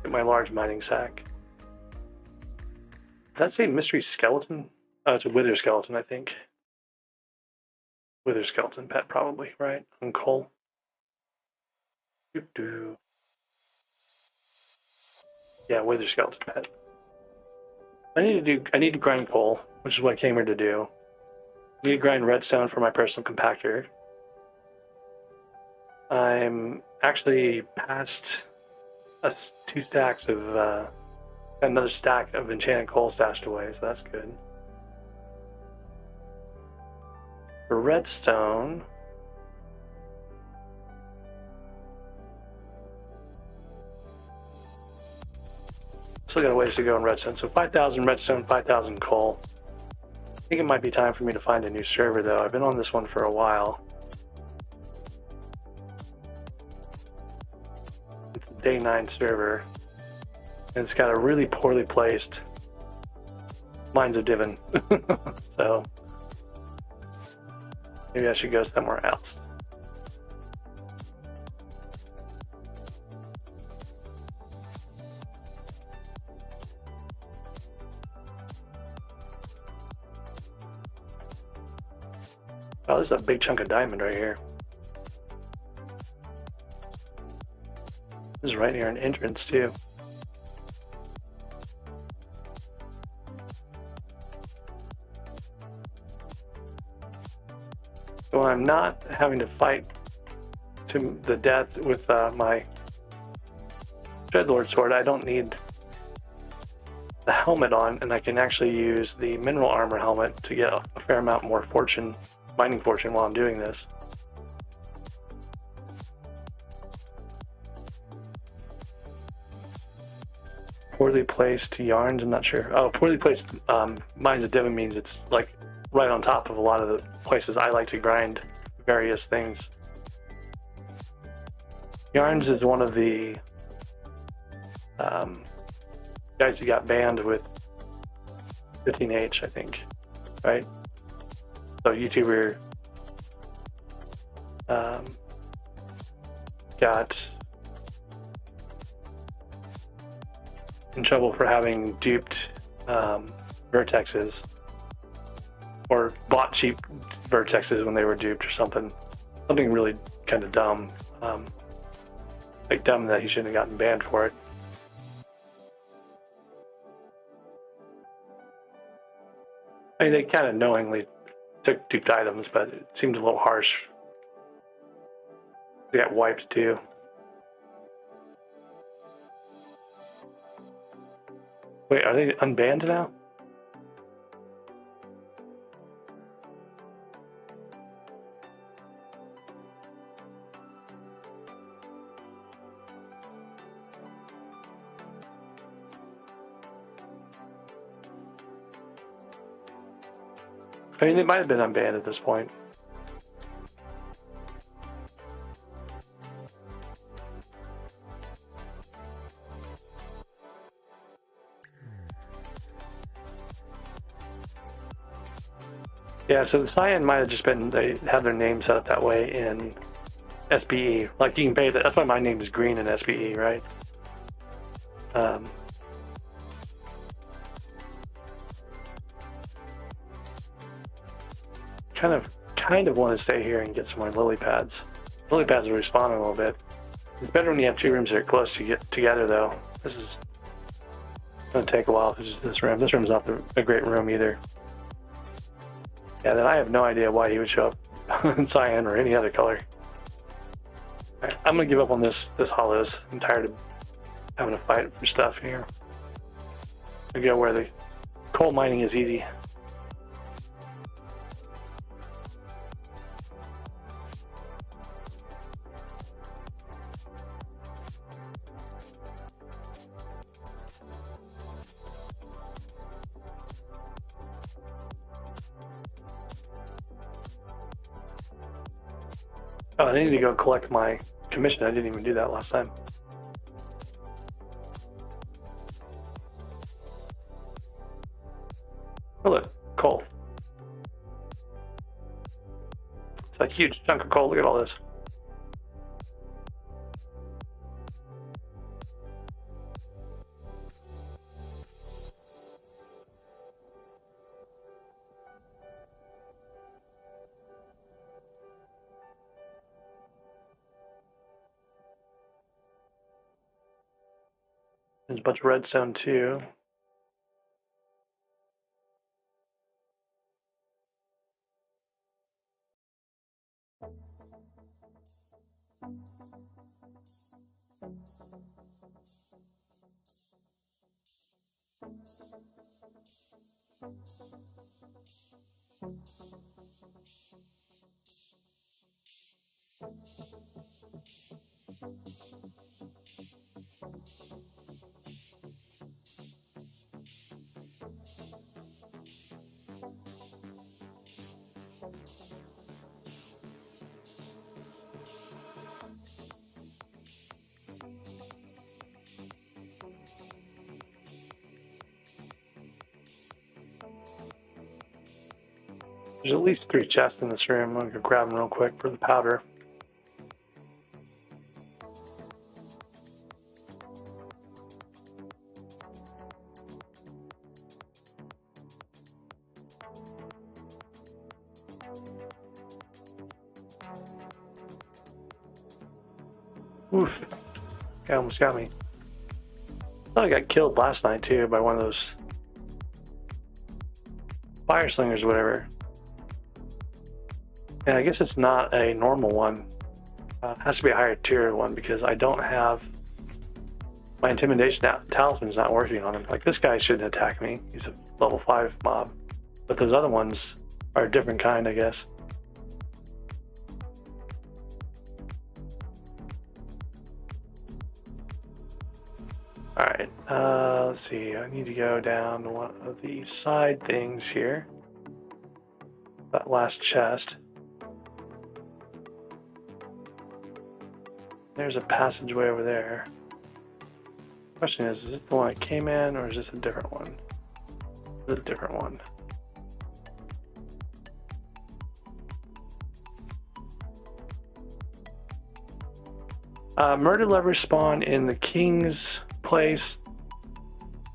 in my large mining sack. Did that say mystery skeleton? Oh, it's a wither skeleton, I think. Wither skeleton pet, probably, right? On coal. Yeah, wither skeleton pet. I need to grind coal, which is what I came here to do. I need to grind redstone for my personal compactor. I'm actually past 2 stacks of another stack of enchanted coal stashed away, so that's good. For redstone, still got a ways to go in redstone. So 5,000 redstone, 5,000 coal. I think it might be time for me to find a new server though. I've been on this one for a while. It's a day 9 server. And it's got a really poorly placed Mines of Divin. So maybe I should go somewhere else. Oh, this is a big chunk of diamond right here. This is right near an entrance too. So I'm not having to fight to the death with my Dreadlord sword. I don't need the helmet on, and I can actually use the mineral armor helmet to get a fair amount more fortune, mining fortune, while I'm doing this. Poorly placed yarns, I'm not sure. Oh, poorly placed Mines of Divin means it's like right on top of a lot of the places I like to grind various things. Yarns is one of the guys who got banned with 15H, I think, right? So YouTuber got in trouble for having duped vertexes, or bought cheap vertexes when they were duped, or something really kind of dumb, like dumb that he shouldn't have gotten banned for it. I mean, they kind of knowingly took duped items, but it seemed a little harsh. They got wiped too. Wait, are they unbanned now? I mean, it might have been unbanned at this point. Yeah, so the cyan might have just been, they have their name set up that way in SBE. Like, you can pay that. That's why my name is green in SBE, right? Kind of want to stay here and get some more lily pads. Lily pads will respawn a little bit. It's better when you have two rooms that are close to get together, though. This is going to take a while because this room. This room's not a great room either. Yeah, then I have no idea why he would show up in cyan or any other color. Right, I'm going to give up on this hollows. I'm tired of having to fight for stuff here. I go where the coal mining is easy. Oh, I need to go collect my commission. I didn't even do that last time. Oh look, coal. It's a huge chunk of coal. Look at all this. There's a bunch of redstone too. There's at least 3 chests in this room. I'm gonna go grab them real quick for the powder. Oof. Guy almost got me. I thought I got killed last night too by one of those fire slingers or whatever. Yeah, I guess it's not a normal one. It has to be a higher tier one because I don't have my intimidation talisman's not working on him. Like, this guy shouldn't attack me. He's a level 5 mob. But those other ones are a different kind, I guess. Alright, let's see. I need to go down to one of the side things here. That last chest. There's a passageway over there. Question is it the one I came in, or is this a different one? It's a different one. Murder levers spawn in the king's place.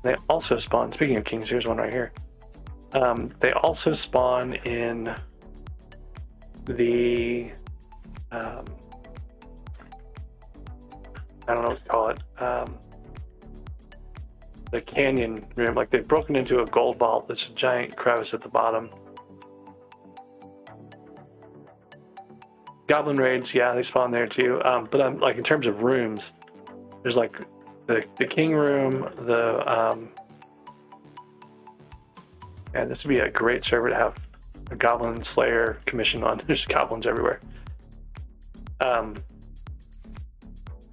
They also spawn, speaking of kings, here's one right here. They also spawn in the I don't know what to call it. The canyon room. Like, they've broken into a gold vault. There's a giant crevice at the bottom. Goblin raids, yeah, they spawn there too. But I'm like, in terms of rooms, there's like the king room, and this would be a great server to have a goblin slayer commission on. There's goblins everywhere.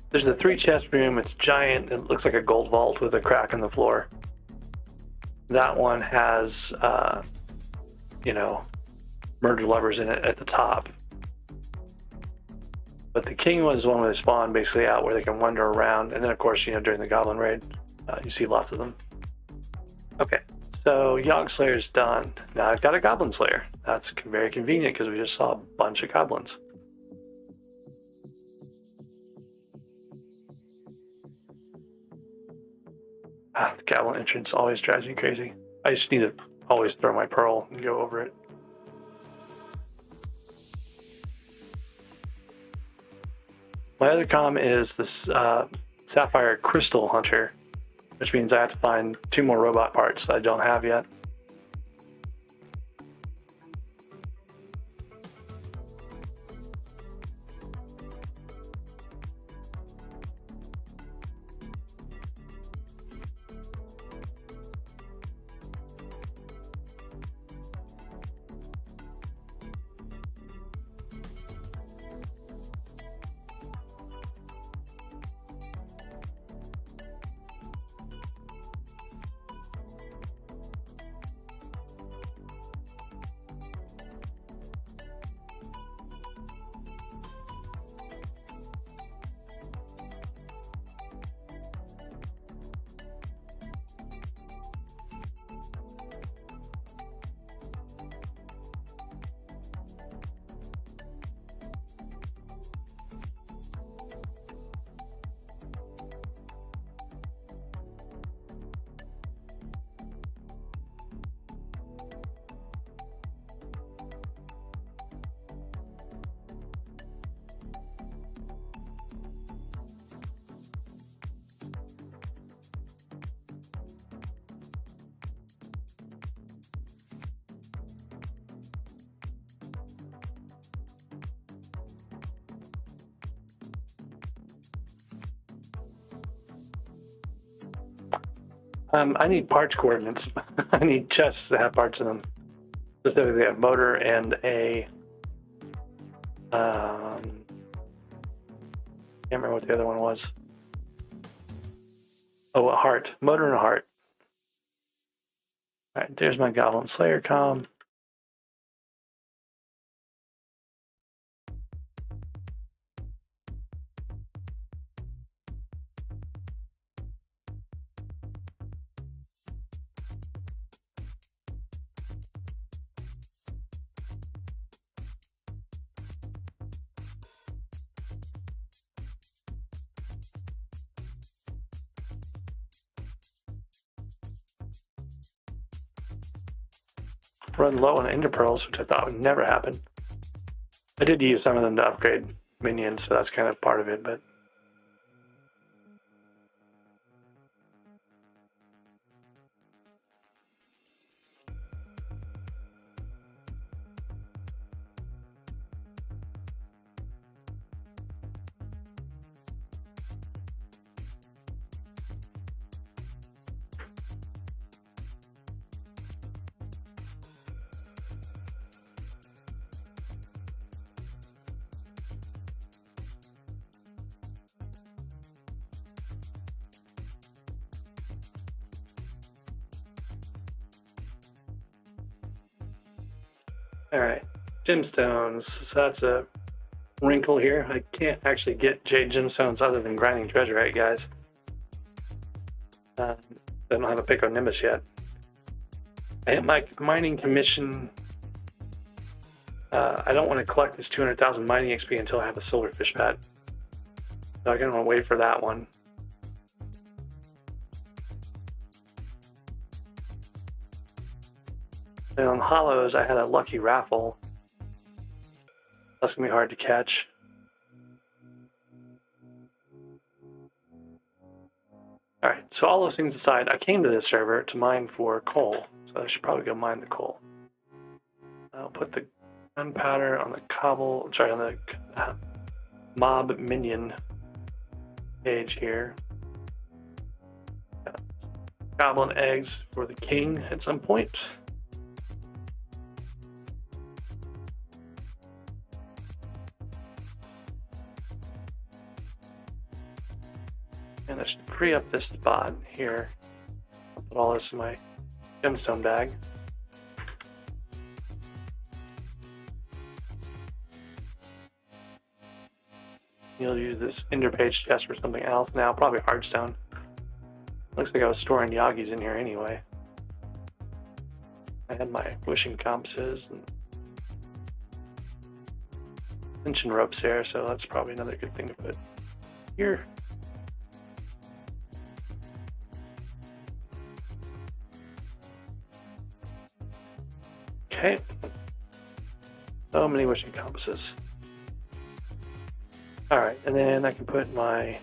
There's the 3 chest room. It's giant. It looks like a gold vault with a crack in the floor. That one has, you know, murder lovers in it at the top. But the king was one where they spawn basically out where they can wander around. And then, of course, you know, during the goblin raid, you see lots of them. Okay, so Yogg Slayer's done. Now I've got a Goblin Slayer. That's very convenient because we just saw a bunch of goblins. The goblin entrance always drives me crazy. I just need to always throw my pearl and go over it. My other comm is this Sapphire Crystal Hunter, which means I have to find 2 more robot parts that I don't have yet. I need parts coordinates. I need chests that have parts in them. Specifically a motor and a... can't remember what the other one was. Oh, a heart. Motor and a heart. Alright, there's my Goblin Slayer comm. Run low on ender pearls, which I thought would never happen. I did use some of them to upgrade minions, so that's kind of part of it, but alright, gemstones. So that's a wrinkle here. I can't actually get jade gemstones other than grinding treasure, guys. I don't have a pick on Nimbus yet. I hit my mining commission. I don't want to collect this 200,000 mining XP until I have a silverfish pet. So I'm going to wait for that one. And on hollows, I had a lucky raffle. That's going to be hard to catch. Alright, so all those things aside, I came to this server to mine for coal. So I should probably go mine the coal. I'll put the gunpowder on the on the mob minion page here. Got goblin eggs for the king at some point. And I should free up this spot here. I'll put all this in my gemstone bag. You'll use this interpage chest for something else now, probably hardstone. Looks like I was storing Yagis in here anyway. I had my wishing compasses and tension ropes there, so that's probably another good thing to put here. Okay. So many wishing compasses. Alright, and then I can put my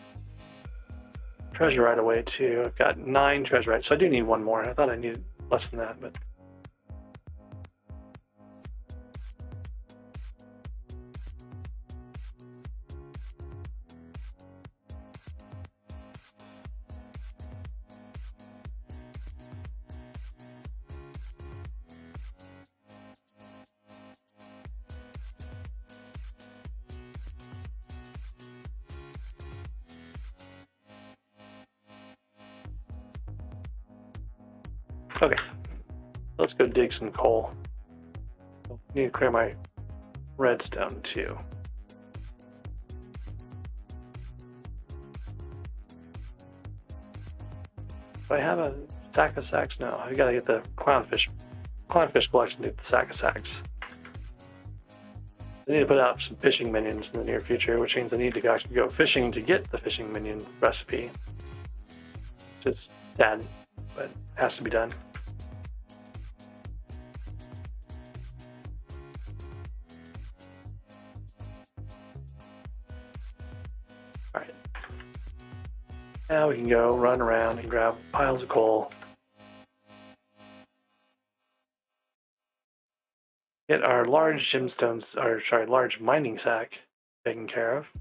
treasure right away too. I've got 9 treasure rights, so I do need one more. I thought I needed less than that, but okay, let's go dig some coal. I need to clear my redstone too. Do I have a stack of sacks? No, I gotta get the clownfish collection to get the sack of sacks. I need to put out some fishing minions in the near future, which means I need to actually go fishing to get the fishing minion recipe. Which is sad, but it has to be done. Alright. Now we can go run around and grab piles of coal. Get our large gemstones, or sorry, large mining sack taken care of.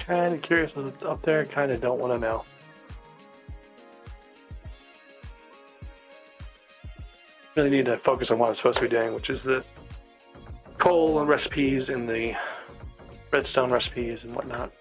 Kind of curious what's up there, kind of don't want to know. Really need to focus on what I'm supposed to be doing, which is the coal and recipes and the redstone recipes and whatnot.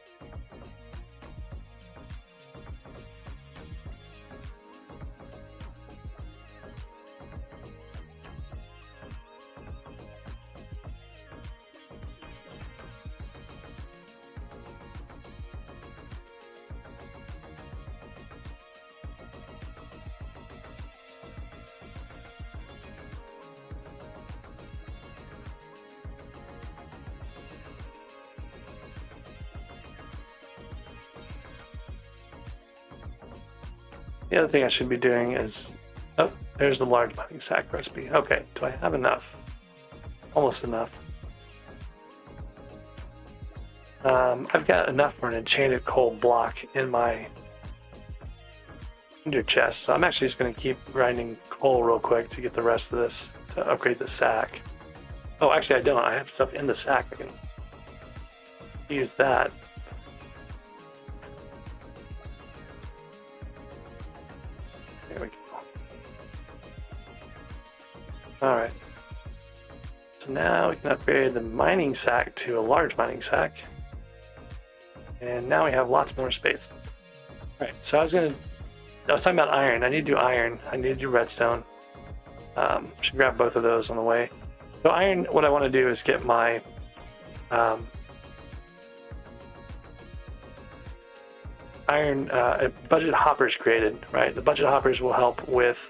The other thing I should be doing is, oh, there's the large mining sack recipe. Okay, do I have enough? Almost enough. I've got enough for an enchanted coal block in my ender chest, so I'm actually just going to keep grinding coal real quick to get the rest of this to upgrade the sack. Oh, actually I don't. I have stuff in the sack. I can use that. There we go. Alright. So now we can upgrade the mining sack to a large mining sack. And now we have lots more space. Alright, so I was talking about iron. I need to do iron. I need to do redstone. Should grab both of those on the way. So iron, what I want to do is get my iron budget hoppers created, right? The budget hoppers will help with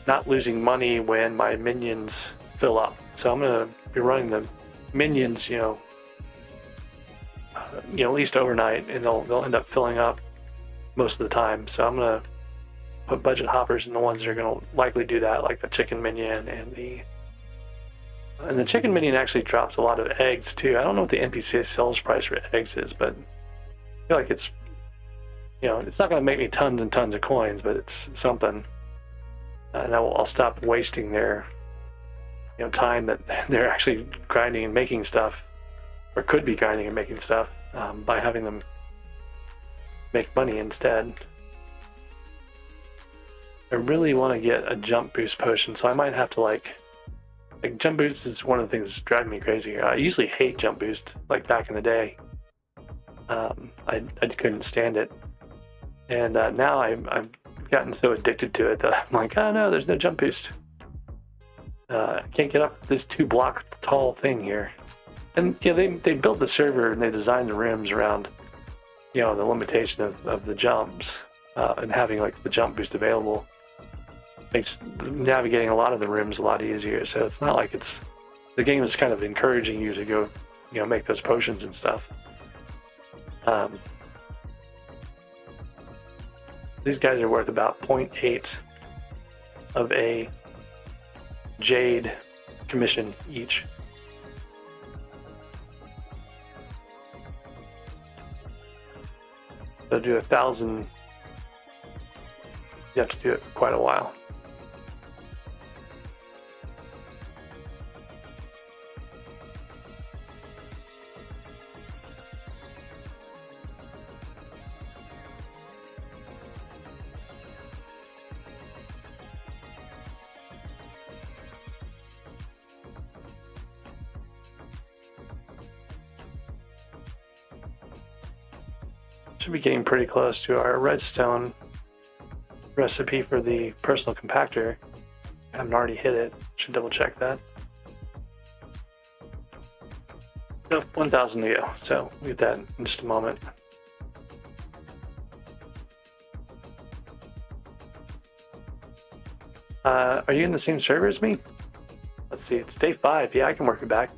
not losing money when my minions fill up. So I'm going to be running the minions, at least overnight, and they'll end up filling up most of the time. So I'm going to put budget hoppers in the ones that are going to likely do that, like the chicken minion and the chicken minion actually drops a lot of eggs too. I don't know what the NPC sales price for eggs is, but I feel like it's it's not going to make me tons and tons of coins, but it's something. And I'll stop wasting their time that they're actually grinding and making stuff, or could be grinding and making stuff, by having them make money instead. I really want to get a jump boost potion, so I might have to like jump boost is one of the things that's driving me crazy. I usually hate jump boost, like back in the day. I couldn't stand it, and now I've gotten so addicted to it that I'm like, oh no, there's no jump boost. I can't get up this 2-block tall thing here. And yeah, they built the server and they designed the rooms around, you know, the limitation of the jumps and having like the jump boost available makes navigating a lot of the rooms a lot easier. So it's not like the game is kind of encouraging you to go, you know, make those potions and stuff. These guys are worth about 0.8 of a jade commission each. So to do 1,000, you have to do it for quite a while. Should be getting pretty close to our redstone recipe for the personal compactor. I haven't already hit it. Should double check that. No, 1,000 to go. So we'll get that in just a moment. Are you in the same server as me? Let's see, it's day 5. Yeah, I can work it back.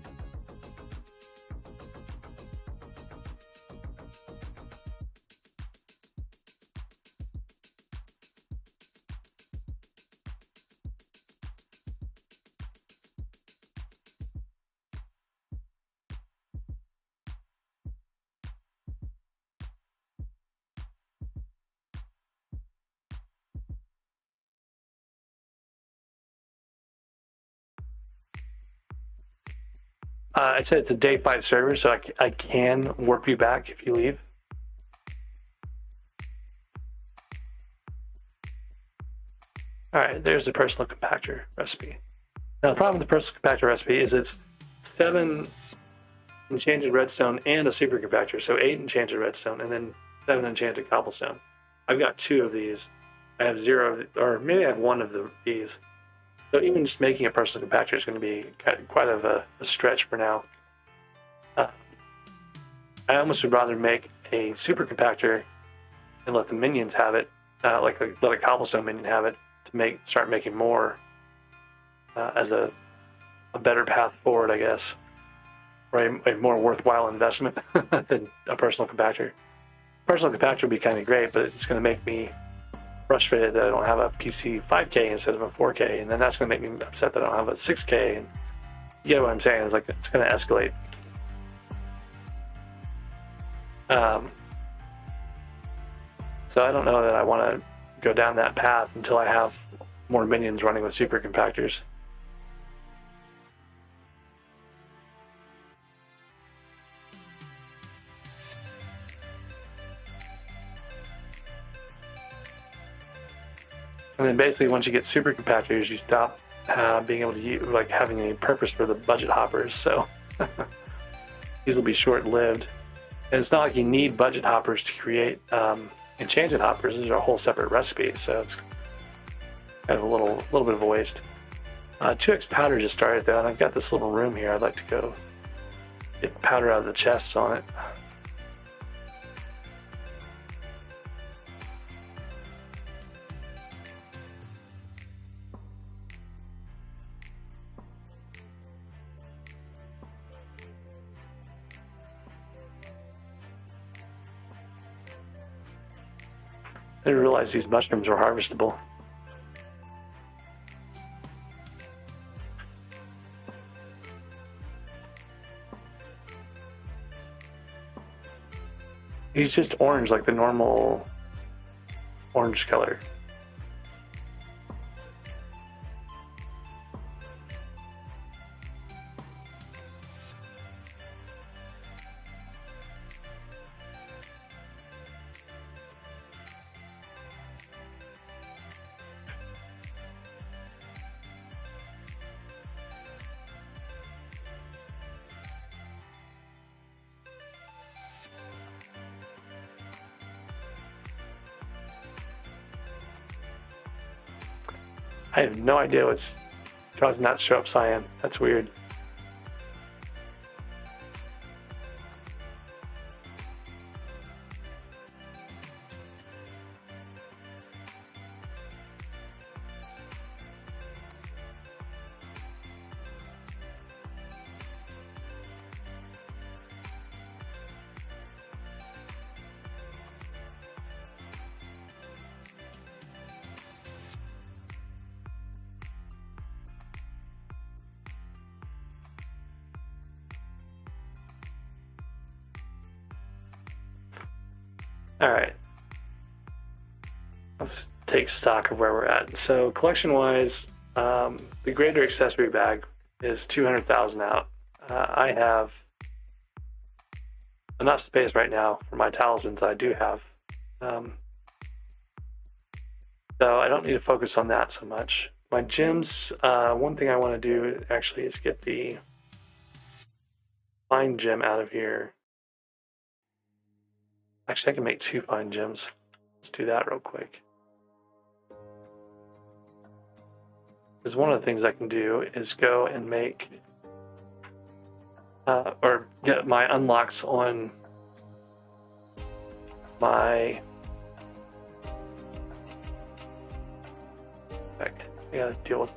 I said it's a day 5 server, so I can warp you back if you leave. Alright, there's the personal compactor recipe. Now the problem with the personal compactor recipe is it's 7 enchanted redstone and a super compactor, so 8 enchanted redstone and then 7 enchanted cobblestone. I've got 2 of these. I have 0, or maybe I have 1 of these. So even just making a personal compactor is going to be quite of a stretch for now. I almost would rather make a super compactor and let the minions have it, let a cobblestone minion have it to start making more as a better path forward, I guess, or a more worthwhile investment than a personal compactor. Personal compactor would be kind of great, but it's going to make me frustrated that I don't have a PC 5K instead of a 4K, and then that's going to make me upset that I don't have a 6K. And you get what I'm saying? It's like it's going to escalate. So I don't know that I want to go down that path until I have more minions running with super compactors. And then basically, once you get super compactors, you stop being able to use, like having any purpose for the budget hoppers. So these will be short-lived. And it's not like you need budget hoppers to create enchanted hoppers. These are a whole separate recipe, so it's kind of a little bit of a waste. 2x powder just started though, and I've got this little room here. I'd like to go get powder out of the chests on it. I didn't realize these mushrooms were harvestable. He's just orange, like the normal orange color. I have no idea what's causing that to show up cyan. That's weird. All right, let's take stock of where we're at. So collection-wise, the greater accessory bag is 200,000 out. I have enough space right now for my talismans I do have. So I don't need to focus on that so much. My gems, one thing I want to do actually is get the fine gem out of here. Actually, I can make 2 fine gems. Let's do that real quick. Because one of the things I can do is go and make or get my unlocks on my I gotta deal with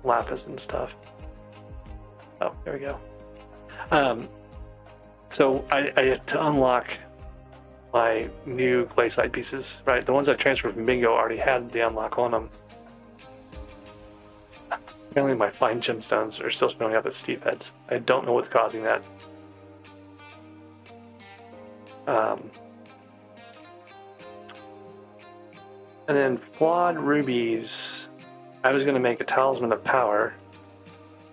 lapis and stuff. Oh, there we go. So I have to unlock my new glaciite pieces, right? The ones I transferred from Bingo already had the unlock on them. Apparently my fine gemstones are still showing up as steep heads. I don't know what's causing that. And then flawed rubies. I was going to make a talisman of power.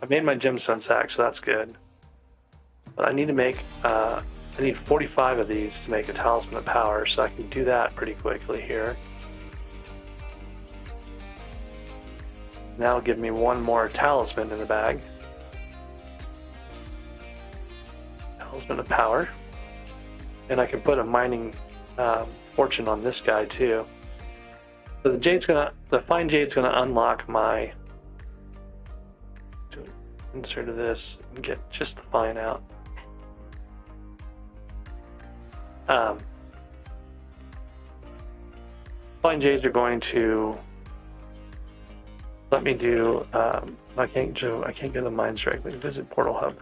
I made my gemstone sack, so that's good. But I need to make, I need 45 of these to make a talisman of power, so I can do that pretty quickly here. Now give me one more talisman in the bag. Talisman of power. And I can put a mining fortune on this guy too. So the fine jade's gonna unlock my insert of this and get just the fine out. Fine jades are going to let me do. I can't go to the mines directly. Visit Portal Hub.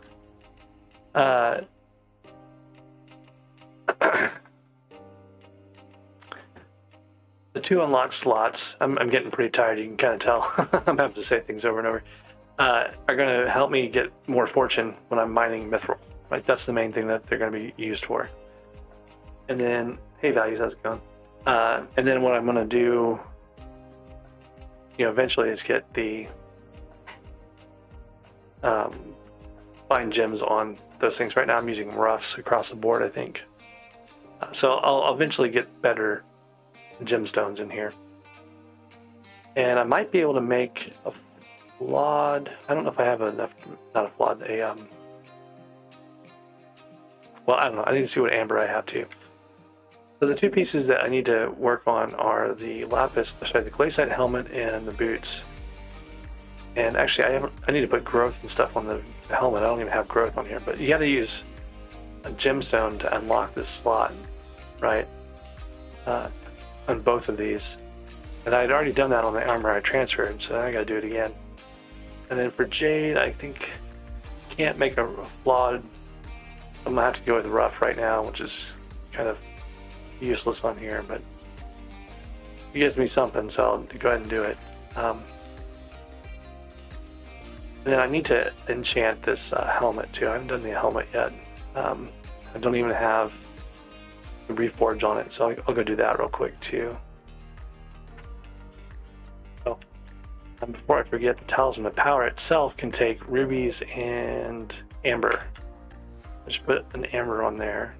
The 2 unlocked slots, I'm getting pretty tired, you can kind of tell. I'm having to say things over and over. Are going to help me get more fortune when I'm mining mithril. Right, that's the main thing that they're going to be used for. And then, hey values, how's it going? And then what I'm going to do, eventually is get the fine gems on those things. Right now I'm using roughs across the board, I think. So I'll eventually get better gemstones in here. And I might be able to make a flawed, I don't know if I have enough, not a flawed, well, I don't know, I need to see what amber I have too. So the 2 pieces that I need to work on are the lapis, sorry, the glaciite helmet and the boots. And actually I need to put growth and stuff on the helmet. I don't even have growth on here, but you gotta use a gemstone to unlock this slot, right? On both of these. And I'd already done that on the armor I transferred, so I gotta do it again. And then for jade, I think I can't make a flawed. I'm gonna have to go with rough right now, which is kind of useless on here, but it gives me something, so I'll go ahead and do it. Then I need to enchant this helmet too. I haven't done the helmet yet. I don't even have the reforge on it, so I'll go do that real quick too. Oh, and before I forget, the talisman of power itself can take rubies and amber. I just put an amber on there.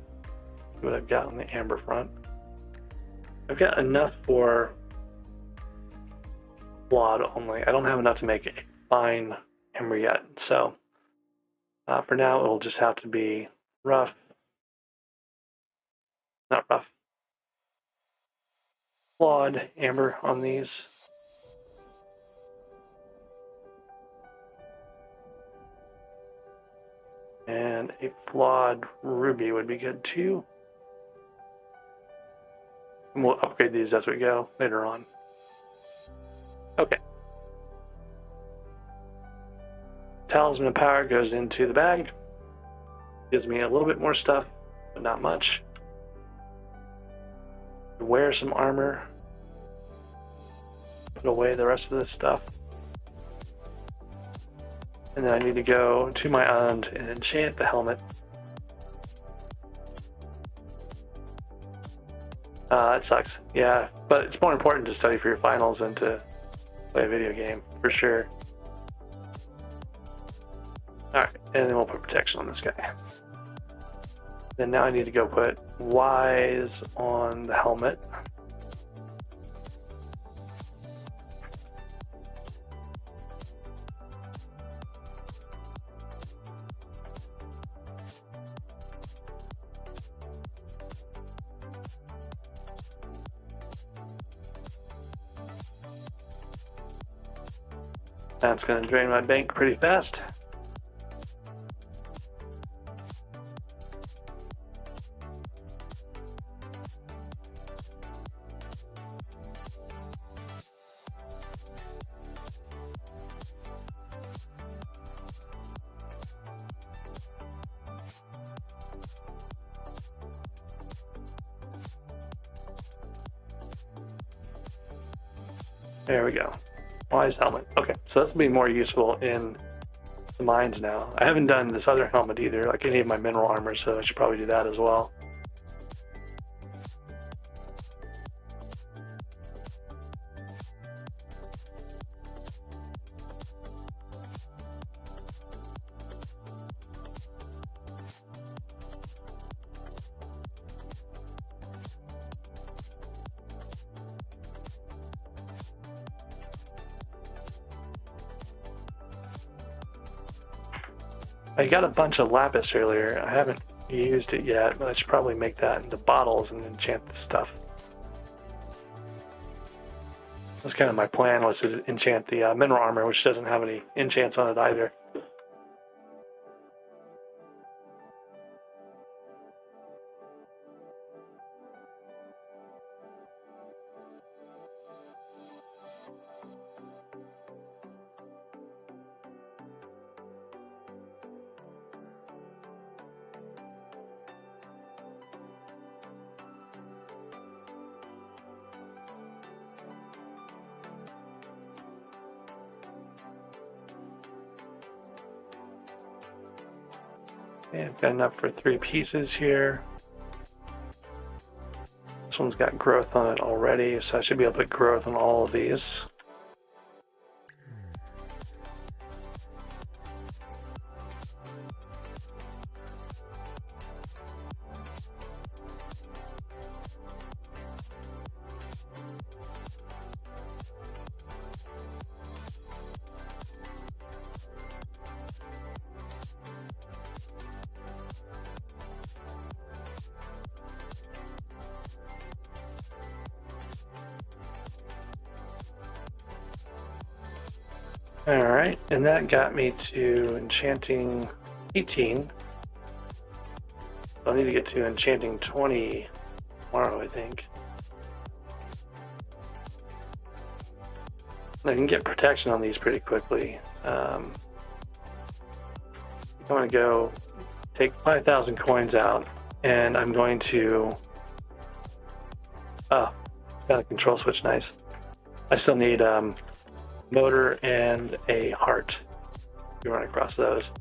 See what I've got on the amber front. I've got enough for flawed only. I don't have enough to make a fine amber yet, so for now it'll just have to be rough. Not rough. Flawed amber on these. And a flawed ruby would be good too. And we'll upgrade these as we go later on. Okay. Talisman of Power goes into the bag. Gives me a little bit more stuff, but not much. Wear some armor. Put away the rest of this stuff. And then I need to go to my island and enchant the helmet. It sucks. Yeah, but it's more important to study for your finals than to play a video game, for sure. Alright, and then we'll put protection on this guy. Then now I need to go put Wise on the helmet. That's going to drain my bank pretty fast. There we go. Wise helmet. Okay, so that's going to be more useful in the mines now. I haven't done this other helmet either, like any of my mineral armor, so I should probably do that as well. I got a bunch of lapis earlier. I haven't used it yet, but I should probably make that into bottles and enchant the stuff. That's kind of my plan, was to enchant the mineral armor, which doesn't have any enchants on it either. Okay, I've got enough for 3 pieces here. This one's got growth on it already, so I should be able to put growth on all of these. Alright, and that got me to enchanting 18. I'll need to get to enchanting 20 tomorrow, I think. I can get protection on these pretty quickly. I'm going to go take 5,000 coins out, and I'm going to... Oh, got a control switch, nice. I still need motor and a heart. You run across those.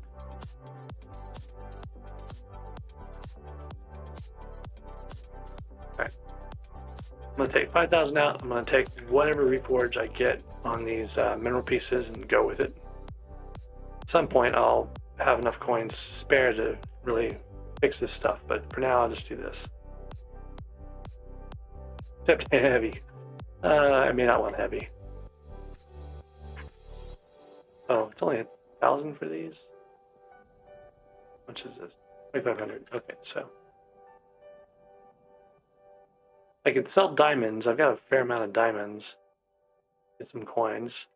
Alright. I'm going to take 5,000 out. I'm going to take whatever reforge I get on these mineral pieces and go with it. At some point I'll have enough coins spare to really fix this stuff, but for now I'll just do this. Except heavy. I may not want heavy. Oh, it's only 1,000 for these? How much is this? 2,500. Okay, so I could sell diamonds. I've got a fair amount of diamonds. Get some coins.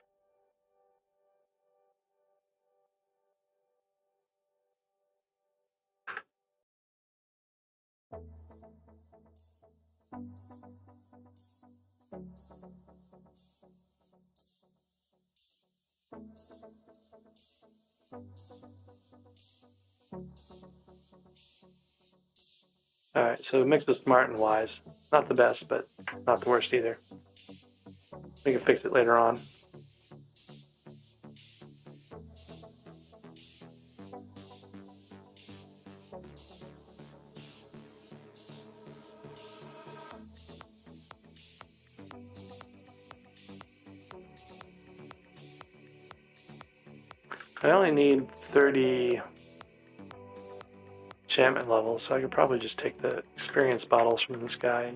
All right, so the mix is smart and wise. Not the best, but not the worst either. We can fix it later on. I only need 30 enchantment levels, so I could probably just take the experience bottles from this guy.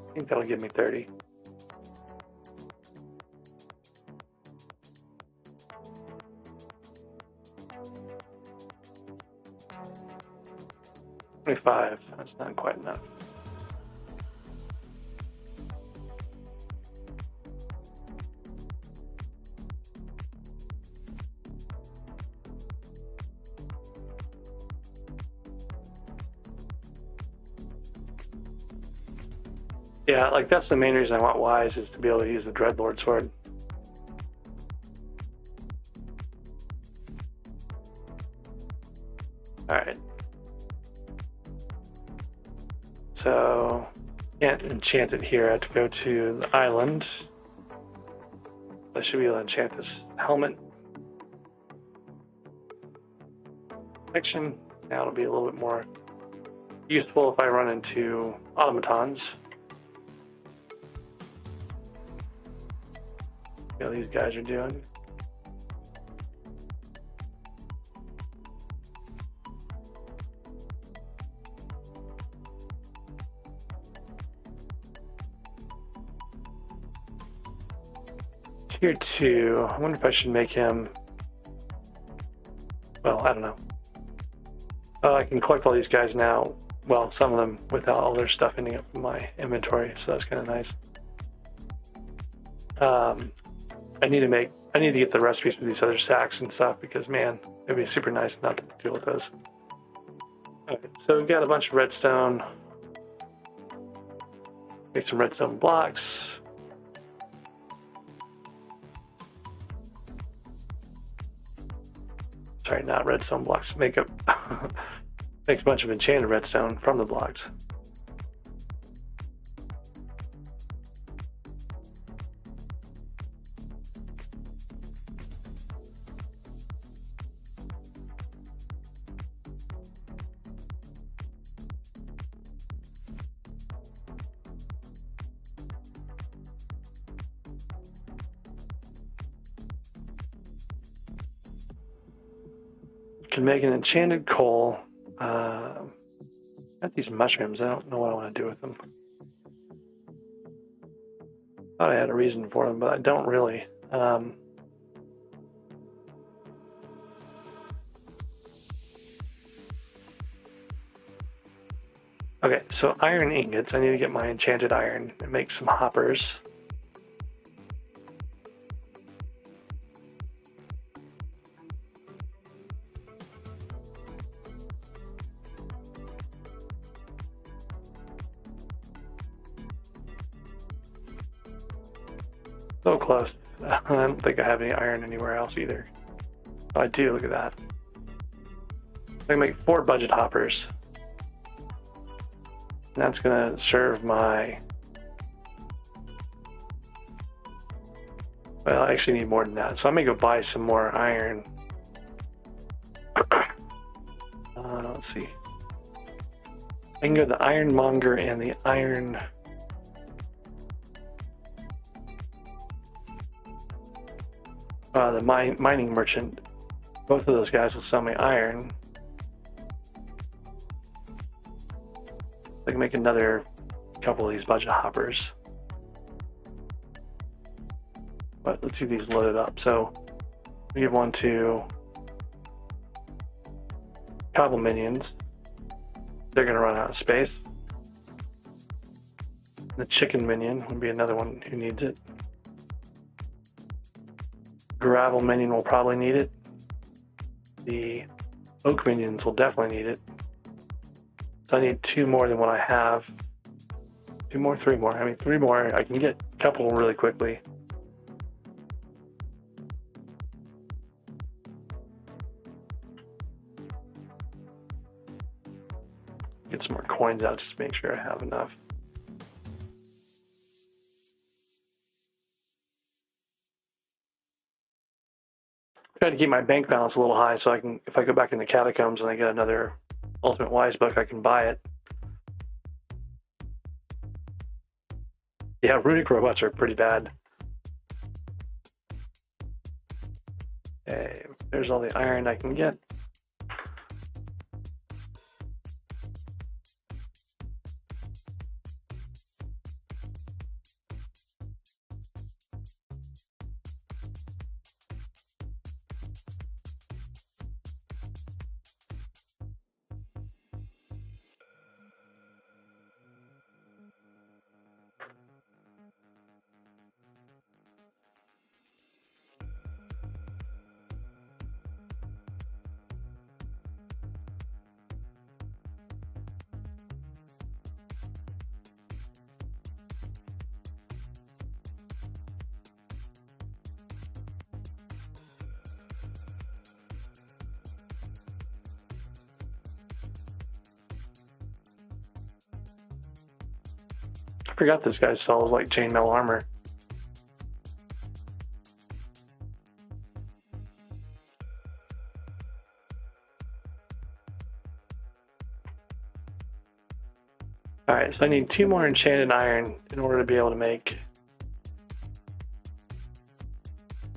I think that'll give me 30. $25, that's not quite enough. Yeah, like that's the main reason I want Wise, is to be able to use the Dreadlord sword. Alright. So, can't enchant it here. I have to go to the island. I should be able to enchant this helmet. Protection. Now it'll be a little bit more useful if I run into automatons. See how these guys are doing. Tier 2. I wonder if I should make him. Well, I don't know. I can collect all these guys now. Well, some of them without all their stuff ending up in my inventory, so that's kind of nice. I need to get the recipes for these other sacks and stuff, because man, it'd be super nice not to deal with those. Okay, so we've got a bunch of redstone. Make some redstone blocks. Sorry, not redstone blocks. Make a bunch of enchanted redstone from the blocks. Can make an enchanted coal. Got these mushrooms. I don't know what I want to do with them. Thought I had a reason for them, but I don't really. Okay, so iron ingots. I need to get my enchanted iron and make some hoppers. So close. I don't think I have any iron anywhere else either. Oh, I do, look at that. I can make 4 budget hoppers. And that's gonna serve my... Well, I actually need more than that. So I'm gonna go buy some more iron. Let's see. I can go to the Ironmonger and the Iron... the mining merchant. Both of those guys will sell me iron. I can make another couple of these budget hoppers. But let's see these loaded up. So we give one to Cobble minions. They're gonna run out of space. The chicken minion would be another one who needs it. Gravel minion will probably need it. The oak minions will definitely need it. So I need 2 more than what I have. 2 more, 3 more. I mean, 3 more. I can get a couple really quickly. Get some more coins out just to make sure I have enough. Try to keep my bank balance a little high so I can, if I go back in the catacombs and I get another Ultimate Wise book, I can buy it. Yeah, runic robots are pretty bad. Okay, there's all the iron I can get. I forgot this guy sells like chainmail armor. Alright, so I need 2 more enchanted iron in order to be able to make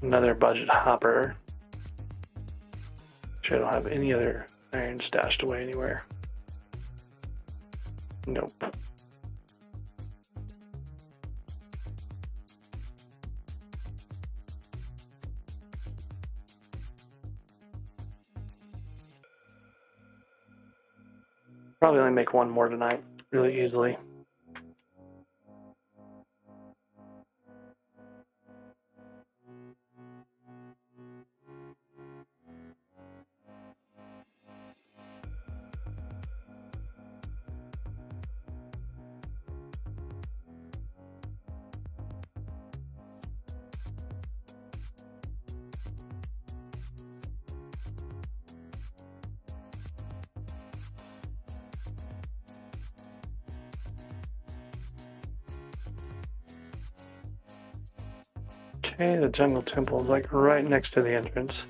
another budget hopper. Sure, I don't have any other iron stashed away anywhere. Nope. Probably only make 1 more tonight, really easily. Okay, the jungle temple is like right next to the entrance.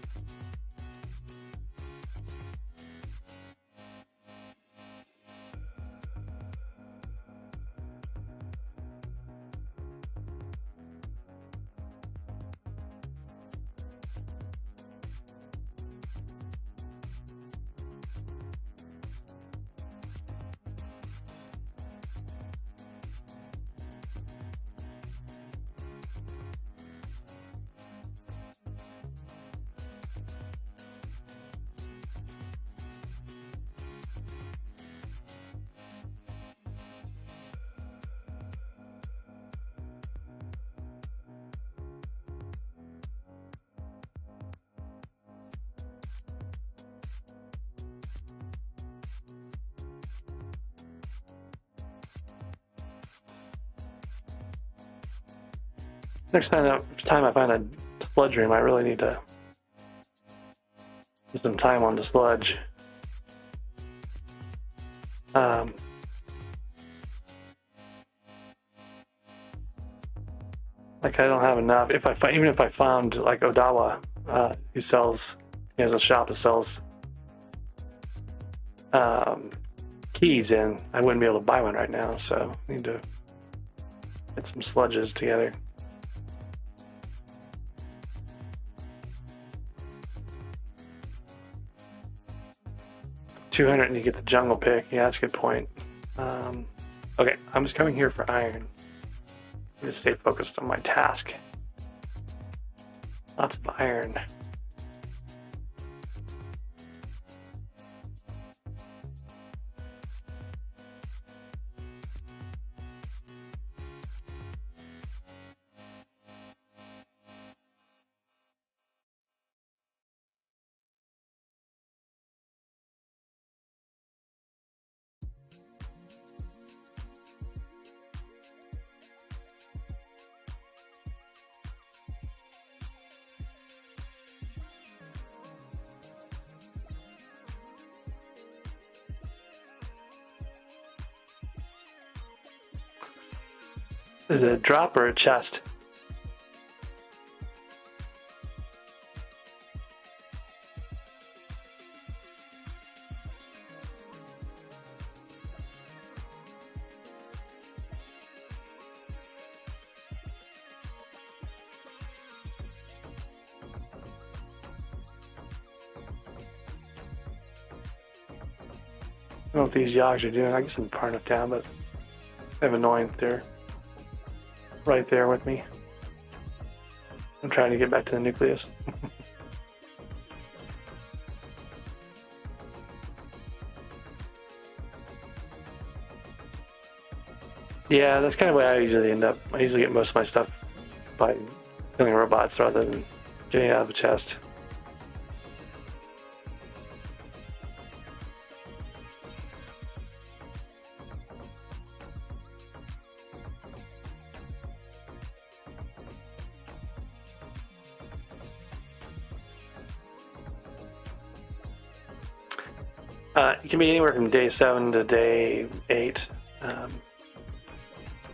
Next time I find a sludge room, I really need to spend some time on the sludge. Like I don't have enough. Even if I found like Odawa, who sells, he has a shop that sells keys in, I wouldn't be able to buy one right now. So I need to get some sludges together. $200 and you get the jungle pick. Yeah, that's a good point. Okay, I'm just coming here for iron. I need to stay focused on my task. Lots of iron. Is it a drop or a chest? I don't know what these yogs are doing. I guess I'm far enough down, but kind of annoying that they're right there with me. I'm trying to get back to the nucleus. Yeah, that's kind of where I usually end up. I usually get most of my stuff by killing robots rather than getting out of the chest. It can be anywhere from day 7 to day 8.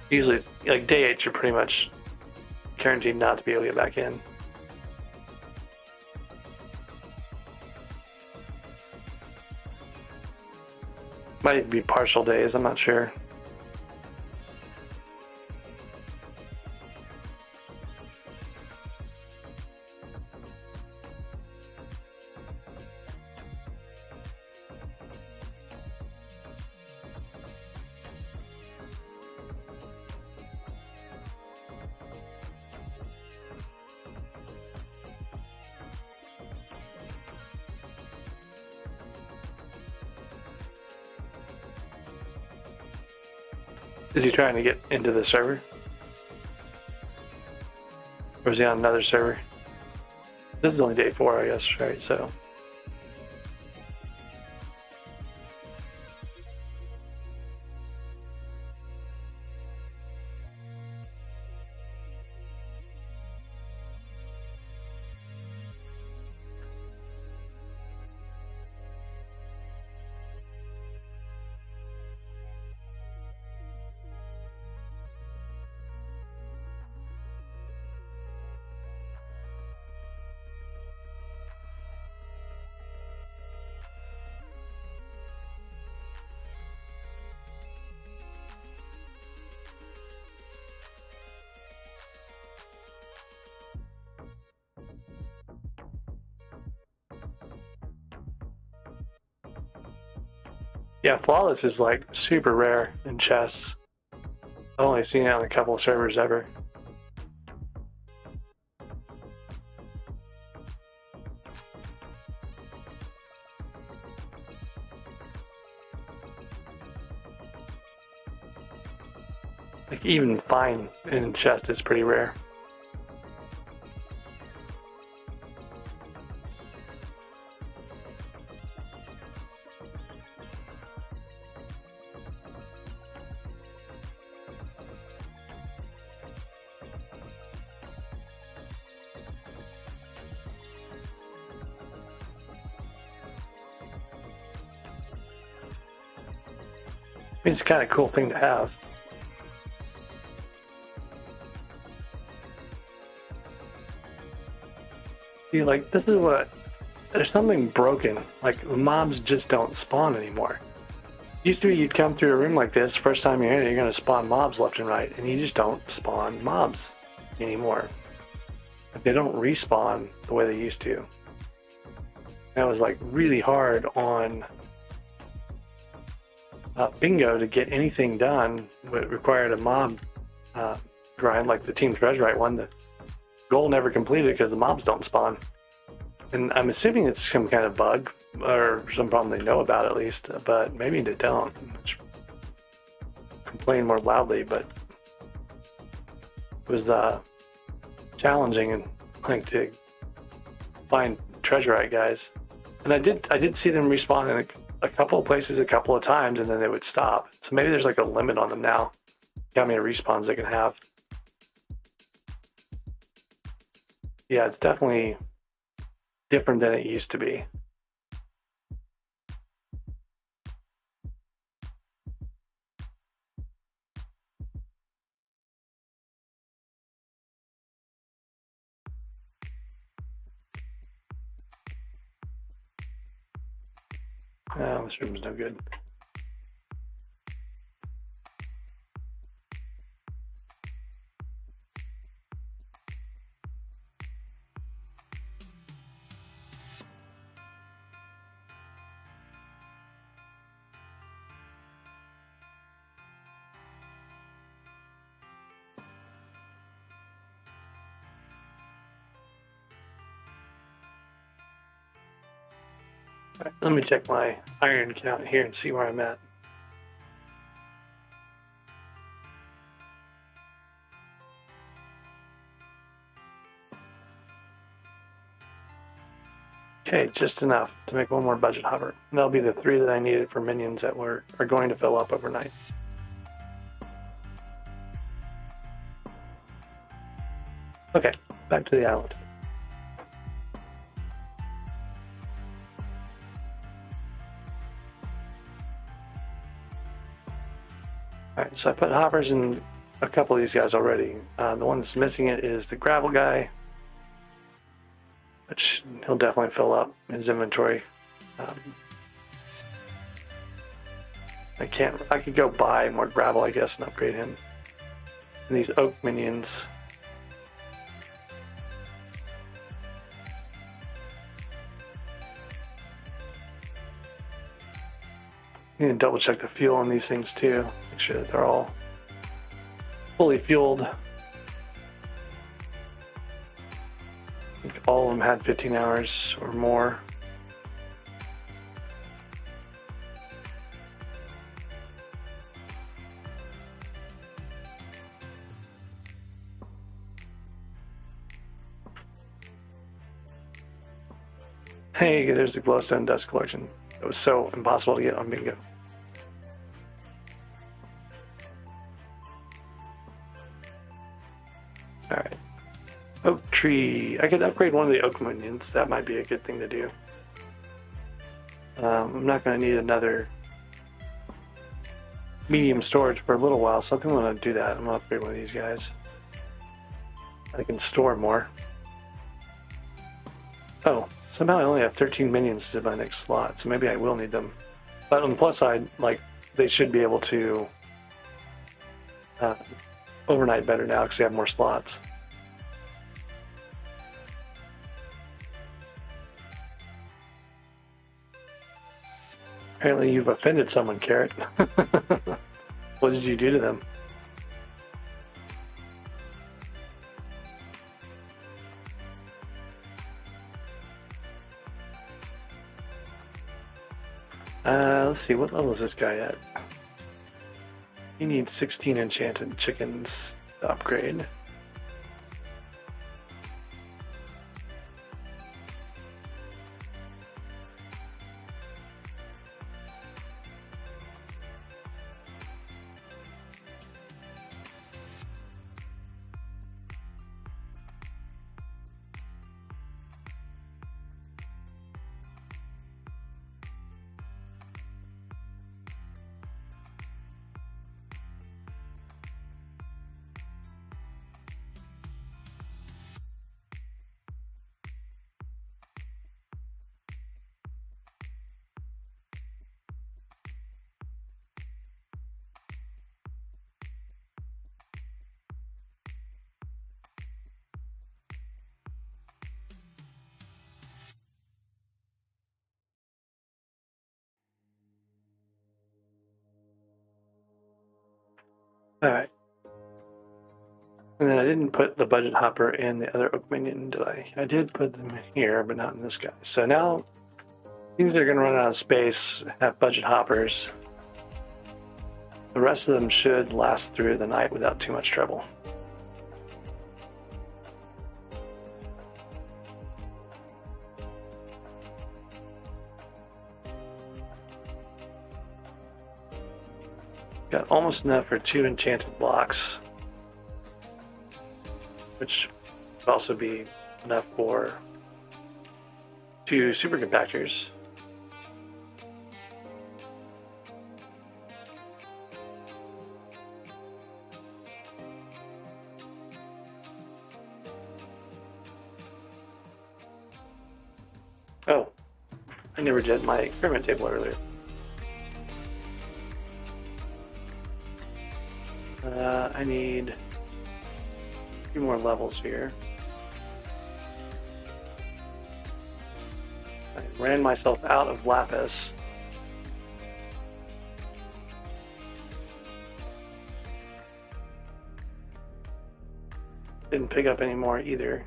Usually, like day 8, you're pretty much guaranteed not to be able to get back in. Might even be partial days, I'm not sure. Is he trying to get into the server? Or is he on another server? This is only day 4, I guess, right? So. Yeah, flawless is like super rare in chess. I've only seen it on a couple of servers ever. Like even fine in chess is pretty rare. It's kind of a cool thing to have. See, like, this is what... There's something broken. Like, mobs just don't spawn anymore. Used to be you'd come through a room like this, first time you're in it, you're going to spawn mobs left and right, and you just don't spawn mobs anymore. Like, they don't respawn the way they used to. That was, like, really hard on... bingo to get anything done. It required a mob grind like the Team Treasurite one. The goal never completed because the mobs don't spawn. And I'm assuming it's some kind of bug or some problem they know about at least, but maybe they don't. Complain more loudly, but it was challenging and like to find Treasurite guys. And I did see them respawn in a couple of places a couple of times, and then they would stop. So maybe there's like a limit on them now, how many respawns they can have. Yeah, it's definitely different than it used to be. Oh, this room's no good. Right, let me check my iron count here and see where I'm at. Okay, just enough to make one more budget hopper. And that'll be the 3 that I needed for minions that are going to fill up overnight. Okay, back to the island. Alright, so I put hoppers in a couple of these guys already. The one that's missing it is the gravel guy, which he'll definitely fill up his inventory. I could go buy more gravel, I guess, and upgrade him. And these oak minions. You need to double check the fuel on these things too. Make sure that they're all fully fueled. I think all of them had 15 hours or more. Hey, there's the glowstone dust collection. It was so impossible to get on bingo. Alright. Oak tree. I could upgrade one of the oak minions. That might be a good thing to do. I'm not going to need another medium storage for a little while, so I think I'm going to do that. I'm going to upgrade one of these guys. I can store more. Oh, somehow I only have 13 minions to my next slot, so maybe I will need them. But on the plus side, like, they should be able to overnight better now because they have more slots. Apparently you've offended someone, Carrot. What did you do to them? Let's see, what level is this guy at? He needs 16 enchanted chickens to upgrade. Alright. And then I didn't put the budget hopper in the other oak minion, did I? I did put them here, but not in this guy. So now things are going to run out of space, have budget hoppers. The rest of them should last through the night without too much trouble. Got almost enough for 2 enchanted blocks, which would also be enough for 2 supercompactors. Oh, I never did my experiment table earlier. I need a few more levels here. I ran myself out of lapis. Didn't pick up any more either.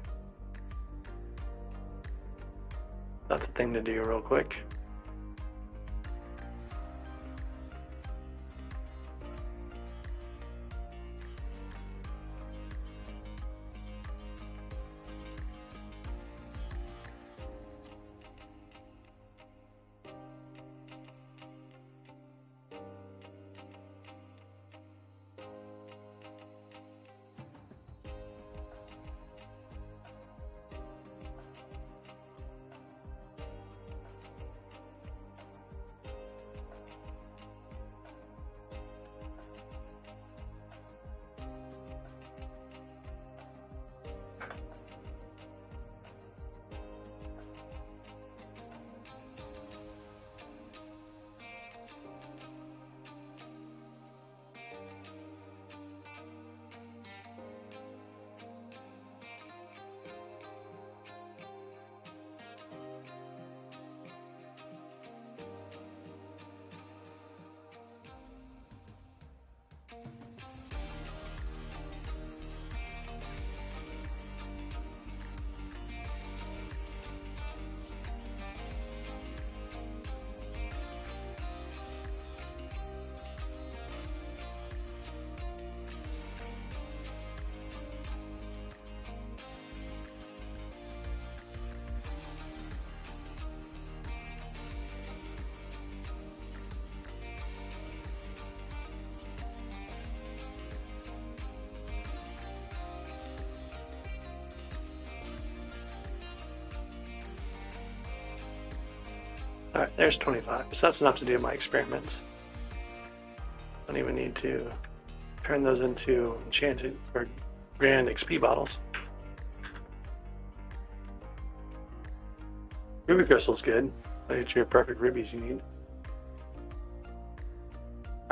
That's a thing to do real quick. Alright, there's 25. So that's enough to do my experiments. Don't even need to turn those into enchanted or grand XP bottles. Ruby crystal's good. That'll get you your perfect rubies you need.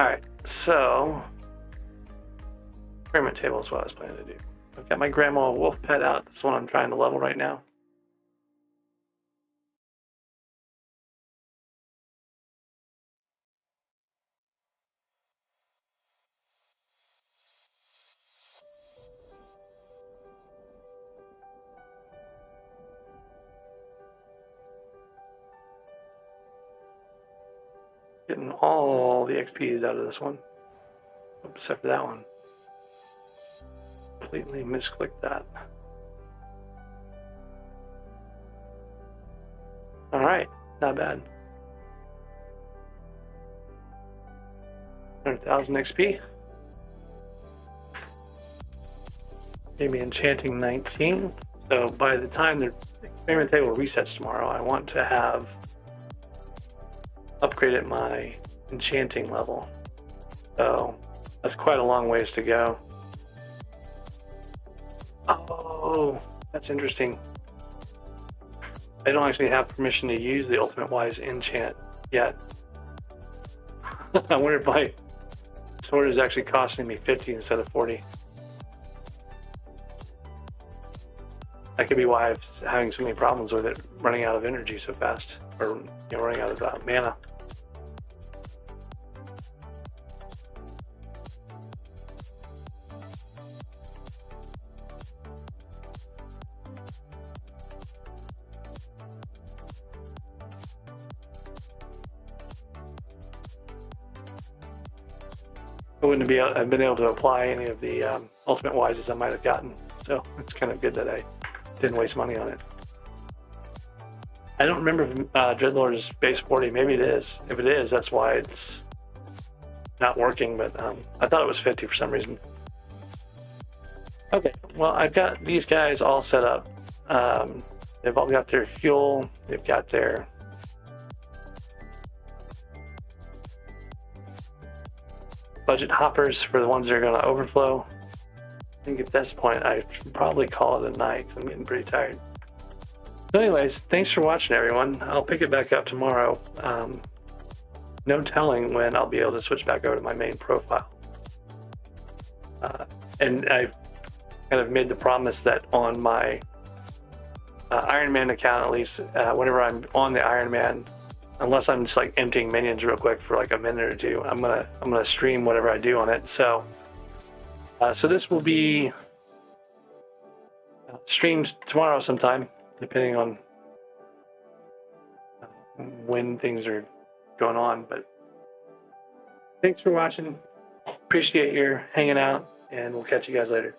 Alright, so experiment table is what I was planning to do. I've got my grandma wolf pet out. That's the one I'm trying to level right now. Getting all the XPs out of this one. Except for that one. Completely misclicked that. Alright, not bad. 100,000 XP. Gave me enchanting 19. So by the time the experiment table resets tomorrow, I want to have upgraded my enchanting level. So that's quite a long ways to go. Oh, that's interesting. I don't actually have permission to use the Ultimate Wise enchant yet. I wonder if my sword is actually costing me 50 instead of 40. That could be why I'm having so many problems with it running out of energy so fast, or running out of mana. I wouldn't have been able to apply any of the Ultimate Wises I might have gotten, so it's kind of good that I didn't waste money on it. I don't remember if Dreadlord is base 40. Maybe it is. If it is, that's why it's not working, but I thought it was 50 for some reason. Okay, well, I've got these guys all set up. They've all got their fuel. They've got their budget hoppers for the ones that are going to overflow. I think at this point I should probably call it a night because I'm getting pretty tired. So anyways, thanks for watching, everyone. I'll pick it back up tomorrow. No telling when I'll be able to switch back over to my main profile. And I kind of made the promise that on my Ironman account, at least, whenever I'm on the Ironman, unless I'm just like emptying minions real quick for like a minute or two, I'm gonna stream whatever I do on it. So this will be streamed tomorrow sometime, depending on when things are going on. But thanks for watching. Appreciate your hanging out, and we'll catch you guys later.